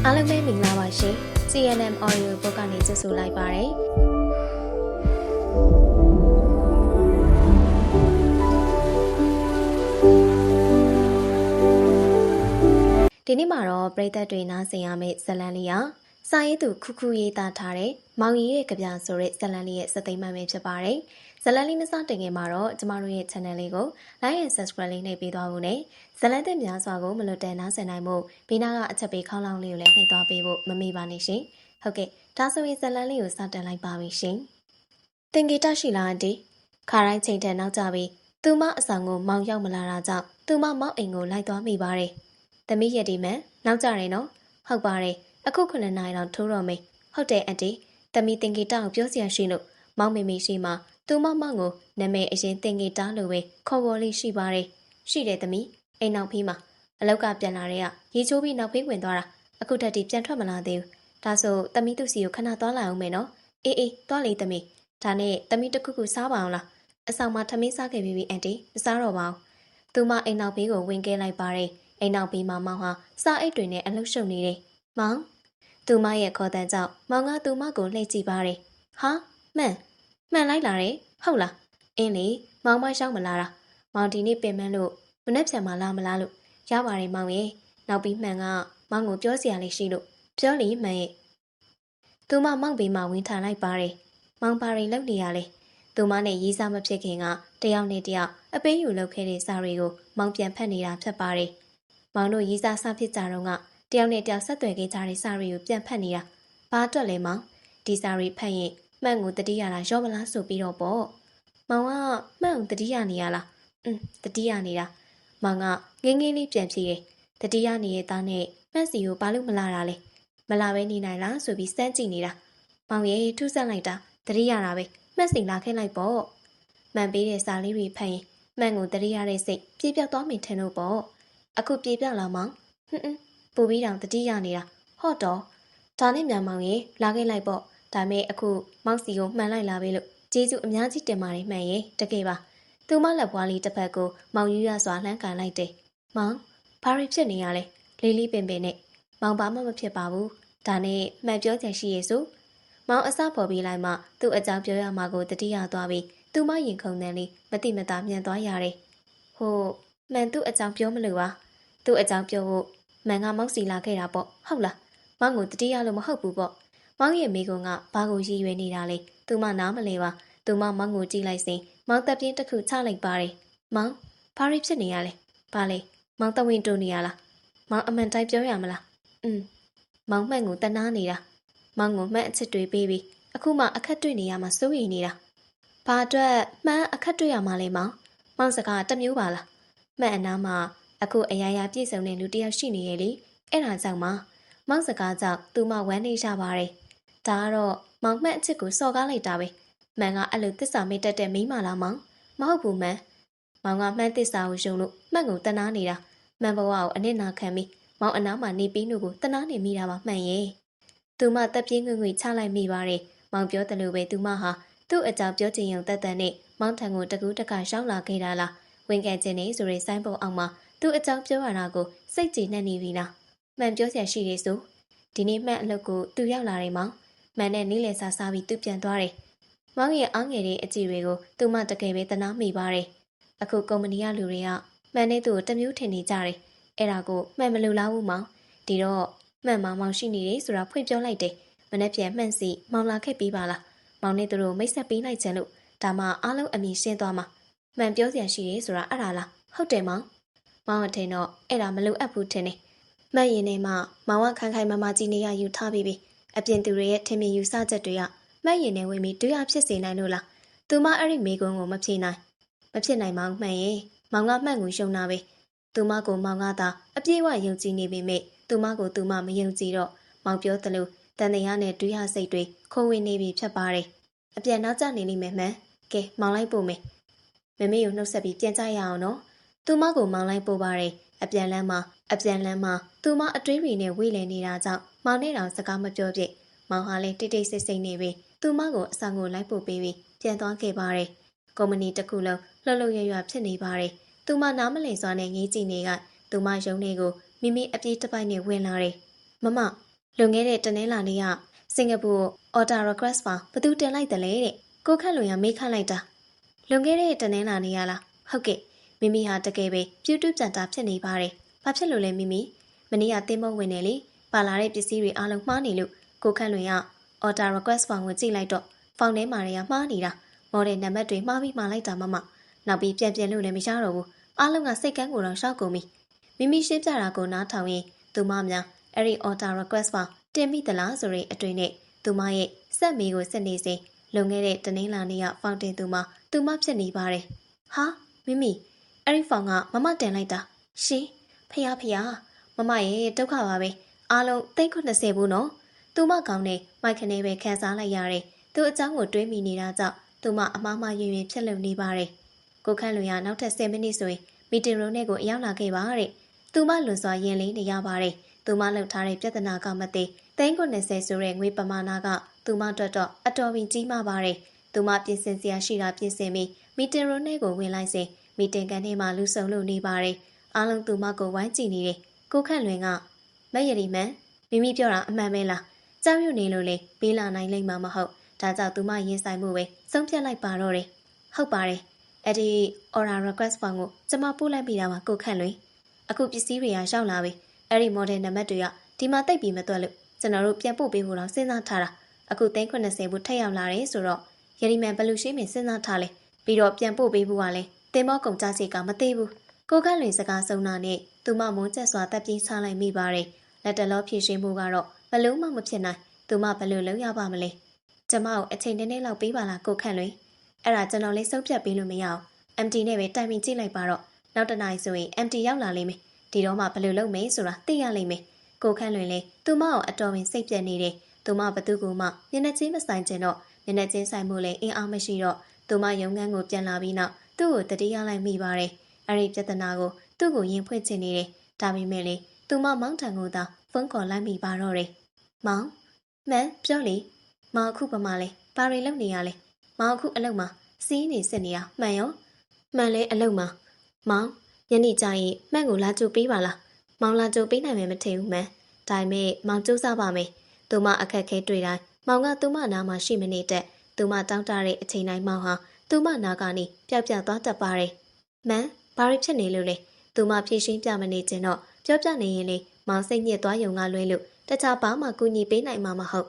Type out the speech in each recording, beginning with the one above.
အားလုံးပဲမင်္ဂလာပါရှင် CNM Audio Book ကနေကြိုဆိုလိုက်ပါတယ်ဒီနေ့မှာတော့ပရိသတ်တွေနားဆင်ရမယ့်ဇာတ်လမ်းလေးစာရေးသူခူခူရေးသားထားတဲ့မောင်ရီရဲ့ကြပြဆိုတဲ့ဇာတ်လမ်းလေးရဲ့စသိမ်းမှန်ပဲဖြစ်ပါတယ်ဇာတ်လမ်းလေးမစတင်ခင်မှာတော့ကျမတို့ရဲ့ channel လေးကို like and subscribe လေးနှိပ်ပေးသွားဖို့နဲ့ဇာတ်လမ်းသစ်များစွာကိုမလွတ်တမ်းနားဆင်နိုင်မှုဘေးနာကအချက်ပေးခေါင်းလောင်းလေးကိုလည်းနှိပ်သွားပေးဖို့မမေ့ပါနဲ့ရှင်ဟုတ်ကဲ့ဒါဆိုရင်ဇာတ်လမ်းလေးကိုစတင်လိုက်ပါပြီရှင်တင်ဂီတရှိလားအန်တီခါတိုင်းချိန်ထက်နောက်ကျပြီးသူမအဆောင်ကိုမောင်ရောက်မလာတာကြောင့်သူမမောင်အိမ်ကိုလိုက်သွားမိပါတယ်သမီးရက်ဒီမန်နောက်ကြတယ်နော်ဟုတ်ပါတယ်အခု9နာရီလောက်ထိုးတော့မေးဟုတ်တယ်အန်တီသမီးတင်ဂီတကိုပြောစရာရှိလို့မောင်မေမေရှိမှသူမမောင်ကိုနာမည်အရင်တင်ဂီတလို့ပဲခေါ်ပေါ်လေးရှိပါတယ်ရှိတယ်သမီးအိမ်နောက်ဖေးမှာအလောက်ကပြန်လာတဲ့ကရေချိုးပြီးနောက်ဖေးဝင်သွားတာအခုတည်းတည်းပြန်ထွက်မလာသေးဘူးဒါဆိုသမီးသူ့စီကိုခဏသွားလာအောင်မယ်နော်အေးသွားလေသမီးဒါနဲ့သမီးတစ်ခုခုစားပါအောင်လားအဆောင်မှာထမင်းစားခဲ့ပြီအန်တီမစားတော့ပါဘူးသူမအိမ်နောက်ဖေးကိုဝင်ခဲ့လိုက်ပါတယ်အိမ်နောက်ဖေးမှာမောင်ဟာစားအိတ်တွေနဲ့အလုပ်ရှုပ်နေတယ်မောင်သူမရဲ့ခေါ်တန်းကြောင့်မောင်ကသူမကိုလှည့်ကြည့်ပါတယ်ဟာမှန်လိုက်လာတယ်ဟုတ်လားအင်းလေမောင်မရောက်မလာတာမောင်ဒီနေ့ပင်မလို့မနှက်ဖြံမလားမလားလို့ရပါတယ်မောင်ရဲ့နောက်ပြီးမှန်ကမောင်ကိုပြောစရာလေးရှိလို့ပြောလေမှန်ရဲ့သူမမောင်ဘေးမှာဝင်ထားလိုက်ပါတယ်မောင်ပါရင်လောက်နေရလေသူမနဲ့ရေးစားမဖြစ်ခင်ကတယောက်နဲ့တယောက်အပေးယူလုပ်ခဲ့တဲ့စာတွေကိုမောင်ပြန်ဖတ်နေတာဖြစ်ပါတယ်မောင်တို့ရေးစားစဖြစ်ကြတော့ကတယောက်နဲ့တယောက်ဆက်သွယ်ခဲ့ကြတဲ့စာတွေကိုပြန်ဖတ်နေတာဘာအတွက်လဲမောင်ဒီစာတွေဖတ်ရင်မှန်ကိုတတိယတာရောမလားဆိုပြီးတော့ပေါ့မောင်ကမှန်ကိုတတိယနေရလားတတိယနေတာမောင်ကငင်းငင်းလေးပြန်ဖြေတယ်တတိယနေရဲ့သားနဲ့မှန်စီကိုဘာလို့မလာတာလဲမလာပဲနေနိုင်လားဆိုပြီးစမ်းကြည့်နေတာမောင်ရဲ့ထူးဆန်းလိုက်တာတတိယတာပဲမှန်စီလာခဲ့လိုက်ပေါ့မှန်ပေးတဲ့စာလေးတွေဖတ်ရင်မှန်ကိုတတိယတဲ့စိတ်ပြေပြောက်သွားမိထင်လို့ပေါ့အခုပြေပြောက်လာမောင်ပူပြီးတောင်တတိယနေတာဟော့တော့ဒါနဲ့မြန်မောင်ရဲ့လာခဲ့လိုက်ပေါ့ဒါမဲ့အခုမောင်စီကိုမှန်လိုက်လာပြီလို့ကျေးဇူးအများကြီးတင်ပါတယ်မှန်ရဲ့တကယ်ပါသူမလက်ပွားလေးတစ်ဖက်ကိုမောင်ယူရစွာလှမ်းကန်လိုက်တယ်မောင်ဘာတွေဖြစ်နေရလဲလေးလေးပင်ပင်နဲ့မောင်ဘာမှမဖြစ်ပါဘူးဒါနဲ့မှန်ပြောချင်ရှိရဲ့ဆိုမောင်အစပေါ်ပြီးလိုက်မှသူ့အကြောင်းပြောရမှာကိုတတိယသွားပြီးသူမရင်ခုန်တယ်လေးမတိမတာမြန်သွားရတယ်ဟိုမှန်သူ့အကြောင်းပြောမလို့ပါသူ့အကြောင်းပြောဖို့မှန်ကမောင်စီလာခဲ့တာပေါ့ဟုတ်လားမောင်ကိုတတိယလို့မဟုတ်ဘူးပေါ့မောင်ရဲ့မိကုံကဘာကိုရည်ရွယ်နေတာလဲသူမနားမလဲပါသူမမောင်ကိုကြည့်လိုက်စဉ်မောင်တပ်ပြင်းတစ်ခုချလိုက်ပါတယ်မောင်ဘာတွေဖြစ်နေရလဲဘာလဲမောင်တဝင်းတူနေရလားမောင်အမှန်တိုင်းပြောရမလားမောင်မှန်ကိုတနာနေတာမောင်ကိုမှန်အချစ်တွေပေးပြီးအခုမှအခက်တွေ့နေရမှာစိုးရိမ်နေတာဘာအတွက်မှန်အခက်တွေ့ရမှာလဲမောင်စကားတမျိုးပါလားမှန်အနာမှာအခုအရာရာပြည့်စုံတဲ့လူတစ်ယောက်ရှိနေရဲ့လေအဲ့ဒါကြောင့်မောင်စကားကြောင့်သူမဝမ်းနေကြပါတယ်ဒါကတော့မောင်မှန်အချစ်ကိုစော်ကားလိုက်တာပဲမှန်ကအဲ့လိုသစ္စာမေ့တတ်တဲ့မိမလားမောင်မဟုတ်ဘူးမှန်မောင်ကမှန်သစ္စာကိုယုံလို့မှန်ကိုတနာနေတာမှန်ဘဝကိုအနစ်နာခံပြီးမောင်အနားမှာနေပြီးလို့ကိုတနာနေမိတာပါမှန်ရဲ့သူမတက်ပြင်းငွေချလိုက်မိပါတယ်မောင်ပြောတယ်လို့ပဲသူမဟာသူ့အကြောင်းပြောချင်ရုံတတ်နဲ့မောင်ထံကိုတကူးတခါရှောင်းလာခဲ့တာလားဝင်ကန်ခြင်းနေဆိုတဲ့ဆိုင်းပုံအောင်မှာသူ့အကြောင်းပြောရတာကိုစိတ်ကြည်နှံ့နေပြီလားမှန်ပြောစရာရှိတယ်ဆိုဒီနေ့မှန်အလုပ်ကိုသူရောက်လာတယ်မောင်မှန်နဲ့နီးလည်စားပြီးသူပြန်သွားတယ်မောင်ရဲ့အားငယ်တဲ့အကြည့်တွေကိုသူမတကယ်ပဲတနာမိပါတယ်အခုကုမ္ပဏီကလူတွေကမှန်နဲ့သူ့ကိုတမျိုးထင်နေကြတယ်အဲ့ဒါကိုမှန်မလို့လားဘူးမောင်ဒီတော့မှန်မောင်ရှိနေတယ်ဆိုတာဖွင့်ပြောလိုက်တယ်မနေ့ပြန်မှန်စီမောင်လာခဲ့ပြီးပါလားမောင်နဲ့သူတို့မိတ်ဆက်ပေးလိုက်ချင်လို့ဒါမှအားလုံးအမြင်ရှင်းသွားမှာမှန်ပြောစရာရှိတယ်ဆိုတာအဲ့ဒါလားဟုတ်တယ်မောင်အထင်တော့အဲ့ဒါမလိုအပ်ဘူးထင်တယ်မှန်ရင်နဲ့မှမောင်ကခိုင်ခိုင်မာမာကြည်နေရယူထားပြီးအပြင်သူတွေရဲ့ထင်မြင်ယူဆချက်တွေကမှန်ရင်နဲ့ဝင်ပြီးတွေ့ရဖြစ်စေနိုင်လို့လားသူမအဲ့ဒီမိကုန်းကိုမဖြစ်နိုင်မောင်မှန်ရဲ့မောင်ကမှန်ကိုယုံတာပဲသူမကိုမောင်ကသာအပြည့်အဝယုံကြည်နေပေမဲ့သူမကိုသူမမယုံကြည်တော့မောင်ပြောသလိုတန်တရားနဲ့တွေးရစိတ်တွေခိုးဝင်နေပြီဖြစ်ပါတယ်အပြန်နောက်ကျနေလိမ့်မယ်မှန်ကဲမောင်လိုက်ပို့မယ်မမေကိုနှုတ်ဆက်ပြီးပြန်ကြရအောင်နော်သူမကိုမောင်လိုက်ပို့ပါတယ်အပြန်လမ်းမှာသူမအတွေးတွေနဲ့ဝေ့လည်နေတာကြောင့်မောင်နဲ့တောင်စကားမပြောပြစ်မောင်ဟာလည်းတိတ်တိတ်ဆိတ်ဆိတ်နေပြီးသူမကိုအဆောင်ကိုလိုက်ပို့ပေးပြီးပြန်သွားခဲ့ပါတယ်ကုမ္ပဏီတစ်ခုလုံးလှုပ်လှုပ်ရွရွဖြစ်နေပါတယ်သူမနားမလည်စွာနဲ့ငေးကြည့်နေကသူမယုံနေကိုမိမိအပြေးတစ်ပိုက်နဲ့ဝင်လာတယ်မမ လွန်ခဲ့တဲ့တနင်္လာနေ့ကစင်ကာပူ order request ပါဘသူတင်လိုက်တယ်လေတဲ့ကိုခန့်လွင်ကမေးခန့်လိုက်တာလွန်ခဲ့တဲ့တနင်္လာနေ့ကလားဟုတ်ကဲ့မိမိဟာတကယ်ပဲပြူးတူးကြံတာဖြစ်နေပါတယ်ဘာဖြစ်လို့လဲမိမိမနေ့ကသင်းမဝင်နေလေပါလာတဲ့ပစ္စည်းတွေအားလုံးမှားနေလို့ကိုခန့်လွင်က order request ဖောင်ကိုကြည့်လိုက်တော့ဖောင်ထဲမှာတွေကမှားနေတာမော်ဒယ်နံပါတ်တွေမှားပြီးမှားလိုက်တာမမနောက်ပြီးပြန်လို့လည်းမရတော့ဘူးအားလုံးကစိတ်ကန်းကိုတော့ရှောက်ကုန်ပြီမိမိရှင်းပြတာကိုနားထောင်ရင်သူမများအဲ့ဒီ order request ဖောင်တင်မိသလားဆိုတဲ့အတွေ့နဲ့သူမရဲ့စက်မီကိုစစ်နေစဉ်လွန်ခဲ့တဲ့တနင်္လာနေ့ကဖောင်တင်သူမဖြစ်နေပါတယ်ဟာမိမိအဲ့ဒီဖောင်ကမမတင်လိုက်တာရှင်ဖះမမရဲ့ဒုက္ခပါပဲအားလုံး390ဘူးနော်သူမကောင်းနေမိုက်ခနဲ့ပဲခံစားလိုက်ရတယ်သူအเจ้าကိုတွေးမိနေတာကြောင့်သူမအမားမရွင်ဖြစ်လုံနေပါတယ်ကိုခန့်လွင်ကနောက်ထပ်10မိနစ်ဆိုရင်မီတင်ရုံးထဲကိုအရောက်လာခဲ့ပါတဲ့သူမလွန်စွာရင်လေးနေရပါတယ်သူမလှုပ်ထားတဲ့ပြဿနာကမသိ390ဆိုတဲ့ငွေပမာဏကသူမအတွက်တော့အတော်ပင်ကြီးမားပါတယ်သူမပြင်ဆင်စရာရှိတာပြင်ဆင်ပြီးမီတင်ရုံးထဲကိုဝင်လိုက်စဉ်မီတင်ကန်ထဲမှာလူစုံလို့နေပါတယ်အားလုံးသူမကိုဝိုင်းကြည့်နေတယ်ကိုခန့်လွင်ကမရရီမန်မိမိပြောတာအမှန်ပဲလားကြောက်ရွံ့နေလို့လေပေးလာနိုင်လိမ့်မှာမဟုတ်ဒါကြောင့်သူမရင်ဆိုင်မှုပဲဆုံးဖြတ်လိုက်ပါတော့တယ်ဟုတ်ပါတယ်အဲ့ဒီ order request form ကိုကျွန်မပို့လိုက်ပြီးတာပါကိုခန့်လွင်အခုပစ္စည်းတွေကရောက်လာပြီအဲ့ဒီ model နံပါတ်တွေကဒီမှာတိတ်ပြီးမတွက်လို့ကျွန်တော်တို့ပြန်ပို့ပေးဖို့တော့စဉ်းစားထားတာအခု390ဘူးထပ်ရောက်လာတယ်ဆိုတော့ရရီမန်ဘလူးရှိမင်းစဉ်းစားထားလဲပြီးတော့ပြန်ပို့ပေးဖို့ကလည်းတင်မောကုန်ကြစီကမသေးဘူးကိုခန့်လွင်စကားဆုံးတာနဲ့သူမမုန်းချက်စွာတက်ပြေးချလိုက်မိပါတယ်လက်တလောဖြည့်ရှင်းမှုကတော့ဘလို့မှမဖြစ်နိုင်သူမဘလို့လုံးရပါမလဲကျမကိုအချိန်နည်းနည်းလောက်ပေးပါလားကိုခန့်လွင်အဲ့ဒါကျွန်တော်လေးစုပ်ဖြတ်ပေးလို့မရအောင် MT နဲ့ပဲတိုင်ပင်ကြည့်လိုက်ပါတော့နောက်တစ်နိုင်ဆိုရင် MT ရောက်လာလိမ့်မယ်ဒီတော့မှဘလို့လုပ်မယ်ဆိုတာသိရလိမ့်မယ်ကိုခန့်လွင်လေသူမကိုအတော်ပင်စိတ်ပြက်နေတယ်သူမဘသူ့ကိုမှမျက်နှာချင်းမဆိုင်ကျင်တော့မျက်နှာချင်းဆိုင်မှုလည်းအင်အားမရှိတော့သူမရုံငန်းကိုပြန်လာပြီးနောက်သူ့ကိုတတိယလိုက်မိပါတယ်အဲ့ဒီပြဿနာကိုသူ့ကိုရင်ဖွင့်ချင်နေတယ်ဒါပေမဲ့လေသူမမောင်းထန်ကိုသာဖုန်းခေါ်လိုက်မိပါတော့တယ်မောင်မန်ပြောလေမောင်အခုပမာလဲဘာတွေလုပ်နေရလဲမောင်အခုအလုပ်မှာစီးနေစစ်နေတာမှန်ရောမှန်လဲအလုပ်မှာမောင်ညနေကျရင်မှန်ကိုလာကြိုပေးပါလားမောင်လာကြိုပေးနိုင်မယ်မထင်ဘူးမှန်ဒါပေမဲ့မောင်စူးစမ်းပါမယ်သူမအခက်ခဲတွေ့တိုင်းမောင်ကသူမနားမှာရှိမနေတဲ့သူမတောင်းတတဲ့အချိန်တိုင်းမောင်ဟာသူမနာကနေပျောက်သွားတတ်ပါတယ်မှန်ဘာတွေဖြစ်နေလို့လဲသူမဖြည့်ရှင်းပြမနေချင်တော့ပြောပြနေရင်လေမောင်စိတ်ညစ်သွားရုံကလွဲလို့တခြားဘာမှကူညီပေးနိုင်မှာမဟုတ်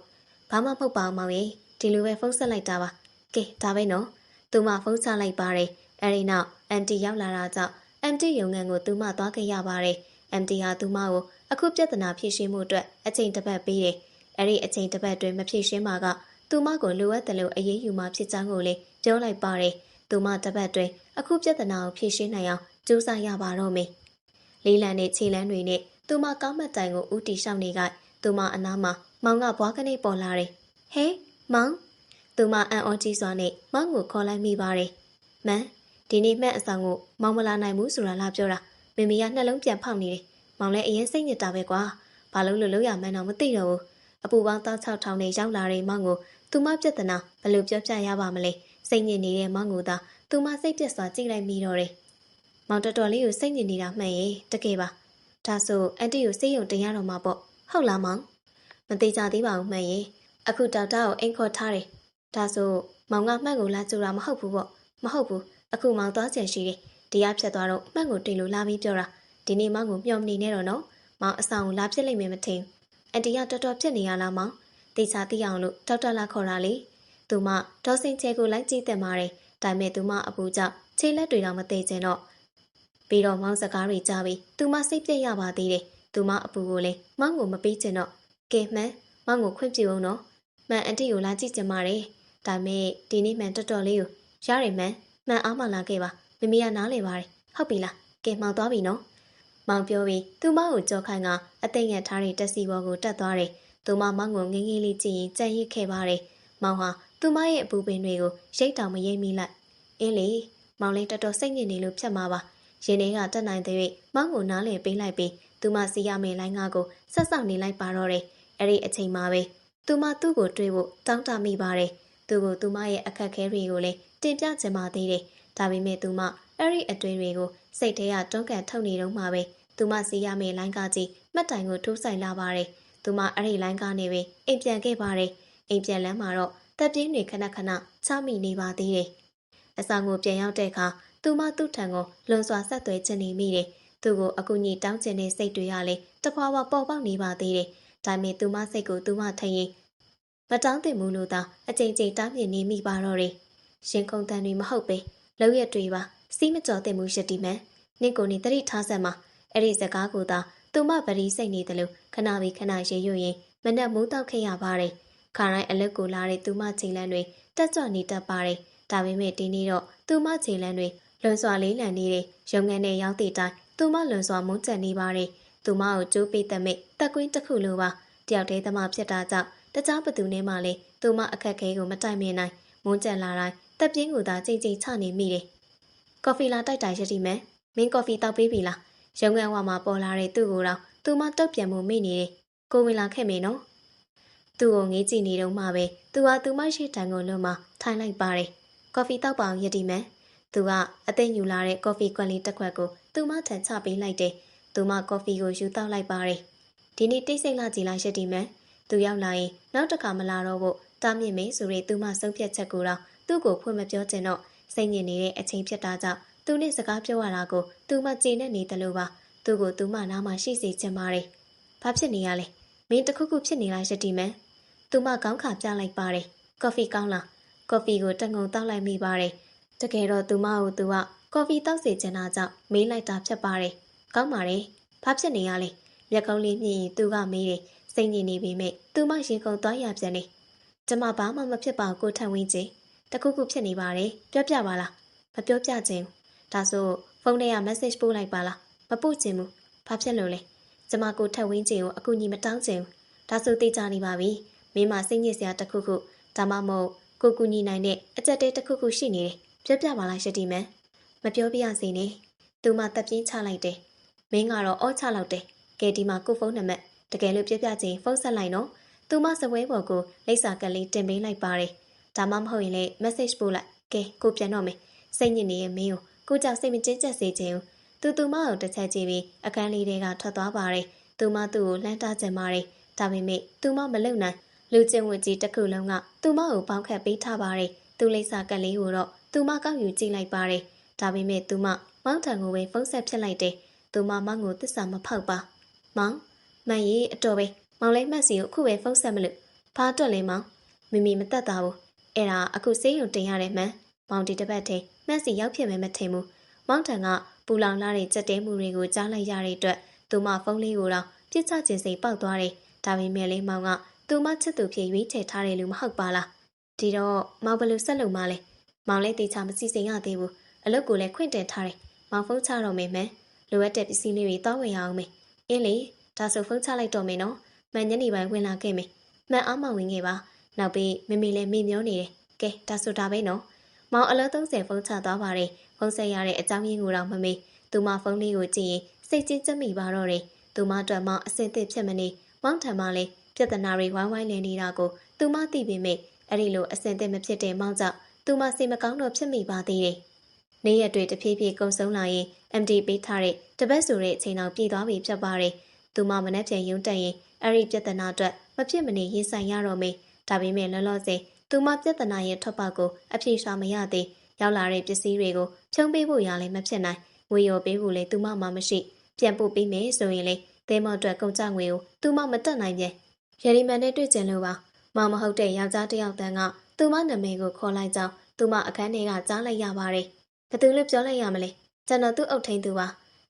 ဘာမှမဟုတ်ပါဘူးမောင်ရေဒီလိုပဲဖုန်းဆက်လိုက်တာပါကဲဒါပဲနော်သူမဖုန်းချလိုက်ပါတယ်အဲဒီနောက်အန်တီရောက်လာတာကြောင့်အန်တီရုံငန်းကိုသူမသွားခဲ့ရပါတယ်အန်တီဟာသူမကိုအခုပြဿနာဖြေရှင်းမှုအတွက်အချိန်တစ်ပတ်ပေးတယ်အဲဒီအချိန်တစ်ပတ်တွင်မဖြေရှင်းမှာကသူမကိုလိုအပ်တယ်လို့အရေးယူမှဖြစ်ကြောင်းကိုလည်းပြောလိုက်ပါတယ်သူမတစ်ပတ်တွင်အခုပြဿနာကိုဖြေရှင်းနိုင်အောင်ကြိုးစားရပါတော့မယ်လေးလံနဲ့ခြေလမ်းတွေနဲ့သူမကောင်းမတ်တိုင်ကိုဦးတီရှောက်နေကသူမအနားမှာမောင်ကဘွားကနေပေါ်လာတယ်ဟဲမောင်သူမအံ့ဩကြီးစွာနဲ့မောင်ကိုခေါ်လိုက်မိပါတယ်မန်ဒီနေ့မှတ်အဆောင်ကိုမောင်မလာနိုင်ဘူးဆိုတာလားပြောတာမမေကနှလုံးပြန်ဖောက်နေတယ်မောင်လည်းအရင်စိတ်ညစ်တာပဲကွာဘာလို့လို့ရမှန်းတော့မသိတော့ဘူးအပူပေါင်း6000နဲ့ရောက်လာတဲ့မောင်ကိုသူမပြဿနာဘယ်လိုပြောပြရပါမလဲစိတ်ညစ်နေတဲ့မောင်ကိုသာသူမစိတ်ပြက်စွာကြည့်လိုက်မိတော့တယ်မောင်တော်တော်လေးကိုစိတ်ညစ်နေတာမှန်ရဲ့တကယ်ပါဒါဆိုအန်တီကိုစေးရုံတင်ရတော့မှာပေါ့ဟုတ်လားမောင်မသေးကြသေးပါဘူးမှန်ရဲ့အခုဒေါက်တာကိုအိမ်ခေါ်ထားတယ်ဒါဆိုမောင်ကမှန်ကိုလာကြတာမဟုတ်ဘူးပေါ့မဟုတ်ဘူးအခုမောင်သွားချင်ရှိတယ်တရားဖြတ်သွားတော့မှန်ကိုတင်လို့လာပြီးပြောတာဒီနေ့မောင်ကိုမျှော်မနေနဲ့တော့နော်မောင်အဆောင်ကိုလာဖြစ်လိမ့်မယ်မထင်အန်တီကတော်တော်ဖြစ်နေရလားမောင်တေချာသိအောင်လို့ဒေါက်တာလာခေါ်တာလေသူမဒေါ်စင်ချဲကိုလိုက်ကြည့်တယ်မာတယ်ဒါပေမဲ့သူမအပူကြောင့်ခြေလက်တွေတော့မသေးချင်တော့ပြီးတော့မောင်စကားတွေကြားပြီးသူမစိတ်ပြည့်ရပါသေးတယ်သူမအပူကိုလည်းမောင်ကိုမပေးချင်တော့ကဲမှန်မောင်ကိုခွင့်ပြုအောင်နော်မှန်အန်တီကိုလာကြည့်ချင်ပါတယ်ဒါပေမဲ့ဒီနေ့မှန်တော်တော်လေးကိုရတယ်မှန်အားမလာခဲ့ပါမမေကနားလေပါတယ်ဟုတ်ပြီလားကဲမောင်သွားပြီနော်မောင်ပြောပြီးသူမကိုကြောခိုင်းကအသိငယ်ထားတဲ့တက်စီဘောကိုတက်သွားတယ်သူမမောင်ကိုငင်းငင်းလေးကြည့်ရင်ကြံ့ရစ်ခဲ့ပါတယ်မောင်ဟာသူမရဲ့အပူပင်တွေကိုရိတ်တောင်မရိပ်မိလိုက်အင်းလေမောင်လေးတော်တော်စိတ်ညစ်နေလို့ဖြတ်မှာပါရင်ထဲကတက်နိုင်တဲ့မောင်ကိုနားလည်ပေးလိုက်ပြီးသူမစီရမယ့်လိုင်းကားကိုဆက်ဆောက်နေလိုက်ပါတော့တယ်အဲ့ဒီအချိန်မှာပဲသူမသူ့ကိုတွေးဖို့တောင်းတမိပါတယ်သူကိုသူမရဲ့အခက်ခဲတွေကိုလည်းတင်ပြချင်ပါသေးတယ်ဒါပေမဲ့သူမအဲ့ဒီအတွေ့တွေကိုစိတ်ထဲကတွန်းကန်ထုတ်နေတော့မှပဲသူမစီရမယ့်လိုင်းကားကြီးမှတ်တိုင်ကိုထိုးဆိုင်လာပါတယ် သူမအဲ့ဒီလိုင်းကနေပဲအိမ်ပြန်ခဲ့ပါတယ်အိမ်ပြန်လမ်းမှာတော့တပ်ပြင်းတွေခဏခဏချမိနေပါသေးတယ်အဆောင်ကိုပြန်ရောက်တဲ့အခါသူမသူ့ထံကိုလွန်စွာဆက်သွဲချင်နေမိတယ်သူ့ကိုအကူကြီးတောင်းချင်တဲ့စိတ်တွေကလည်းတဖွာဖွာပေါ်ပေါက်နေပါသေးတယ်ဒါပေမဲ့သူမစိတ်ကိုသူမထင်ရင်မတောင်းတင်ဘူးလို့သာအကြိမ်ကြိမ်တားမြစ်နေမိပါတော့တယ်ရှင်ခုန်တန်တွေမဟုတ်ပဲလောက်ရက်တွေပါစီးမကြော်တဲ့မှုရတီမန်နင့်ကိုနေတတိထားဆက်မှာအဲ့ဒီစကားကိုသာသူမပရိစိတ်နေတယ်လို့ခဏပြီးခဏရေရွရင်မနဲ့မိုးတောက်ခဲ့ရပါတယ်ခါတိုင်းအလက်ကိုလာတဲ့သူမချိန်လန်းတွေတက်ကြွနေတတ်ပါတယ်ဒါပေမဲ့ဒီနေ့တော့သူမချိန်လန်းတွေလွန်စွာလေးလံနေတဲ့ရုံငန်းနဲ့ရောက်တဲ့တိုင်သူမလွန်စွာမုန်းချက်နေပါတယ်သူမကိုကြိုးပေးတဲ့မဲ့တက်ကွင်းတစ်ခုလိုပါတယောက်တည်းသမားဖြစ်တာကြောင့်တခြားဘသူနဲ့မှလည်းသူမအခက်ခဲကိုမတိုင်မြင်နိုင်မုန်းချက်လာတိုင်းတက်ပြင်းကိုသာကြိမ်ကြိမ်ချနေမိတယ်ကော်ဖီလာတိုက်တာရည်မန်းမင်းကော်ဖီတောက်ပေးပြီလားရုံငန်းဝါမှာပေါ်လာတဲ့သူ့ကိုတော့သူမတုတ်ပြန်မှုမိနေတယ်ကိုဝင်လာခဲ့မေနော်သူ့ကိုငေးကြည့်နေတော့မှပဲသူဟာသူမရှိတန်ကိုလွန်မှထိုင်လိုက်ပါတယ်ကော်ဖီတောက်ပါအောင်ရည်မန်းသူကအသိညူလာတဲ့ကော်ဖီကွက်လေးတစ်ခွက်ကိုသူမထန်ချပေးလိုက်တယ်သူမကော်ဖီကိုယူတောက်လိုက်ပါတယ်ဒီနေ့တိတ်ဆိတ်လာကြည်လိုက်ရည်မန်းသူရောက်လာရင်နောက်တစ်ခါမလာတော့ဖို့တားမြင့်မေးဆိုရဲသူမဆုံးဖြတ်ချက်ကိုတော့သူ့ကိုဖွင့်မပြောချင်တော့စိတ်ညစ်နေတဲ့အချိန်ဖြစ်တာကြောင့်သူနဲ့စကားပြောရတာကိုသူမကြည်နဲ့နေတယ်လို့ပါသူ့ကိုသူမနားမှာရှိစေချင်ပါတယ်ဘာဖြစ်နေရလဲမင်းတခုခုဖြစ်နေလားရတီမန်သူမကောင်းခါပြလိုက်ပါတယ်ကော်ဖီကောင်းလားကော်ဖီကိုတငုံတောက်လိုက်မိပါတယ်တကယ်တော့သူမကိုသူကကော်ဖီတောက်စေချင်တာကြောင့်မေးလိုက်တာဖြစ်ပါတယ်ကောင်းပါတယ်ဘာဖြစ်နေရလဲမျက်ကုံးလေးမြင်ရင်သူကမေးတယ်စိတ်ညစ်နေပေမဲ့သူမရင်ကုန်သွားရပြန်တယ်ကျမဘာမှမဖြစ်ပါဘူးကိုထန်ဝင်းချင်းတခုခုဖြစ်နေပါတယ်ပြောပြပါလားမပြောပြချင်ဘူးဒါဆိုဖုန်းထဲက message ပို့လိုက်ပါလားမပို့ချင်ဘူးဘာဖြစ်လို့လဲကျမကိုထက်ဝင်းချင်းကိုအကူကြီးမတောင်းချင်ဘူးဒါဆိုသိကြနေပါပြီမင်းမစိတ်ညစ်စရာတခုခုဒါမှမဟုတ်ကိုကူညီနိုင်တဲ့အကြက်တဲတခုခုရှိနေတယ်ပြောပြပါလားရတီမန်မပြောပြရစေနဲ့သူမတက်ပြင်းချလိုက်တယ်မင်းကတော့အော်ချလောက်တယ်ကဲဒီမှာကိုဖုန်းနံပါတ်တကယ်လို့ပြောပြချင်ဖုန်းဆက်လိုက်နော်သူမစပွဲပေါ်ကိုလိပ်စာကလေးတင်ပေးလိုက်ပါတယ်ဒါမှမဟုတ်ရင်လည်း message ပို့လိုက်ကဲကိုပြန်တော့မယ်စိတ်ညစ်နေရဲ့မင်းကိုကြောက်စိတ်မကျဉ်ကျက်စေချင်ဘူးသူမကိုတစ်ချက်ကြည့်ပြီးအခန်းလေးတွေကထွက်သွားပါတယ်သူမသူ့ကိုလှမ်းတားချင်ပါတယ်ဒါပေမဲ့သူမမလုံနိုင်လူချင်းဝင်ကြီးတစ်ခုလုံးကသူမကိုပေါင်းခတ်ပေးထားပါတယ်သူလိပ်စာကလေးကိုတော့သူမကောက်ယူကြည့်လိုက်ပါတယ်ဒါပေမဲ့သူမမောင်းထံကိုပဲဖုန်းဆက်ဖြစ်လိုက်တယ်သူမမောင်းကိုသစ္စာမဖောက်ပါမောင်မန်ကြီးအတော်ပဲမောင်လေးမက်စီကိုအခုပဲဖုန်းဆက်မလို့ဘာအတွက်လဲမောင်မမီမတက်တာဘူးအဲ့ဒါအခုစေးရုံတင်ရတယ်မှန်မောင်ဒီတစ်ပတ်ထဲမက်စီရောက်ဖြစ်မယ်မထင်ဘူးမောင်ထံကပူလောင်လာတဲ့ကြက်တဲမှုတွေကိုကြားလိုက်ရတဲ့အတွက်သူမဖုန်းလေးကိုတော့ပြစ်ချခြင်းစိတ်ပေါက်သွားတယ်ဒါပေမဲ့လေးမောင်ကသူမချစ်သူဖြစ်ရွေးချယ်ထားတယ်လို့မဟုတ်ပါလားဒီတော့မောင်ဘယ်လိုဆက်လုပ်မှလဲမောင်လည်းတေချာမစီစဉ်ရသေးဘူးအလုပ်ကိုလည်းခွင့်တင်ထားတယ်မောင်ဖုန်းချတော့မယ်မှန်လိုအပ်တဲ့ပစ္စည်းလေးတွေတောင်းဝယ်ရအောင်မယ်အင်းလေဒါဆိုဖုန်းချလိုက်တော့မယ်နော်မှန်ညနေပိုင်းဝင်လာခဲ့မယ်မှန်အားမဝင်ခဲ့ပါနောက်ပြီးမမေလည်းမေ့မျောနေတယ်ကဲဒါဆိုဒါပဲနော်မောင်အလုံး30ဖုန်းချသွားပါတယ်ဖုန်းဆက်ရတဲ့အကြောင်းရင်းကိုတော့မမေ့သူမဖုန်းလေးကိုကြည့်ရင်စိတ်ချင်းကျမိပါတော့တယ်သူမအတွက်မောင်အစင်သစ်ဖြစ်မနေမောင်ထံမှလည်းပြဿနာတွေဝိုင်းဝိုင်းလည်နေတာကိုသူမသိပေမဲ့အဲ့ဒီလိုအစင်သစ်မဖြစ်တဲ့မောင်ကြောင့်သူမစိတ်မကောင်းတော့ဖြစ်မိပါသေးတယ်နေ့ရက်တွေတဖြည်းဖြည်းကုန်ဆုံးလာရင် MD ပေးထားတဲ့တပတ်ဆိုတဲ့အချိန်အောင်ပြည်သွားပြီဖြစ်ပါတယ်သူမမနှက်ပြန်ရုံတက်ရင်အဲ့ဒီပြဿနာအတွက်မဖြစ်မနေရင်ဆိုင်ရတော့မေဒါပေမဲ့လောလောဆယ်သူမပြဿနာရဲ့ထွက်ပေါက်ကိုအပြေရှာမရသေးရောက်လာတဲ့ပစ္စည်းတွေကိုဖြုံးပေးဖို့ရလည်းမဖြစ်နိုင်ငွေရောပေးဖို့လည်းသူမမှမရှိပြန်ပို့ပေးမယ်ဆိုရင်လေသဲမော့အတွက်ကုန်ကြငွေကိုသူမမတက်နိုင်ပြန်ရရီမန်နဲ့တွေ့ကြလို့ပါမမဟုတ်တဲ့ယောက်ျားတစ်ယောက်တန်းကသူမနာမည်ကိုခေါ်လိုက်ကြောင်းသူမအခန်းထဲကကြားလိုက်ရပါတယ်ဘယ်သူလို့ပြောလိုက်ရမလဲကျွန်တော်သူ့အုပ်ထိန်သူပ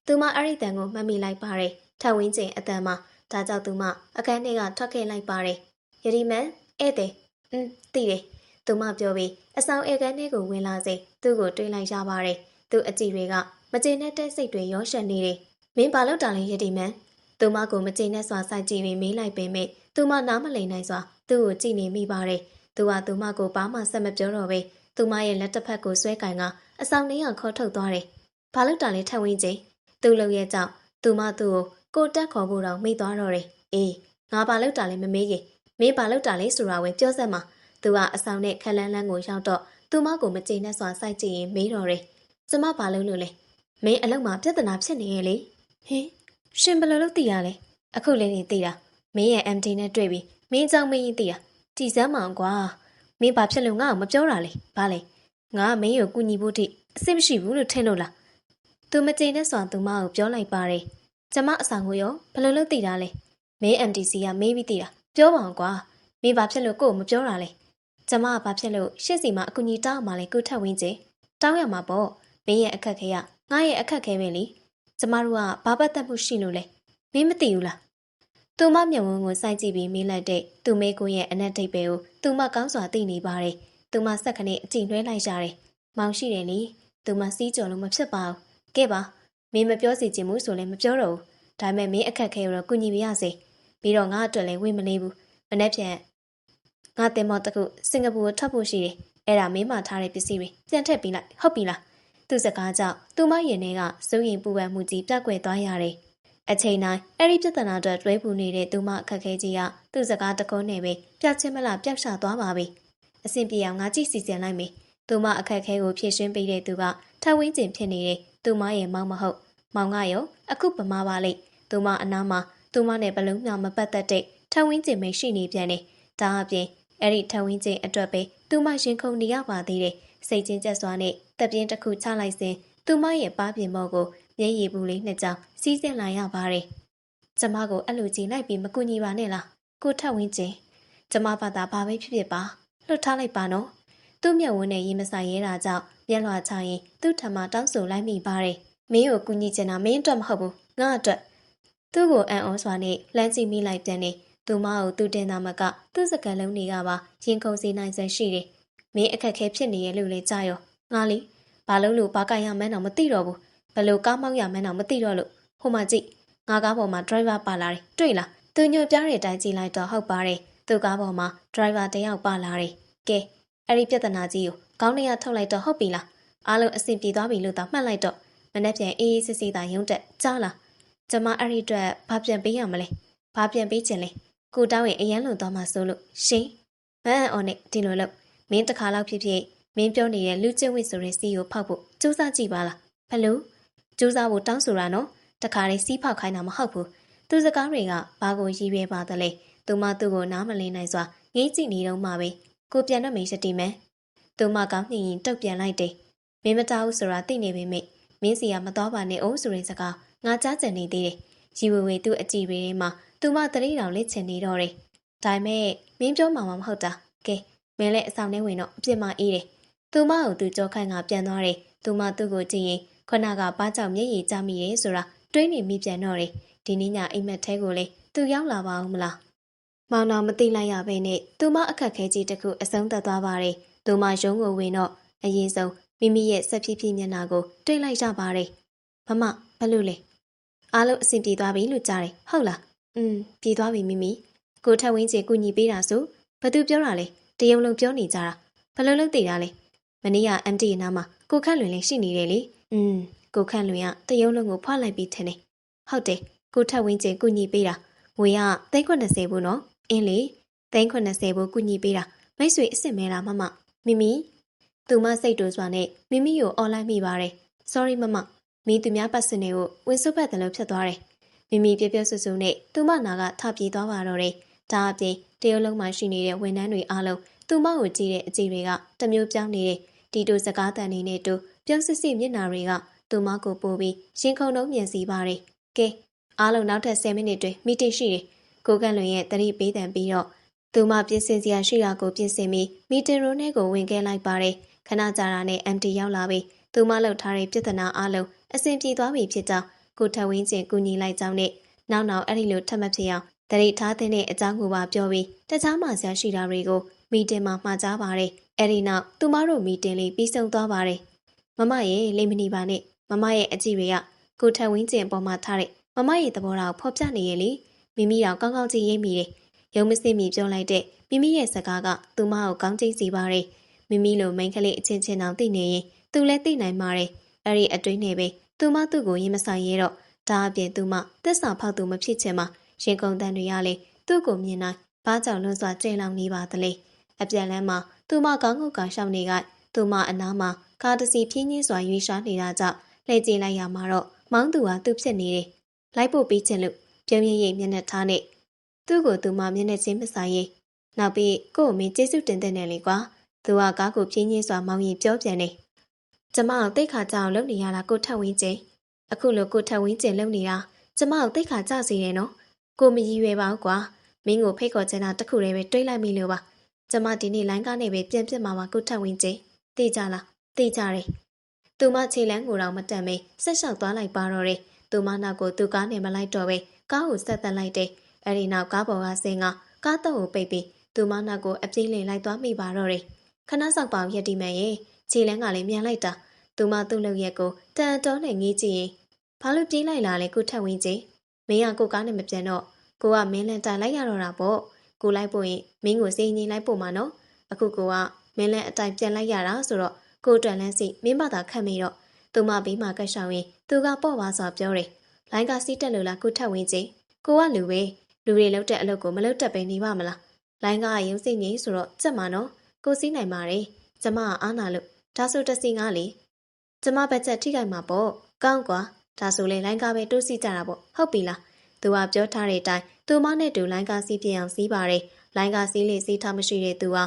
ါသူမအဲ့ဒီတန်ကိုမှတ်မိလိုက်ပါတယ်ထဝင်းကျင်အတန်မှာဒါကြောင့်သူမအခန်းထဲကထွက်ခဲ့လိုက်ပါတယ်ယရီမန်ဧည့်သည်သိတယ်သူမပြောပြီးအဆောင်ဧကန်ထဲကိုဝင်လာစေသူ့ကိုတွေးလိုက်ရပါတယ်သူ့အကြည့်တွေကမကျေနပ်တဲ့စိတ်တွေရောရှက်နေတယ်မင်းဘာလို့တာလဲယရီမန်သူမကိုမကျေနပ်စွာစိုက်ကြည့်ပြီးမေးလိုက်ပေမဲ့သူမနားမလည်နိုင်စွာသူ့ကိုကြည့်နေမိပါတယ်သူကသူမကိုဘာမှဆက်မပြောတော့ပဲသူမရဲ့လက်တစ်ဖက်ကိုဆွဲကင်ကအဆောင်ထဲကခေါ်ထုတ်သွားတယ်ဘာလို့တာလဲထဝင်းချင်းသူ့လုံရဲ့ကြောင့်သူမသူ့ကိုတက်ခေါ်ဖို့တော့မိသွားတော့တယ်အေးငါဘာလို့တာလဲမမေးခင်မင်းဘာလို့တာလဲဆိုတာဝင်ပြောစမ်းပါသူကအဆောင်နဲ့ခက်လန်းလန်းကိုရောက်တော့သူမကိုမကျေနပ်စွာစိုက်ကြည့်ရင်မေးတော့တယ်ကျမဘာလို့လို့လဲမင်းအလုံးမှာပြဿနာဖြစ်နေရဲ့လေဟင်ရှင်ဘယ်လိုလုပ်သိရလဲအခုလေးနေသိတာ မင်းရဲ့ MD နဲ့တွေ့ပြီးမင်းเจ้าမင်းကြီးသိတာကြည်စမ်းမအောင်ကွာမင်းဘာဖြစ်လို့ငါ့ကိုမပြောတာလဲဘာလဲငါကမင်းကိုကူညီဖို့တိအစ်မရှိဘူးလို့ထင်လို့လားသူမကျေနပ်စွာသူမကိုပြောလိုက်ပါတယ်ကျမအဆောင်ကိုရောဘယ်လိုလုပ်သိတာလဲမင်း MDC ကမေးပြီးသိတာပြောပါအောင်ကွာမင်းဘာဖြစ်လို့ကို့ကိုမပြောတာလဲကျမကဘာဖြစ်လို့ရှေ့စီမှာအကူညီတောင်းမှလဲကိုထက်ဝင်းကျတောင်းရမှာပေါ့မင်းရဲ့အခက်ခဲကငါရဲ့အခက်ခဲပဲလေကျမတို့ကဘာပတ်သက်မှုရှိလို့လဲမင်းမသိဘူးလားသူမမျက်ဝန်းကိုစိုက်ကြည့်ပြီးမေးလိုက်တဲ့သူမေးကွန်းရဲ့အနက်ထိပ်ပဲကိုသူမကောင်းစွာသိနေပါတယ်သူမဆက်ခနဲ့အကြည့်နှွှဲလိုက်ရတယ်မောင်ရှိတယ်လေသူမစီးကြော်လို့မဖြစ်ပါဘူးကဲပါမင်းမပြောစီချင်ဘူးဆိုလည်းမပြောတော့ဘူးဒါပေမဲ့မင်းအခက်ခဲကိုတော့ကူညီပြရစေပြီးတော့ငါအတွက်လည်းဝေးမလေးဘူးမနေ့ပြန်ငါတင်မော်တခုစင်ကာပူကိုထွက်ဖို့ရှိတယ်အဲ့ဒါမင်းမထားတဲ့ပစ္စည်းတွေပြန်ထည့်ပြီးလိုက်ဟုတ်ပြီလားသူစကားကြောင့်သူမရင်ထဲကစိုးရင်ပူပန်မှုကြီးပြက်ကွယ်သွားရတယ်အချိန်တိုင်းအဲ့ဒီပြဿနာအတွက်တွဲပူနေတဲ့သူမအခက်ခဲကြီးကသူ့စကားတကုန်းနဲ့ပဲပြတ်ချင်းမလားပြတ်ချသွားပါပြီအဆင်ပြေအောင်ငါကြည့်စီစဉ်လိုက်မယ်သူမအခက်ခဲကိုဖြည့်ရှင်းပေးတဲ့သူကထဝင်းကျင်ဖြစ်နေတဲ့သူမရဲ့မောင်မဟုတ်မောင်ကရောအခုပမာပါလိမ့်သူမအနားမှာသူမနဲ့ဘလုံးမြောင်မပတ်သက်တဲ့ထဝင်းကျင်ပဲရှိနေပြန်တယ်ဒါအပြင်အဲ့ဒီထဝင်းကျင်အတွက်ပဲသူမရင်ခုန်နေရပါသေးတယ်စိတ်ချင်းကျက်စွာနဲ့တပ်ပြင်းတစ်ခုချလိုက်စဉ်သူမရဲ့ပါးပြင်မော့ကိုမျက်ရည်ဘူးလေးနှစ်ကြောင်စီးဆင်းလာရပါတယ်ကျမကိုအဲ့လိုကြည့်လိုက်ပြီးမကူညီပါနဲ့လားကိုထက်ဝင်းကျင်ကျမဘာသာဘာပဲဖြစ်ဖြစ်ပါလွတ်ထားလိုက်ပါနော်သူ့မျက်ဝန်းနဲ့ရင်မဆိုင်ရဲတာကြောင့်မျက်လွှာချရင်သူ့ထမတောင်းဆိုလိုက်မိပါတယ်မင်းကိုကူညီချင်တာမင်းအတွက်မဟုတ်ဘူးငါအတွက်သူ့ကိုအံ့ဩစွာနဲ့လှမ်းကြည့်မိလိုက်ပြန်နေသူမကိုသူတင်တာမကသူ့စကားလုံးတွေကပါရင်ခုန်စေနိုင်စွမ်းရှိတယ်မင်းအခက်ခဲဖြစ်နေရဲ့လို့လေကြားရောငါလီဘာလို့ဘာကြိုင်ရမှန်းတော့မသိတော့ဘူးဘလို့ကားမောက်ရမှန်းတော့မသိတော့လို့ဟိုမှာကြည့်ငါကားပေါ်မှာ driver ပါလာတယ်တွေ့လားသူညွှန်ပြတဲ့အတိုင်းကြည့်လိုက်တော့ဟုတ်ပါတယ်သူကားပေါ်မှာ driver တယောက်ပါလာတယ်ကဲအဲ့ဒီပြဿနာကြီးကိုခေါင်းထဲကထုတ်လိုက်တော့ဟုတ်ပြီလားအားလုံးအဆင်ပြေသွားပြီလို့သာမှတ်လိုက်တော့မနေ့ပြန်အေးအေးစစ်စစ်သာရုံးတက်ကြားလားကျမအဲ့ဒီအတွက်ဘာပြန်ပေးရမလဲဘာပြန်ပေးချင်လဲကိုတောင်းရင်အရန်လွန်သွားမှဆိုလို့ရှင်မအံ့အော်နဲ့ဒီလိုလို့မင်းတစ်ခါလောက်ဖြစ်ဖြစ်မင်းပြောနေတဲ့လူကျင့်ဝတ်ဆိုတဲ့စီကိုဖောက်ဖို့စူးစမ်းကြည့်ပါလားဘလို့စူးစမ်းဖို့တောင်းဆိုတာနော်တခါလေးစီးဖောက်ခိုင်းတာမဟုတ်ဘူးသူစကားတွေကဘာကိုရည်ရွယ်ပါသလဲသူမသူ့ကိုနားမလင်းနိုင်စွာငေးကြည့်နေတော့မှပဲကိုပြန်တော့မေးစတီမယ်သူမကောင်းမြင်ရင်တုတ်ပြန်လိုက်တယ်မင်းမတောက်ဆိုတာသိနေပေမဲ့မင်းစီကမတော်ပါနဲ့အိုးဆိုတဲ့စကားငါကြားကြံနေသေးတယ်ရီဝေဝေသူ့အကြည့်တွေထဲမှာသူမတတိတော်လက်ချင်နေတော့တယ်ဒါပေမဲ့မင်းပြောမှာမဟုတ်တာကဲမင်းလည်းအဆောင်ထဲဝင်တော့အပြစ်မအေးတယ်သူမကိုသူကြောခိုင်ကပြန်သွားတယ်သူမသူ့ကိုကြည့်ရင်ခုနကဘာကြောင့်မျက်ရည်ကျမိတယ်ဆိုတာတွေးနေမိပြန်တော့တယ်ဒီနေ့ညအိမ်မက်ထဲကိုလေသူရောက်လာပါဦးမလားမောင်တော်မသိလိုက်ရပဲနဲ့သူမအခက်ခဲကြီးတစ်ခုအဆုံးသတ်သွားပါတယ်သူမရုံးကိုဝင်တော့အရင်ဆုံးမိမိရဲ့ဆက်ဖြည်းဖြည်းမျက်နှာကိုတွေ့လိုက်ကြပါတယ်မမဘလို့လဲအားလုံးအဆင်ပြေသွားပြီလို့ကြားတယ်ဟုတ်လားပြေသွားပြီမိမိကိုထက်ဝင်းချေကူညီပေးတာဆိုဘာသူပြောတာလဲတရုံလုံးပြောနေကြတာဘလို့လို့သိတာလဲမနေ့က MD နားမှာကိုခန့်လွင်လေးရှိနေတယ်လေကိုခန့်လွင်ကတရုံလုံးကိုဖွာလိုက်ပြီးထင်တယ်ဟုတ်တယ်ကိုထက်ဝင်းချေကူညီပေးတာငွေက390ဘူးနော်အင်းလေ390ဘူးကူညီပေးတာမိတ်ဆွေအစ်စ်မဲလားမမမိမိသူမစိတ်တူစွာနဲ့မိမိကိုအော်လိုက်မိပါတယ် sorry မမမင်းသူများပတ်စင်တွေကိုဝင်စုပ်ပတ်တယ်လို့ဖြစ်သွားတယ်မိမိပြပြဆူဆူနဲ့သူမနာကထပြေးသွားပါတော့တယ်ဒါအပြင်တရုတ်လုံးမှာရှိနေတဲ့ဝန်ထမ်းတွေအားလုံးသူမကိုကြည့်တဲ့အကြည့်တွေကတမျိုးပြောင်းနေတဲ့ဒီတူစကားတန်နေနဲ့တူပြုံးစစ်စစ်မျက်နှာတွေကသူမကိုပို့ပြီးရင်ခုန်တော့မြင်စီပါတယ်ကဲအားလုံးနောက်ထပ်10မိနစ်တွင်မီတင်ရှိတယ်ကိုကန့်လွင်ရဲ့တတိပေးတံပြီးတော့သူမပြင်ဆင်စရာရှိတာကိုပြင်ဆင်ပြီးမီတင်ရိုးထဲကိုဝင်ခဲ့လိုက်ပါတယ်ခဏကြာတာနဲ့ MD ရောက်လာပြီးသူမလှုပ်ထားတဲ့ပြဿနာအလုံးအဆင်ပြေသွားပြီဖြစ်ကြောင်းကိုထဝင်းကျင်ကူညီလိုက်ကြောင်းနဲ့နောက်အဲ့ဒီလိုထပ်မဖြစ်အောင်တရိပ်ထားတဲ့အကြောင်းကိုပါပြောပြီးတခြားမှဆရာရှိတာတွေကိုမီတင်မှာမှာကြားပါတယ်အဲ့ဒီနောက်သူမတို့မီတင်လေးပြီးဆုံးသွားပါတယ်မမရဲ့လိမ့်မနေပါနဲ့မမရဲ့အကြည့်တွေကကိုထဝင်းကျင်ပေါ်မှာထားတဲ့မမရဲ့သဘောထားကိုဖော်ပြနေရဲ့လေမိမိတော့ကောင်းကောင်းကြည့်ရိပ်မိတယ်ရုံမစစ်မိပြောလိုက်တဲ့မိမိရဲ့စကားကသူမကိုကောင်းကြည့်စီပါတယ်မိမိလိုမိန်းကလေးအချင်းချင်းတောင်သိနေရင်သူလည်းသိနိုင်ပါတယ်အဲ့ဒီအတွင်းနဲ့ပဲသူမသူ့ကိုရင်မဆိုင်ရဲတော့ဒါအပြင်သူမသစ္စာဖောက်သူမဖြစ်ချင်မှရင်ကုန်တန်တွေရလေသူ့ကိုမြင်နိုင်ဘာကြောင့်လွန်စွာကြဲလောင်နေပါသလဲအပြန်လန်းမှာသူမကောင်းကုတ်ကရှောက်နေကသူမအနားမှာကားတစ်စီဖြင်းချင်းစွာရွေးရှားနေတာကြောင့်လှည့်ကြည့်လိုက်ရမှာတော့မောင်းသူဟာသူ့ဖြစ်နေတယ်လိုက်ဖို့ပြီးချင်လို့ပြုံးရည်ရည်မျက်နှာထားနဲ့ သူ့ကိုသူမမျက်နှာချင်းမဆိုင်ရေးနောက်ပြီးကို့ကိုမင်းကျေးဇူးတင်တဲ့နဲ့လေကွာသူကကားကိုပြင်းရင်းစွာမောင်းရင်ပြောပြန်နေကျမကိုတိတ်ခါကြအောင်လုပ်နေရတာကိုထက်ဝင်းကျင်အခုလိုကိုထက်ဝင်းကျင်လုပ်နေတာကျမကိုတိတ်ခါကြစေတယ်နော်ကိုမရည်ရွယ်ပါဘူးကွာမင်းကိုဖိတ်ခေါ်ချင်တာတခုတည်းပဲတွေးလိုက်မိလို့ပါကျမဒီနေ့လိုင်းကားနဲ့ပဲပြန်ပြစ်မှာပါကိုထက်ဝင်းကျင်သိကြလားသိကြတယ်သူမခြေလန်းကိုတော့မတက်မေးဆက်လျှောက်သွားလိုက်ပါတော့တယ်သူမနောက်ကိုသူကားနဲ့မလိုက်တော့ပဲကားကိုဆက်တက်လိုက်တယ်အဲ့ဒီနောက်ကားပေါ်ကဆင်းကကားတော့ကိုပိတ်ပြီးသူမနောက်ကိုအပြေးလင်လိုက်သွားမိပါတော့တယ်ခဏဆောက်ပေါင်ရက်ဒီမဲ့ရဲ့ခြေလန်းကလည်းမြန်လိုက်တာသူမသူ့လုပ်ရက်ကိုတန်တော်နဲ့ငေးကြည့်ရင်ဘာလို့ပြေးလိုက်လာလဲကိုထက်ဝင်းချင်းမင်းကကိုကားနဲ့မပြန်တော့ကိုကမင်းလန်တိုင်လိုက်ရတော့တာပေါ့ကိုလိုက်ဖို့ရင်မင်းကိုစေးငိမ့်လိုက်ဖို့မှာနော်အခုကိုကမင်းလန်အတိုင်ပြန်လိုက်ရတာဆိုတော့ကိုတွန်လန်းစီမင်းဘာသာခတ်မိတော့သူမဘေးမှာကတ်ရှောင်ရင်သူကပေါ့ပါစွာပြောတယ်လိုင်းကစီးတက်လို့လားကိုထက်ဝင်းချင်းကိုကလူပဲလူတွေလောက်တဲ့အလုပ်ကိုမလုပ်တတ်ပဲနေပါမလားလိုင်းကရုံးစိတ်ငိမ့်ဆိုတော့ကြက်မှာနော်ကိုစီးနိုင်ပါတယ်ကျမကအားနာလို့ဒါဆိုတစီငါလေကျမဘက်ချက်ထိခိုက်မှာပေါ့ကောင်းကွာဒါဆိုလေလိုင်းကားပဲတိုးစီကြတာပေါ့ဟုတ်ပြီလားသူကပြောထားတဲ့အတိုင်းသူမနဲ့တူလိုင်းကားစီးပြအောင်စီးပါတယ်လိုင်းကားစီးလေစီးထားမရှိတဲ့သူက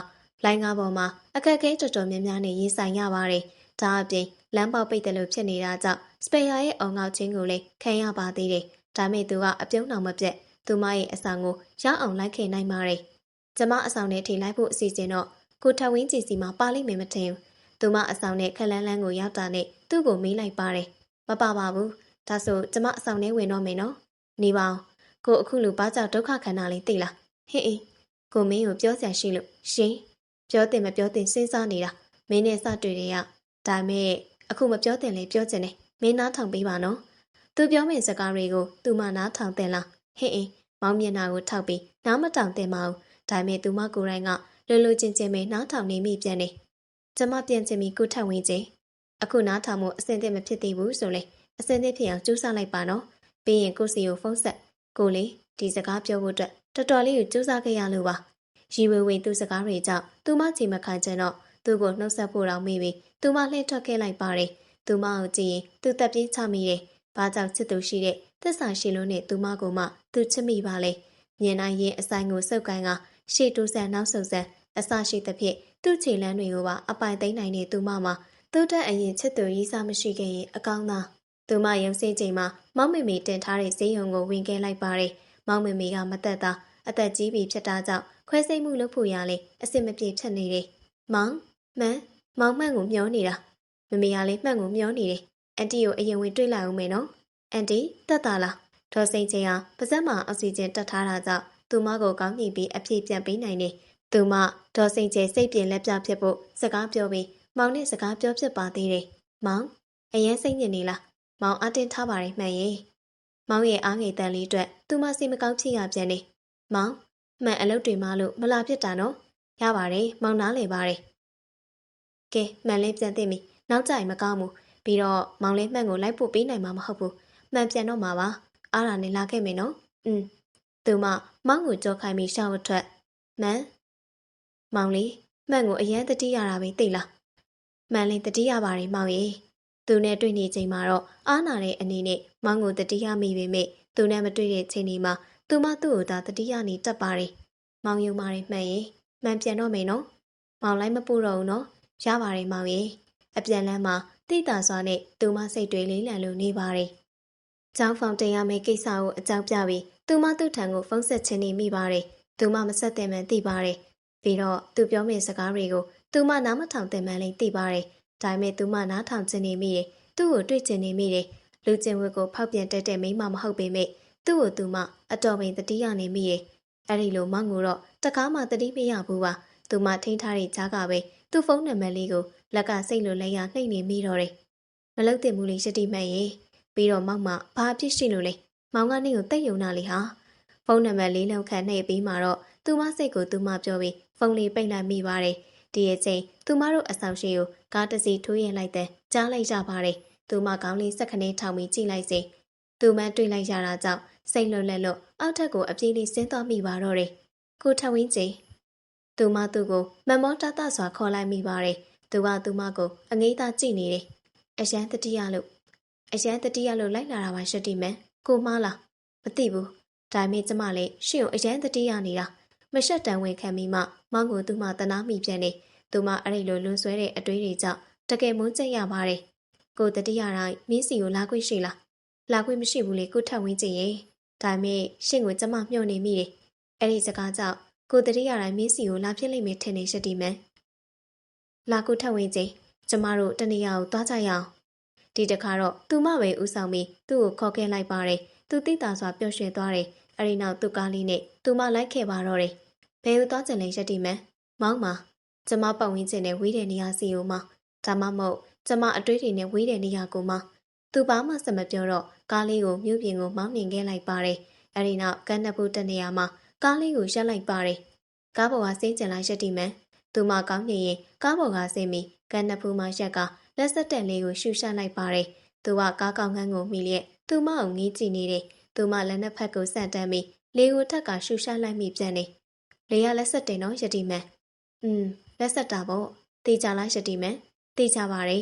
လိုင်းကားပေါ်မှာအခက်အခဲတော်တော်များများနဲ့ရင်ဆိုင်ရပါတယ်ဒါအပြင်လမ်းပေါက်ပိတ်တယ်လို့ဖြစ်နေတာကြောင့်စပေယာရဲ့အုံငေါချင်းကိုလည်းခံရပါသေးတယ်ဒါမဲ့သူကအပြုံးတော်မပြတ်သူမရဲ့အဆောင်ကိုရောက်အောင်လိုက်ခင်နိုင်ပါတယ်ကျမအဆောင်နဲ့ထိလိုက်ဖို့အစီအစဉ်တော့ကိုထဝင်းကြီးစီမှာပါလိမ့်မယ်မထင်ဘူးသူမအဆောင်နဲ့ခက်လန်းလန်းကိုရောက်တာနဲ့သူ့ကိုမေးလိုက်ပါတယ်မပါပါဘူးဒါဆိုကျမအဆောင်ထဲဝင်တော့မယ်နော်နေပါအောင်ကိုအခုလိုဘာကြောင့်ဒုက္ခခံတာလဲသိလားဟေးကိုမင်းကိုပြောစရာရှိလို့ရှင်ပြောတင်မပြောတင်စဉ်းစားနေတာမင်းနဲ့စတွေ့တယ်ရဒါမဲ့အခုမပြောတင်လေပြောချင်တယ်မင်းနားထောင်ပေးပါနော်သူပြောမယ့်စကားတွေကိုသူမနားထောင်တင်လားဟေးမောင်မျက်နှာကိုထောက်ပြီးနားမထောင်တင်ပါဘူးဒါမဲ့သူမကိုယ်တိုင်ကလိုလိုချင်းချင်းပဲနားထောင်နေမိပြန်တယ်ကျမပြန်ချင်ပြီးကိုထက်ဝင်းချင်းအခုနားထောင်မှုအဆင်သင့်မဖြစ်သေးဘူးဆိုလေအဆင်သင့်ဖြစ်အောင်ကြိုးစားလိုက်ပါနော်ပြီးရင်ကိုစီကိုဖုန်းဆက်ကိုလေဒီစကားပြောဖို့အတွက်တော်တော်လေးကိုကြိုးစားခဲ့ရလို့ပါရီဝေဝေသူစကားတွေကြောင့်သူမချိန်မခံချင်တော့သူ့ကိုနှုတ်ဆက်ဖို့တောင်မေးပြီးသူမလှည့်ထွက်ခဲ့လိုက်ပါတယ်သူမကိုကြည့်ရင်သူတက်ပြေးချမိတယ်ဘာကြောင့်ချစ်သူရှိတဲ့သစ္စာရှိလို့နဲ့သူမကိုမှသူချစ်မိပါလေမြင်နိုင်ရင်အဆိုင်ကိုစုပ်ကိုင်းကရှေ့တိုးဆန်နောက်ဆုတ်ဆန်အစရှိသဖြင့်သူ့ခြေလမ်းတွေကိုပါအပိုင်သိမ်းနိုင်တဲ့သူမမှာသူ့တက်အရင်ချစ်သူရေးစားမရှိခဲ့ရင်အကောင်းသားသူမရုံစင်းချိန်မှာမောင်မေမေတင်ထားတဲ့ဈေးရုံကိုဝင်ခဲ့လိုက်ပါတယ်မောင်မေမေကမသက်သာအသက်ကြီးပြီဖြစ်တာကြောင့်ခွဲစိတ်မှုလုပ်ဖို့ရလေအဆင်မပြေဖြစ်နေတယ်မောင်မှန်ကိုမျောနေတာမမေကလည်းမှန်ကိုမျောနေတယ်အန်တီကိုအရင်ဝင်တွေ့လိုက်အောင်မယ်နော်အန်တီတက်တာလားဒေါ်စိန်ချင်းကပါဇက်မှာအောက်ဆီဂျင်တက်ထားတာကြောင့်သူမကိုကောင်းညှိပြီးအပြည့်ပြန်ပေးနိုင်တယ်သူမဒေါ်စိန်ချင်းစိတ်ပြင်းလက်ပြဖြစ်ဖို့စကားပြောပြီးမောင်နဲ့စကားပြောဖြစ်ပါသေးတယ်မောင်အရင်စိတ်ညစ်နေလားမောင်အတင်းထားပါတယ်မှန်ရဲ့မောင်ရဲ့အားငယ်တန်လေးအတွက်သူမစိတ်မကောင်းဖြစ်ရပြန်နေမောင်မှန်အလုပ်တွေမှလို့မလာဖြစ်တာနော်ရပါတယ်မောင်နားလေပါတယ်ကဲမှန်လေးပြန်သိပြီနောက်ကြရင်မကောင်းဘူးပြီးတော့မောင်လေးမှန်ကိုလိုက်ဖို့ပေးနိုင်မှာမဟုတ်ဘူးမှန်ပြန်တော့မှာပါအားရနေလာခဲ့မယ်နော်သူမမောင်ကိုကြောခိုင်းပြီးရှောက်အထွက်မှန်မောင်လေးမှန်ကိုအရန်တတိရတာပဲသိလားမှန်လေးတတိရပါတယ်မောင်ရေသူနဲ့တွေ့နေချိန်မှာတော့အားနာတဲ့အနေနဲ့မောင်ကိုတတိယမိပေမဲ့သူနဲ့မတွေ့တဲ့ချိန်ဒီမှာသူမသူ့ကိုသာတတိယနေတက်ပါတယ်မောင်ယုံပါတယ်မှန်ရေမှန်ပြန်တော့မယ်နော်မောင်လိုက်မပို့တော့ဘူးနော်ရပါတယ်မောင်ရေအပြန်လန်းမှာတိတာစွာနဲ့သူမစိတ်တွေလေးလံလို့နေပါတယ်ကျောင်းဖောင်တင်ရမယ့်ကိစ္စကိုအကြောင်းပြပြီးသူမသူ့ထံကိုဖုန်းဆက်ချင်နေမိပါတယ်သူမမဆက်တဲ့မှန်သိပါတယ်ပြီးတော့သူပြောမယ့်စကားတွေကိုသူမနားမထောင်တဲ့မှန်လည်းသိပါတယ်ဒါပေမဲ့သူမနားထောင်ချင်နေမိတယ်သူ့ကိုတွေ့ချင်နေမိတယ်လူကျင်ဝတ်ကိုဖောက်ပြန်တက်တဲ့မိမမဟုတ်ပေမဲ့သူ့ကိုသူမအတော်ပင်တတိယနေမိတယ်အဲ့ဒီလိုမောင်ကိုတော့တကားမှတတိမရဘူးပါသူမထိန်းထားတဲ့ကြားကပဲသူ့ဖုန်းနံပါတ်လေးကိုလက်ကစိတ်လိုလဲရနှိပ်နေမိတော့တယ်မလုပ်တင်ဘူးလေရှတိမှန်ရေပြီးတော့မောင်မဘာအဖြစ်ရှိလို့လဲမောင်ကနေကိုတိတ်ယုံနာလေဟာဖုန်းနံပါတ်လေးလုံးခန့်နှိပ်ပြီးမှတော့သူမစိတ်ကိုသူမပြောပြီးဖုန်းလေးပိတ်လိုက်မိပါတယ်ဒီအချိန်သူမတို့အဆောင်ရှိကိုကားတစ်စီးထိုးရင်လိုက်တဲ့ကြားလိုက်ကြပါတယ်သူမကောင်းလေးစက်ခနဲထောင်ပြီးကြည့်လိုက်စေသူမတွေ့လိုက်ရတာကြောင့်စိတ်လွတ်လက်လွတ်အောက်ထက်ကိုအပြေးလေးဆင်းသွားမိပါတော့တယ်ကိုထဝင်းချင်းသူမသူ့ကိုမမောတတစွာခေါ်လိုက်မိပါတယ်သူကသူမကိုအငေးသားကြည့်နေတယ်အရန်တတိယလို့လိုက်လာတာပါရှတိမန်ကိုမားလားမသိဘူး ဒါပေမဲ့ကျမလည်းရှင့်ကိုအရန်တတိယနေတာမရှက်တန်ဝင်ခံမိမှမောင်ကိုသူမှတနာမိပြန်နေသူမှအဲ့ဒီလိုလွန်ဆွဲတဲ့အတွေးတွေကြောင့်တကယ်မုန်းကျက်ရပါတယ်ကိုတတိယတိုင်းမင်းစီကိုလာခွင့်ရှိလားလာခွင့်မရှိဘူးလေကိုထက်ဝင်းကျင်ရဲ့ဒါပေမဲ့ရှင့်ကိုကျမမျှော်နေမိတယ်အဲ့ဒီစကားကြောင့်ကိုတတိယတိုင်းမင်းစီကိုလာဖြစ်လိမ့်မယ်ထင်နေရှက်တီမန်လာကိုထက်ဝင်းကျင်ကျမတို့တနေရာကိုသွားကြရအောင်ဒီတခါတော့သူမပဲဦးဆောင်ပြီးသူ့ကိုခေါ်ခဲ့လိုက်ပါတယ်သူတိတာစွာပျော်ရွှင်သွားတယ်အဲ့ဒီနောက်သူ့ကားလေးနဲ့သူမလိုက်ခဲ့ပါတော့တယ်ဘယ်ကိုသွားကြလဲရက်တီမန်မောင်းပါကျမပတ်ဝန်းကျင်နဲ့ဝေးတဲ့နေရာစီကိုမောင်းဒါမှမဟုတ်ကျမအတွေးတွေနဲ့ဝေးတဲ့နေရာကိုမောင်းသူဘာမှစမပြောတော့ကားလေးကိုမြို့ပြင်ကိုမောင်းနှင်ခဲ့လိုက်ပါတယ်အဲ့ဒီနောက်ကန်းနဖူးတနေရာမှာကားလေးကိုရပ်လိုက်ပါတယ်ကားပေါ်ကဆင်းကျင်လိုက်ရက်တီမန်သူမကောင်းနေရင်ကားပေါ်ကဆင်းပြီးကန်းနဖူးမှာရက်ကလက်ဆက်တက်လေးကိုရှူရှလိုက်ပါတယ်သူကကားကောင်းခန်းကိုမိလျက်သူမအောင်ငေးကြည့်နေတယ်သူမလက်နှစ်ဖက်ကိုဆန့်တန်းပြီးလေကိုထက်ကရှူရှလိုက်မိပြန်တယ်လေကလက်ဆက်တင်တော့ရက်တီမန်လက်ဆက်တာပေါ့တေးကြလားရက်တီမန်တေးကြပါတယ်